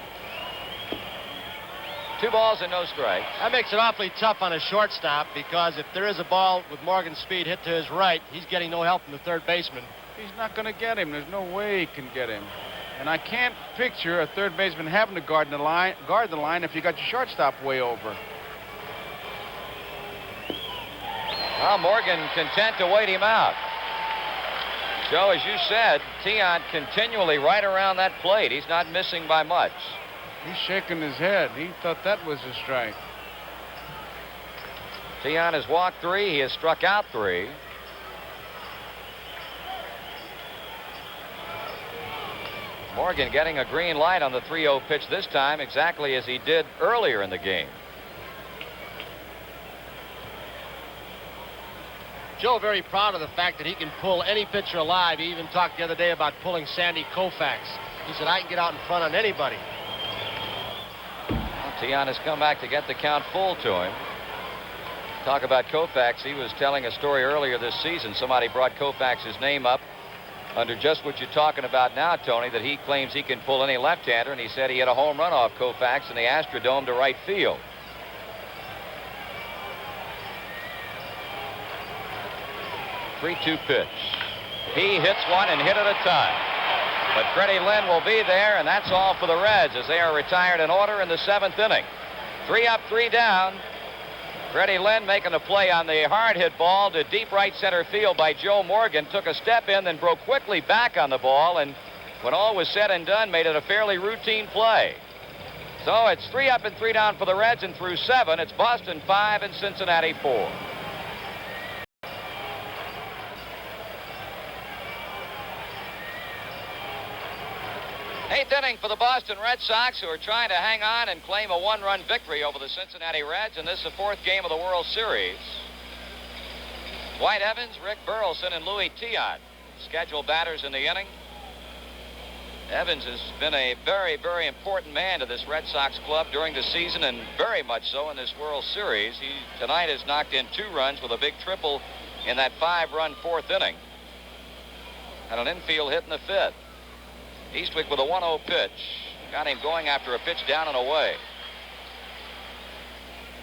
2 balls and no strikes. That makes it awfully tough on a shortstop, because if there is a ball with Morgan's speed hit to his right, he's getting no help from the 3rd baseman. He's not going to get him. There's no way he can get him. And I can't picture a 3rd baseman having to guard the line if you got your shortstop way over. Well, Morgan content to wait him out. So, as you said, Tiant continually right around that plate. He's not missing by much. He's shaking his head. He thought that was a strike. Tiant has walked 3. He has struck out 3. Morgan getting a green light on the 3-0 pitch this time, exactly as he did earlier in the game. Joe very proud of the fact that he can pull any pitcher alive. He even talked the other day about pulling Sandy Koufax. He said, I can get out in front on anybody. Well, Tiant has come back to get the count full to him. Talk about Koufax. He was telling a story earlier this season. Somebody brought Koufax's name up under just what you're talking about now, Tony, that he claims he can pull any left-hander, and he said he had a home run off Koufax in the Astrodome to right field. Three-two pitch. He hits one and hit it a time. But Freddie Lynn will be there, and that's all for the Reds as they are retired in order in the 7th inning. 3 up, 3 down. Freddie Lynn making a play on the hard hit ball to deep right center field by Joe Morgan. Took a step in, then broke quickly back on the ball, and when all was said and done, made it a fairly routine play. So it's 3 up and 3 down for the Reds, and through 7, it's Boston 5 and Cincinnati 4. 8th inning for the Boston Red Sox, who are trying to hang on and claim a 1-run victory over the Cincinnati Reds, and this is the 4th game of the World Series. Dwight Evans, Rick Burleson, and Louis Tiant scheduled batters in the inning. Evans has been a very, very important man to this Red Sox club during the season, and very much so in this World Series. He tonight has knocked in 2 runs with a big triple in that 5-run 4th inning, and an infield hit in the 5th. Eastwick with a 1-0 pitch. Got him going after a pitch down and away.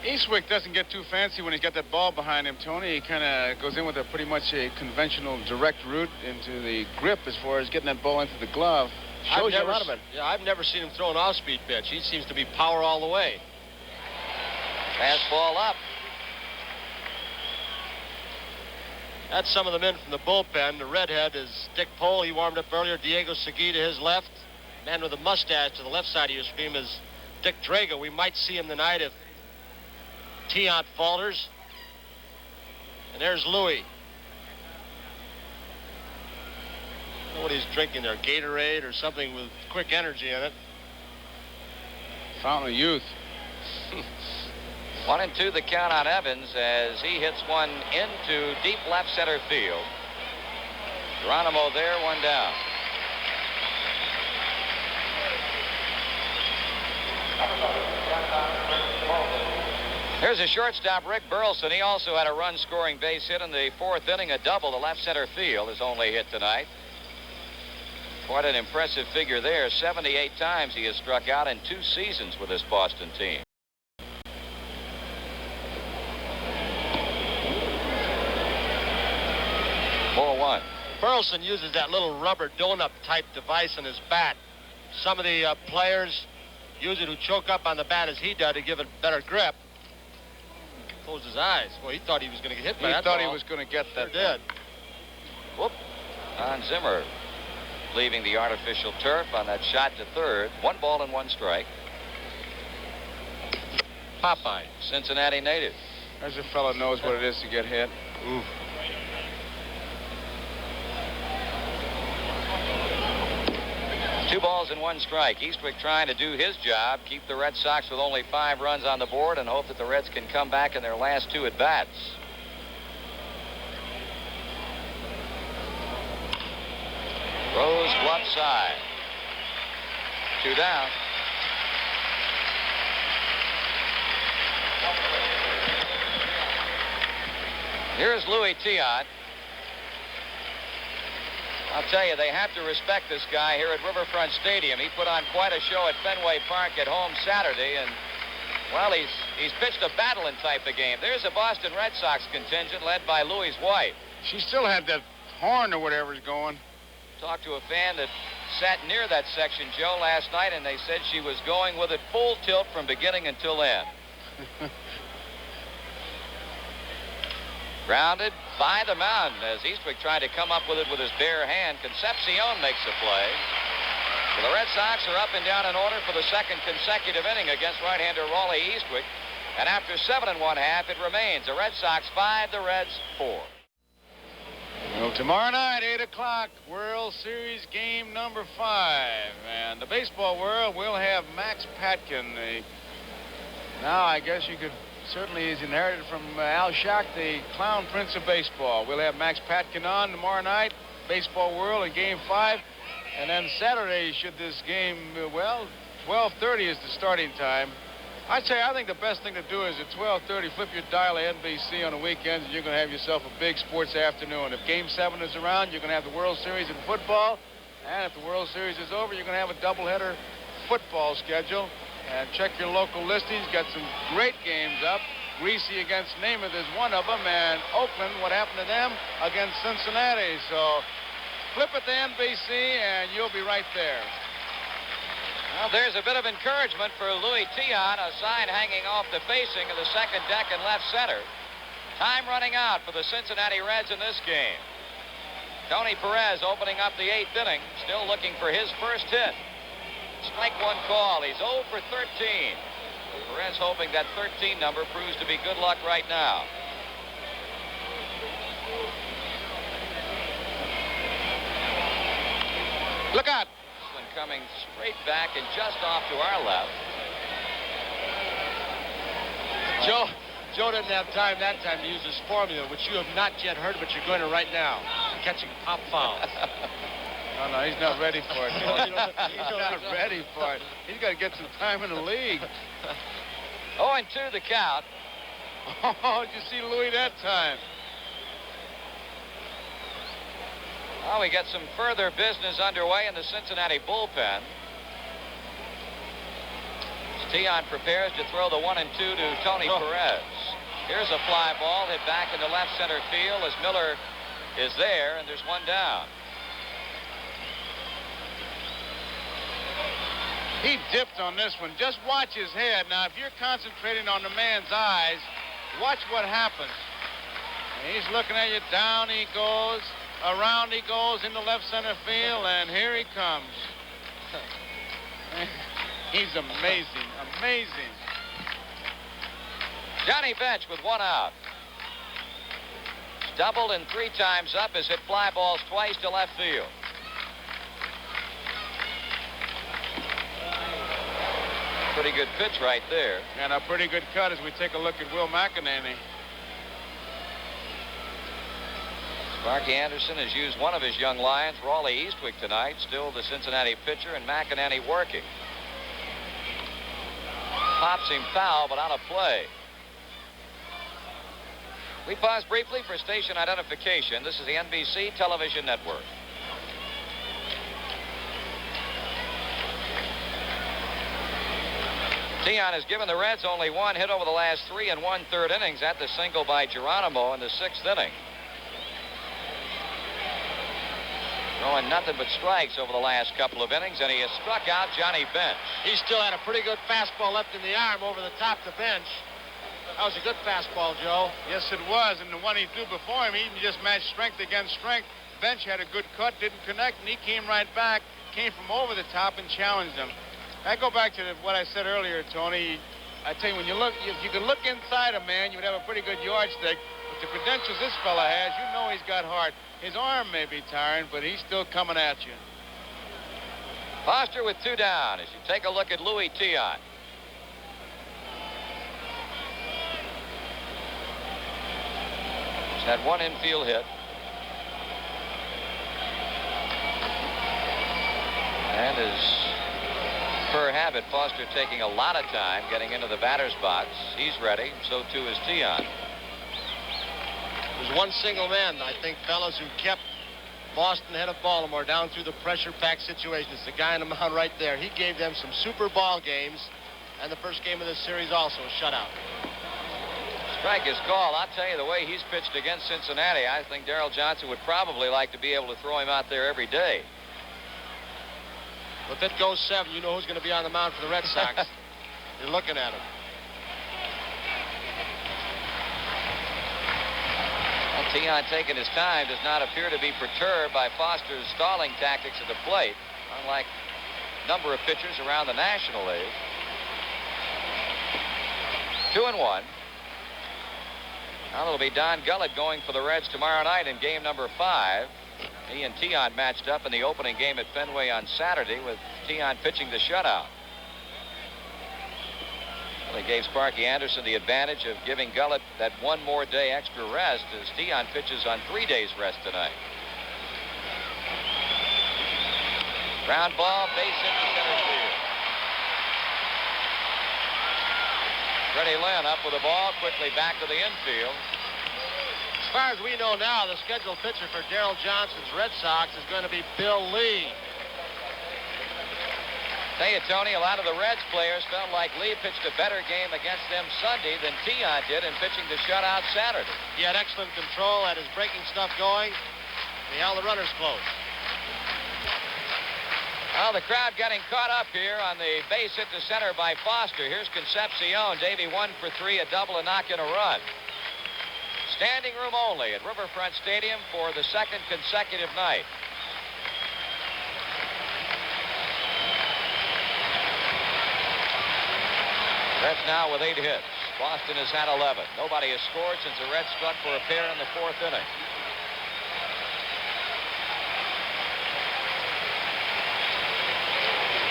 Eastwick doesn't get too fancy when he's got that ball behind him, Tony. He kind of goes in with a pretty much a conventional direct route into the grip as far as getting that ball into the glove. Shows you a lot of it. Yeah, I've never seen him throw an off-speed pitch. He seems to be power all the way. Fastball up. That's some of the men from the bullpen. The redhead is Dick Pole. He warmed up earlier. Diego Segui to his left. Man with a mustache to the left side of your screen is Dick Drago. We might see him tonight if Tiant falters. And there's Louis. I don't know what he's drinking there. Gatorade or something with quick energy in it. Fountain of youth. 1-2 the count on Evans as he hits one into deep left center field. Geronimo there, 1 down. Here's a shortstop, Rick Burleson. He also had a run-scoring base hit in the 4th inning, a double to left center field, his only hit tonight. Quite an impressive figure there. 78 times he has struck out in 2 seasons with this Boston team. 4-1. Burleson uses that little rubber donut type device on his bat. Some of the players use it who choke up on the bat as he did to give it better grip. Closed his eyes. Well, he thought he was going to get hit by that ball. He thought he was going to get that. Sure did. Whoop. Don Zimmer leaving the artificial turf on that shot to third. 1 ball and 1 strike. Popeye. Cincinnati native. As a fellow knows what it is to get hit. Oof. 2 balls and 1 strike. Eastwick trying to do his job, keep the Red Sox with only 5 runs on the board, and hope that the Reds can come back in their last 2 at-bats. Rose glove side. 2 down. Here's Louis Tiant. I'll tell you, they have to respect this guy here at Riverfront Stadium. He put on quite a show at Fenway Park at home Saturday, and, well, he's pitched a battling type of game. There's a Boston Red Sox contingent led by Louis' wife. She still had that horn or whatever's going. Talked to a fan that sat near that section, Joe, last night, and they said she was going with it full tilt from beginning until end. Grounded by the mound as Eastwick tried to come up with it with his bare hand. Concepcion makes a play. So the Red Sox are up and down in order for the second consecutive inning against right-hander Raleigh Eastwick. And after 7 1/2, it remains the Red Sox 5, the Reds 4. Well, tomorrow night, 8 o'clock, World Series game number 5. And the baseball world will have Max Patkin. Now, I guess you could certainly, he's inherited from Al Schacht, the clown prince of baseball. We'll have Max Patkin on tomorrow night, baseball world, in game 5. And then Saturday, should this game, well, 12:30 is the starting time. I think the best thing to do is at 12:30, flip your dial to NBC on the weekends, and you're going to have yourself a big sports afternoon. If Game 7 is around, you're going to have the World Series in football. And if the World Series is over, you're going to have a doubleheader football schedule. And check your local listings. Got some great games up. Greasy against Namath is one of them. And Oakland, what happened to them? Against Cincinnati. So flip it to NBC, and you'll be right there. Well, there's a bit of encouragement for Louis Tiant, a sign hanging off the facing of the second deck in left center. Time running out for the Cincinnati Reds in this game. Tony Perez opening up the 8th inning, still looking for his first hit. Strike one call. He's 0 for 13. Perez hoping that 13 number proves to be good luck right now. Look out. Coming straight back and just off to our left. Joe didn't have time that time to use his formula, which you have not yet heard, but you're going to right now. Catching pop fouls. No, he's not ready for it. He's not ready for it. He's got to get some time in the league. 0-2 the count. Oh, did you see Louis that time? Well, we get some further business underway in the Cincinnati bullpen. Tiant prepares to throw the 1-2 to Tony Perez. Here's a fly ball hit back into left center field as Miller is there, and there's one down. He dipped on this one. Just watch his head. Now, if you're concentrating on the man's eyes, watch what happens. He's looking at you. Down he goes. Around he goes into left center field, and here he comes. He's amazing, amazing. Johnny Bench with one out. Doubled and 3 times up, has hit fly balls twice to left field. Pretty good pitch right there. And a pretty good cut as we take a look at Will McEnany. Sparky Anderson has used one of his young Lions, Raleigh Eastwick, tonight. Still the Cincinnati pitcher, and McEnany working. Pops him foul, but out of play. We pause briefly for station identification. This is the NBC Television Network. Tiant has given the Reds only one hit over the last 3 1/3 innings at the single by Geronimo in the 6th inning. Throwing nothing but strikes over the last couple of innings, and he has struck out Johnny Bench. He still had a pretty good fastball left in the arm over the top of the bench. That was a good fastball, Joe. Yes, it was, and the one he threw before him, he just matched strength against strength. Bench had a good cut, didn't connect, and he came right back, came from over the top and challenged him. I go back to what I said earlier, Tony. I tell you, when you look, if you could look inside a man, you would have a pretty good yardstick. With the credentials this fella has, you know he's got heart. His arm may be tiring, but he's still coming at you. Foster with 2 down as you take a look at Louis Tiant. He's had one infield hit. And as per habit, Foster taking a lot of time getting into the batter's box. He's ready. So too is Tiant. There's one single man, I think, fellas, who kept Boston ahead of Baltimore down through the pressure-packed situations. The guy on the mound right there. He gave them some super ball games, and the first game of this series also a shutout. Strike is called. I'll tell you, the way he's pitched against Cincinnati, I think Darrell Johnson would probably like to be able to throw him out there every day. If it goes 7, you know who's going to be on the mound for the Red Sox. You're looking at him. Well, Tiant taking his time does not appear to be perturbed by Foster's stalling tactics at the plate, unlike number of pitchers around the National League. 2-1. Now it'll be Don Gullett going for the Reds tomorrow night in game number 5. He and Tiant matched up in the opening game at Fenway on Saturday, with Tiant pitching the shutout. Well, he gave Sparky Anderson the advantage of giving Gullett that one more day extra rest, as Tiant pitches on 3 days rest tonight. Ground ball, base hit to center field. Freddie Lynn up with the ball, quickly back to the infield. As far as we know now, the scheduled pitcher for Darrell Johnson's Red Sox is going to be Bill Lee. Tell you, Tony, a lot of the Reds players felt like Lee pitched a better game against them Sunday than Tiant did in pitching the shutout Saturday. He had excellent control, had his breaking stuff going. He held the runners close. Well, the crowd getting caught up here on the base hit to center by Foster. Here's Concepcion. Davey 1 for 3, a double, a knock, and a run. Standing room only at Riverfront Stadium for the second consecutive night. Reds now with 8 hits. Boston has had 11. Nobody has scored since the Reds struck for a pair in the 4th inning.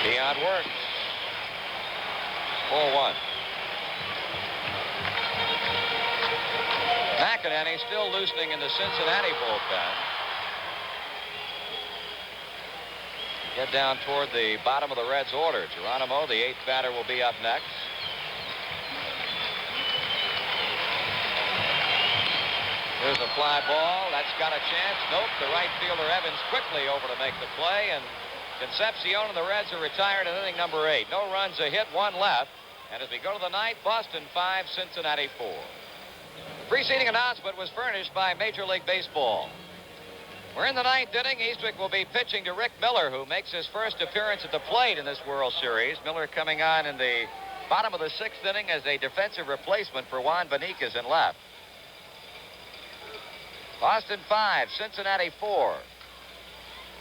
Tiant works. 4-1. McEnany still loosening in the Cincinnati bullpen. Get down toward the bottom of the Reds' order. Geronimo, the 8th batter, will be up next. Here's a fly ball. That's got a chance. Nope. The right fielder Evans quickly over to make the play, and Concepcion and the Reds are retired in inning number 8. No runs, a hit, 1 left. And as we go to the ninth, Boston 5, Cincinnati 4. The preceding announcement was furnished by Major League Baseball. We're in the 9th inning. Eastwick will be pitching to Rick Miller, who makes his first appearance at the plate in this World Series. Miller coming on in the bottom of the 6th inning as a defensive replacement for Juan Benitez in left. Boston 5, Cincinnati 4.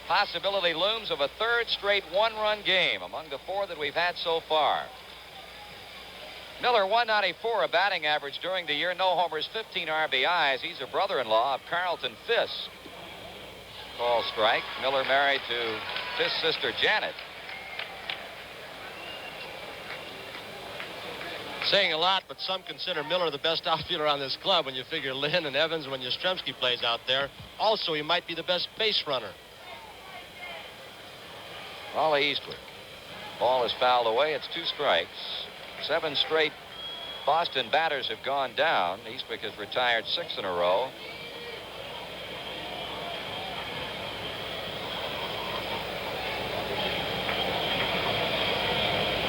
Possibility looms of a 3rd straight 1-run game among the 4 that we've had so far. Miller, 194, a batting average during the year. No homers, 15 RBIs. He's a brother-in-law of Carlton Fisk. Call strike. Miller married to Fisk's sister Janet. Saying a lot, but some consider Miller the best outfielder on this club when you figure Lynn and Evans when Yastrzemski plays out there. Also, he might be the best base runner. Raleigh Eastwick. Ball is fouled away. It's 2 strikes. 7 straight Boston batters have gone down. Eastwick has retired 6 in a row.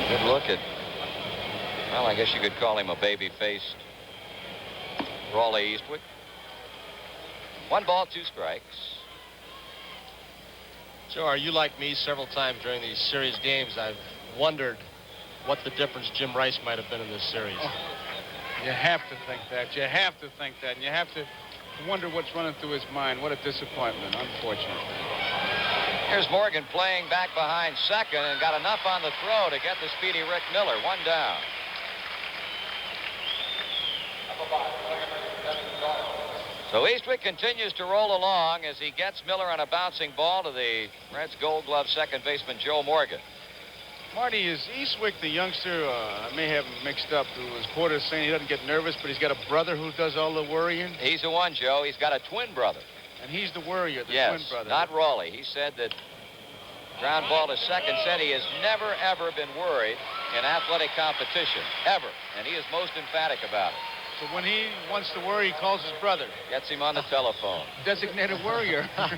Good look at, well, I guess you could call him a baby-faced Raleigh Eastwick. 1 ball, 2 strikes. Joe, are you like me? Several times during these series games, I've wondered what the difference Jim Rice might have been in this series. Oh, you have to think that. You have to think that. And you have to wonder what's running through his mind. What a disappointment, unfortunately. Here's Morgan playing back behind second and got enough on the throw to get the speedy Rick Miller. 1 down. So Eastwick continues to roll along as he gets Miller on a bouncing ball to the Reds Gold Glove second baseman Joe Morgan. Marty, is Eastwick the youngster? I may have him mixed up. Who was Porter saying he doesn't get nervous, but he's got a brother who does all the worrying? He's the one, Joe. He's got a twin brother. And he's the worrier, the yes, twin brother. Not Raleigh. He said that ground ball to second, said he has never, ever been worried in athletic competition, ever. And he is most emphatic about it. So when he wants to worry, he calls his brother. Gets him on the telephone. Designated worrier. The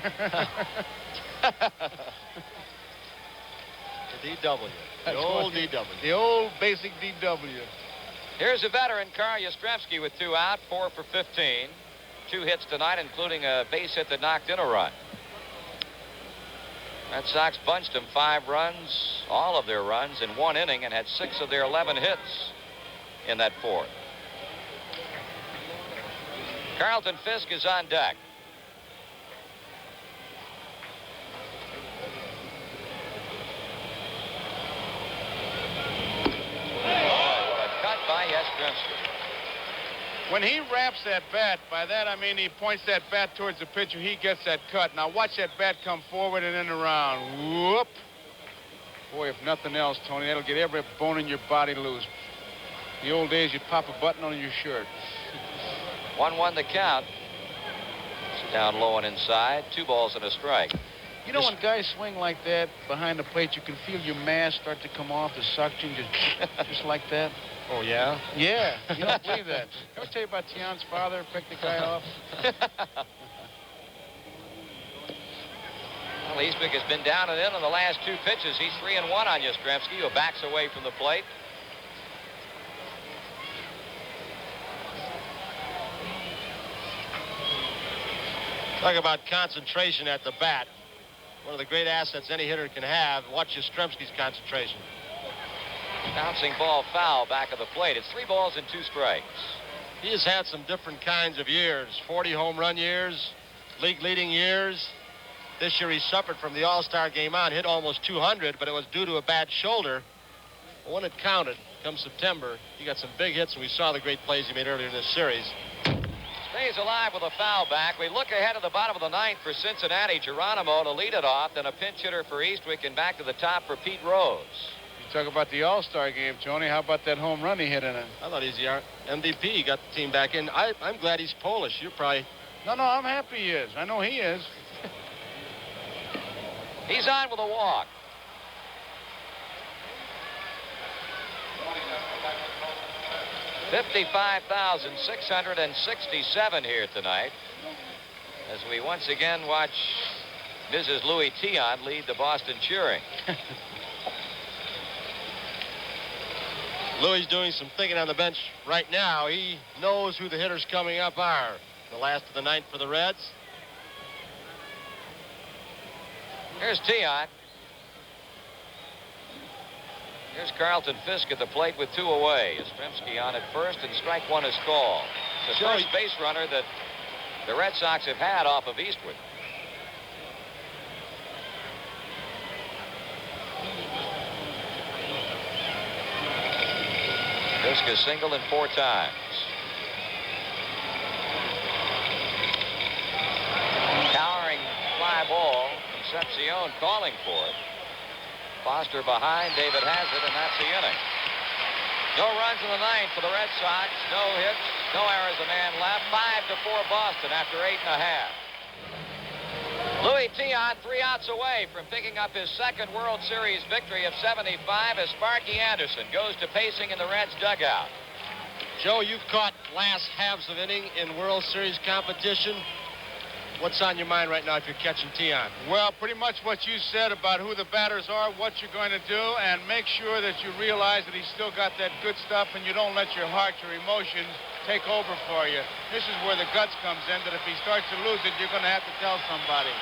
DW. The old DW. The old basic DW. Here's a veteran, Carl Yastrzemski, with 2 out, 4 for 15. 2 hits tonight, including a base hit that knocked in a run. Red Sox bunched him 5 runs, all of their runs, in 1 inning, and had 6 of their 11 hits in that 4th. Carlton Fisk is on deck. When he wraps that bat, by that I mean he points that bat towards the pitcher, he gets that cut. Now watch that bat come forward and then around. Whoop. Boy, if nothing else, Tony, that'll get every bone in your body loose. The old days, you'd pop a button on your shirt. 1-1 the count. It's down low and inside. 2 balls and a strike. You know, when guys swing like that behind the plate, you can feel your mask start to come off, the suction, just like that. Oh, yeah? Yeah, you don't believe that. Can I tell you about Tian's father picked the guy off? Well, Eastwick has been down and in on the last 2 pitches. He's 3-1 on Yastrzemski, who backs away from the plate. Talk about concentration at the bat. One of the great assets any hitter can have. Watch Yastrzemski's concentration. Bouncing ball foul back of the plate. It's 3 balls and 2 strikes. He has had some different kinds of years. 40 home run years, league leading years. This year he suffered from the All-Star game on, hit almost 200, but it was due to a bad shoulder. But when it counted, come September, he got some big hits, and we saw the great plays he made earlier in this series. Stays alive with a foul back. We look ahead to the bottom of the 9th for Cincinnati. Geronimo to lead it off, then a pinch hitter for Eastwick, and back to the top for Pete Rose. You talk about the All-Star game, Tony. How about that home run he hit in it? I thought he's the MVP. He got the team back in. I'm glad he's Polish. You're probably... No, I'm happy he is. I know he is. He's on with a walk. $55,667 here tonight as we once again watch Mrs. Louis Tiant lead the Boston cheering. Louis doing some thinking on the bench right now. He knows who the hitters coming up are. The last of the 9th for the Reds. Here's Tiant. Here's Carlton Fisk at the plate with 2 away. Yastrzemski on at first, and strike 1 is called. It's the first base runner that the Red Sox have had off of Eastwood. Fisk has singled in 4 times. Towering fly ball. Concepcion calling for it. Foster behind. David has it, and that's the inning. No runs in the 9th for the Red Sox. No hits. No errors. A man left. 5-4 Boston after 8½. Louis Tiant 3 outs away from picking up his 2nd World Series victory of 75 as Sparky Anderson goes to pacing in the Reds dugout. Joe, you've caught last halves of inning in World Series competition. What's on your mind right now if you're catching Tiant? Well, pretty much what you said about who the batters are, what you're going to do, and make sure that you realize that he's still got that good stuff and you don't let your heart, your emotions take over for you. This is where the guts comes in, that if he starts to lose it, you're going to have to tell somebody.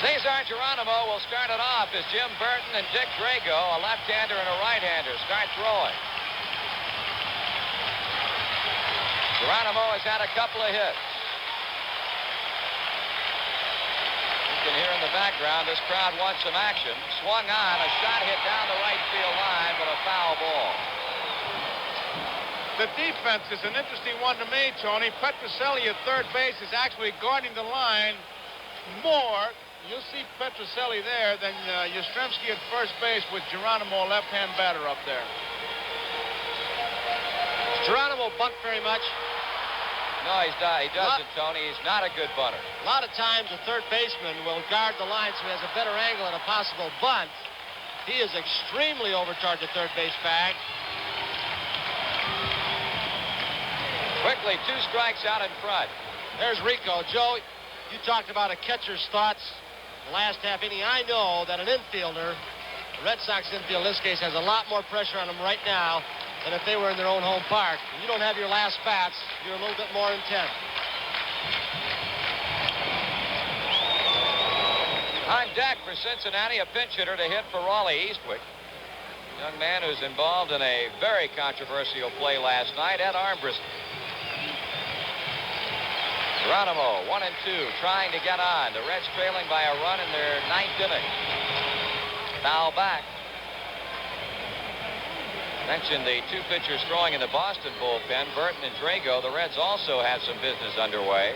Cesar Geronimo will start it off as Jim Burton and Dick Drago, a left-hander and a right-hander, start throwing. Geronimo has had a couple of hits. You can hear in the background, this crowd wants some action. Swung on, a shot hit down the right field line, but a foul ball. The defense is an interesting one to me, Tony. Petrocelli at third base is actually guarding the line more. You'll see Petrocelli there than Yastrzemski at first base with Geronimo, left-hand batter up there. Geronimo bunt very much. No, he doesn't, Tony. He's not a good bunter. A lot of times a third baseman will guard the line so he has a better angle at a possible bunt. He is extremely overcharged at third base bag. Quickly, 2 strikes out in front. There's Rico. Joe, you talked about a catcher's thoughts the last half inning. I know that an infielder, the Red Sox infield in this case, has a lot more pressure on them right now than if they were in their own home park. When you don't have your last bats, you're a little bit more intense. On deck for Cincinnati, a pinch hitter to hit for Raleigh Eastwick. Young man who's involved in a very controversial play last night, Ed Armbruster. Geronimo, 1-2, trying to get on. The Reds trailing by a run in their 9th inning. Foul back. Mentioned the two pitchers throwing in the Boston bullpen, Burton and Drago. The Reds also have some business underway.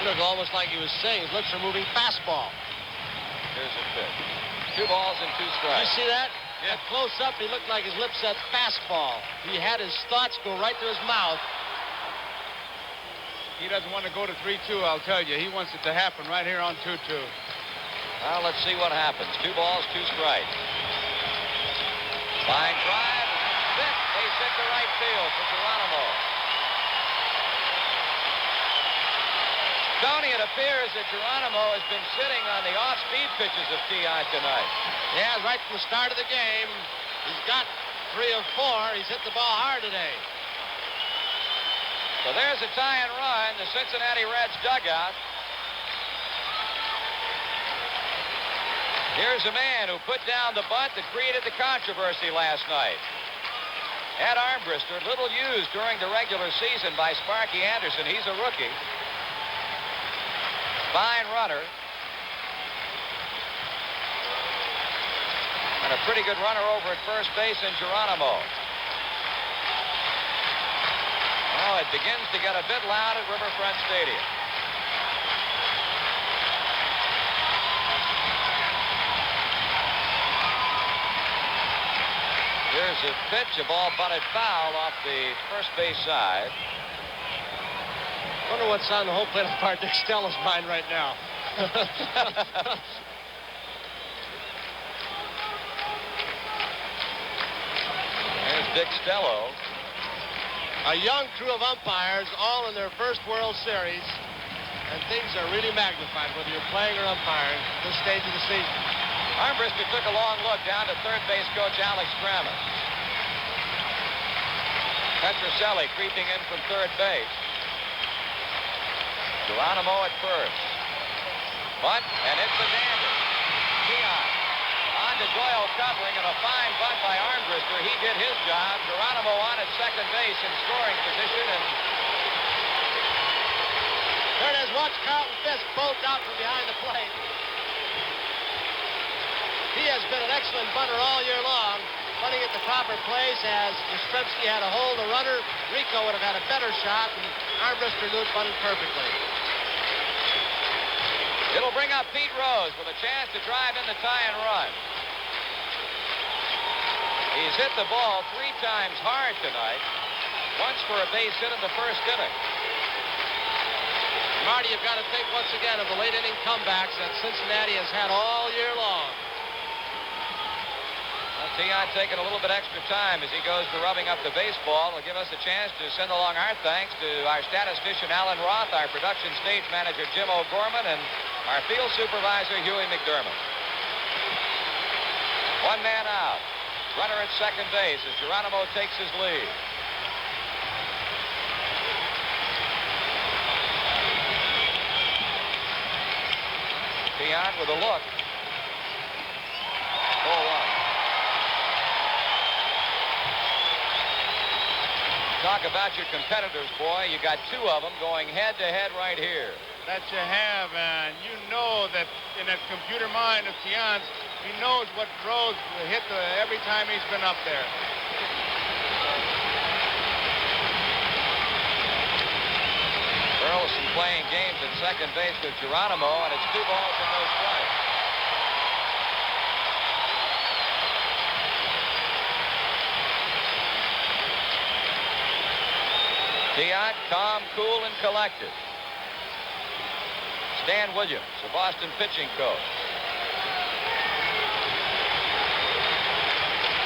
It looked almost like he was saying his lips are moving fastball. Here's a pitch. 2 balls and 2 strikes. You see that? Yeah. Close up, he looked like his lips said fastball. He had his thoughts go right to his mouth. He doesn't want to go to 3-2, I'll tell you. He wants it to happen right here on 2-2. Well, let's see what happens. 2 balls, 2 strikes. Line drive. Base hit to right field for Geronimo. Tony, it appears that Geronimo has been sitting on the off-speed pitches of Tiant tonight. Yeah, right from the start of the game. He's got 3 of 4. He's hit the ball hard today. So there's a tie and run. The Cincinnati Reds dugout. Here's a man who put down the bunt that created the controversy last night. Ed Armbrister, little used during the regular season by Sparky Anderson. He's a rookie. Fine runner. And a pretty good runner over at first base in Geronimo. Oh, it begins to get a bit loud at Riverfront Stadium. Here's a pitch, a ball bunted foul off the first base side. Wonder what's on the home plate umpire Dick Stella's mind right now. There's Dick Stello. A young crew of umpires, all in their first World Series, and things are really magnified whether you're playing or umpiring at this stage of the season. Armbrister took a long look down to third base coach Alex Kramer. Petrocelli creeping in from third base. Geronimo at first. Bunt, and it's a danger. Tiant on to Doyle covering, and a fine bunt by Armbrister. He did his job. Geronimo on at second base in scoring position, and there it is. Watch Carlton Fisk bolt out from behind the plate. He has been an excellent bunter all year long, bunting at the proper place. As Yastrzemski had a hold the runner, Rico would have had a better shot, and Armbrister knew it bunted perfectly. it'll bring up Pete Rose with a chance to drive in the tie and run. He's hit the ball 3 times hard tonight. Once for a base hit in the first inning. Marty, you've got to think once again of the late inning comebacks that Cincinnati has had all year long. Well, Tiant taking a little bit extra time as he goes to rubbing up the baseball. Will give us a chance to send along our thanks to our statistician Alan Roth, our production stage manager Jim O'Gorman, and our field supervisor Huey McDermott. 1 man out. Runner at second base as Geronimo takes his lead. Tiant with a look. 4-1. Talk about your competitors, boy. You got 2 of them going head-to-head right here. That you have, and you know that in that computer mind of Tiant's, he knows what Rose hit every time he's been up there. Burleson playing games at second base with Geronimo, and it's 2 balls and no strikes. Tiant, calm, cool, and collected. Stan Williams, the Boston pitching coach.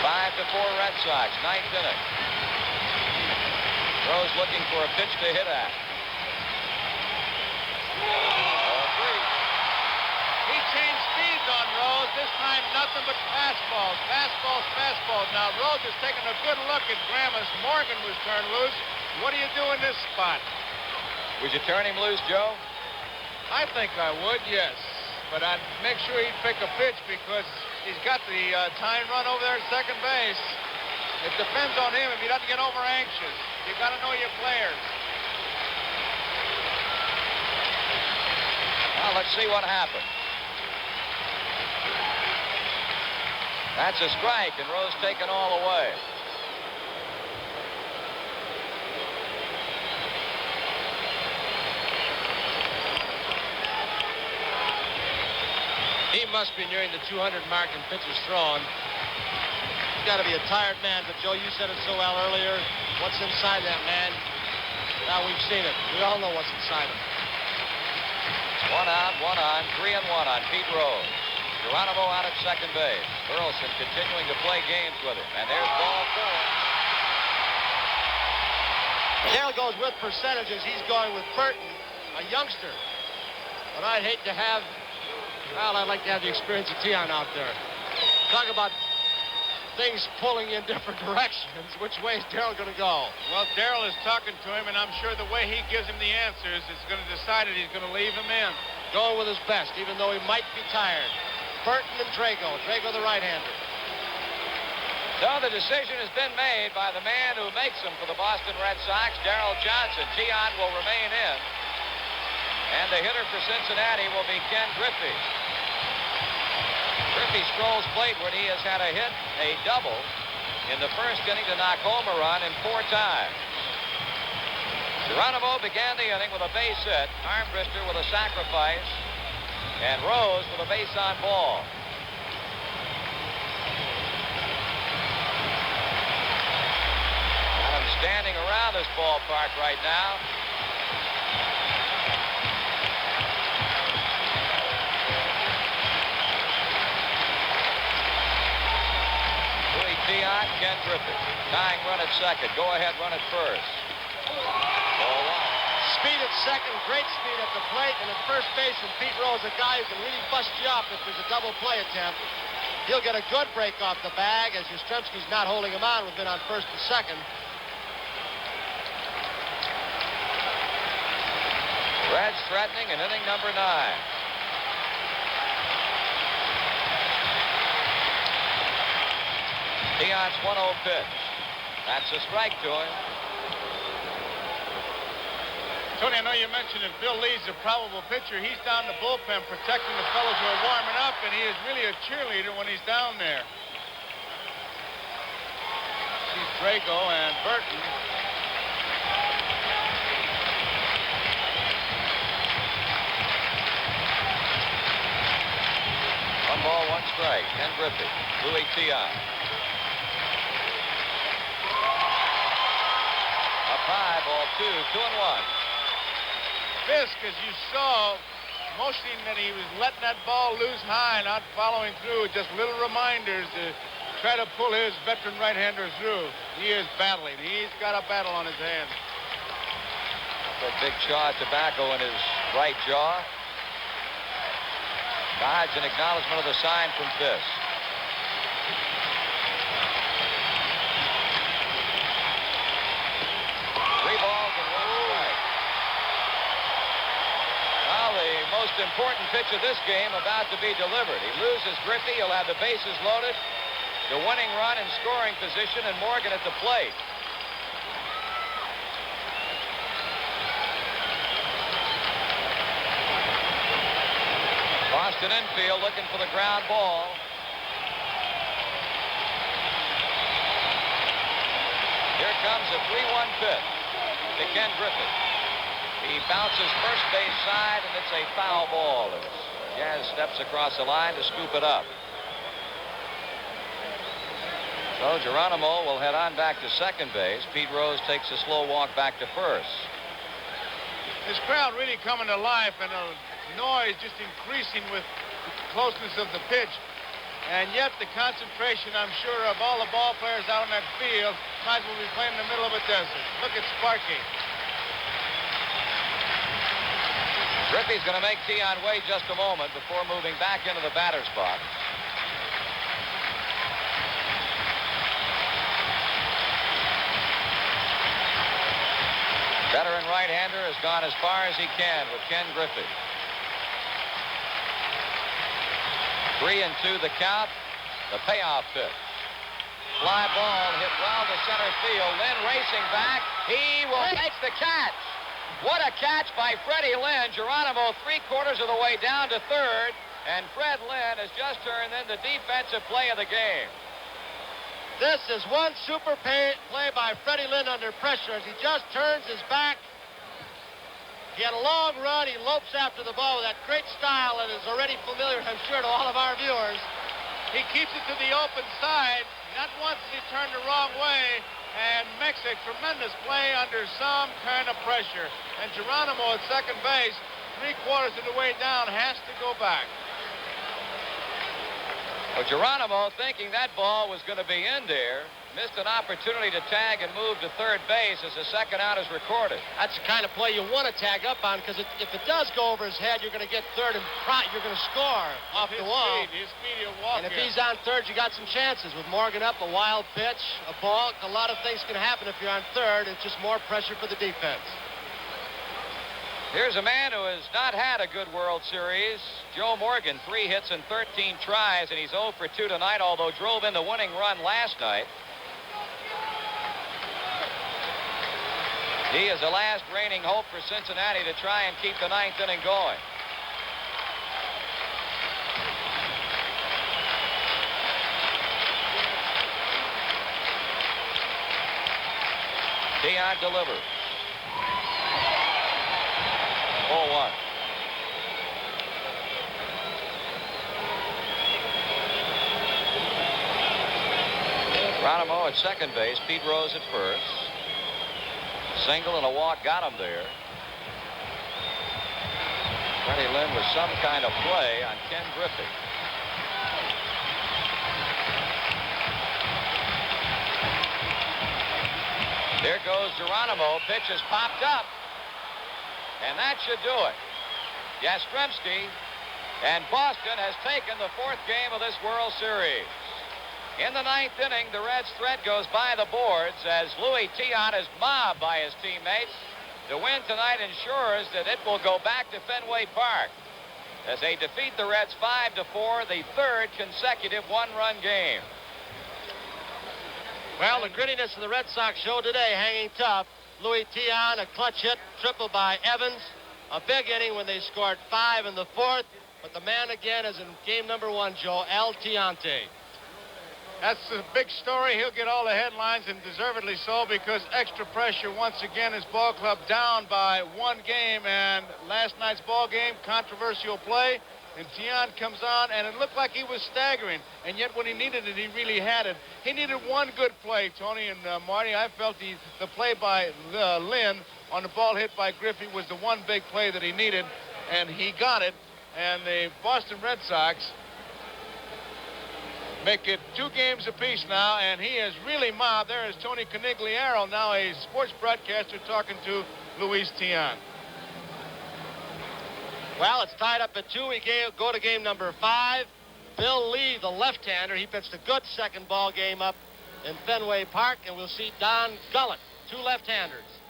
5-4 Red Sox, 9th inning. Rose looking for a pitch to hit at. 0-3. He changed speeds on Rose. This time, nothing but fastballs. Fastballs, fastballs. Now, Rose is taking a good look at Grammas. Morgan was turned loose. What do you do in this spot? Would you turn him loose, Joe? I think I would, yes. But I'd make sure he'd pick a pitch because he's got the tying run over there at second base. It depends on him if he doesn't get over anxious. You got to know your players. Well, Well, let's see what happens. That's a strike, and Rose taken all away. He must be nearing the 200 mark in pitches thrown. He's got to be a tired man, but Joe, you said it so well earlier. What's inside that man? Now we've seen it. We all know what's inside him. 1 out, 1 on, 3 and 1 on Pete Rose. Geronimo out at second base. Burleson continuing to play games with him. And there's ball 4. Darrell goes with percentages. He's going with Burton, a youngster. But I'd hate to have, well, I'd like to have the experience of Tian out there. Talk about things pulling in different directions. Which way is Darrell going to go? Well, Darrell is talking to him, and I'm sure the way he gives him the answers is going to decide it. He's going to leave him in. Going with his best, even though he might be tired. Burton and Drago. Drago the right-hander. So the decision has been made by the man who makes them for the Boston Red Sox, Darrell Johnson. Tian will remain in. And the hitter for Cincinnati will be Ken Griffey. Griffey strolls plateward. He has had a hit, a double, in the first inning to knock home a run in 4 times. Geronimo began the inning with a base hit, Armbruster with a sacrifice, and Rose with a base on ball. Got him standing around this ballpark right now. Tian, Ken Griffey. Tying run at second. Go ahead, run at first. Ball 1. Speed at second, great speed at the plate, and at first base, and Pete Rose, a guy who can really bust you up if there's a double play attempt. He'll get a good break off the bag, as Yastrzemski's not holding him on. We've been on first and second. Reds threatening in inning number 9. Tian's 1-0 pitch. That's a strike to him. Tony, I know you mentioned that Bill Lee's a probable pitcher. He's down the bullpen protecting the fellows who are warming up, and he is really a cheerleader when he's down there. He's Drago and Burton. One ball, one strike. Ken Griffey. Louis Tian. Up high, ball 2, 2-1. Fisk, as you saw, motioning that he was letting that ball loose high, not following through. Just little reminders to try to pull his veteran right-hander through. He is battling. He's got a battle on his hands. A big chaw of tobacco in his right jaw. Dodge an acknowledgement of the sign from Fisk. The most important pitch of this game about to be delivered. He loses Griffey. He'll have the bases loaded, the winning run in scoring position, and Morgan at the plate. Boston infield looking for the ground ball. Here comes a 3-1 pitch to Ken Griffey. He bounces first base side, and it's a foul ball as Jazz steps across the line to scoop it up. So Geronimo will head on back to second base. Pete Rose takes a slow walk back to first. This crowd really coming to life, and the noise just increasing with the closeness of the pitch. And yet the concentration, I'm sure, of all the ball players out on that field might as well be playing in the middle of a desert. Look at Sparky. Griffey's going to make Tian wait just a moment before moving back into the batter's box. Veteran right-hander has gone as far as he can with Ken Griffey. 3-2 the count. The payoff pitch. Fly ball hit well to center field. Lynn racing back. He will make the catch. What a catch by Freddie Lynn. Geronimo 3/4 of the way down to third, and Fred Lynn has just turned in the defensive play of the game. This is one super play by Freddie Lynn under pressure as he just turns his back. He had a long run. He lopes after the ball with that great style that is already familiar, I'm sure, to all of our viewers. He keeps it to the open side. Not once did he turn the wrong way and makes a tremendous play under some kind of pressure. And Geronimo at second base, 3/4 of the way down, has to go back. Well, Geronimo, thinking that ball was going to be in there, missed an opportunity to tag and move to third base as the second out is recorded. That's the kind of play you want to tag up on, because if it does go over his head, you're going to get third and you're going to score off the wall. His speed, he'll walk. And if he's on third, you got some chances. With Morgan up, a wild pitch, a balk, a lot of things can happen if you're on third. It's just more pressure for the defense. Here's a man who has not had a good World Series. Joe Morgan, 3 hits and 13 tries, and he's 0 for 2 tonight, although drove in the winning run last night. He is the last reigning hope for Cincinnati to try and keep the 9th inning going. Tiant delivers. 0-1. Geronimo at second base. Pete Rose at first. Single and a walk got him there. Freddie Lynn with some kind of play on Ken Griffey. There goes Geronimo. Pitch is popped up. And that should do it. Yastrzemski and Boston has taken the 4th game of this World Series. In the 9th inning, the Reds' threat goes by the boards as Louis Tiant is mobbed by his teammates. The win tonight ensures that it will go back to Fenway Park as they defeat the Reds 5-4, the 3rd consecutive one-run game. Well, the grittiness of the Red Sox show today, hanging tough. Louis Tiant, a clutch hit, triple by Evans. A big inning when they scored 5 in the 4th. But the man again is in game number 1, Joe, El Tiante. That's a big story. He'll get all the headlines, and deservedly so, because extra pressure once again. His ball club down by 1 game, and last night's ball game, controversial play, and Tiant comes on, and it looked like he was staggering, and yet when he needed it, he really had it. He needed one good play, Tony and Marty. I felt the play by Lynn on the ball hit by Griffey was the one big play that he needed, and he got it, and the Boston Red Sox make it 2 games apiece now, and he is really mobbed. There is Tony Conigliaro, now a sports broadcaster, talking to Luis Tiant. Well, it's tied up at 2. We go to game number 5. Bill Lee, the left-hander, he pitched a good second ball game up in Fenway Park, and we'll see Don Gullett, 2 left-handers.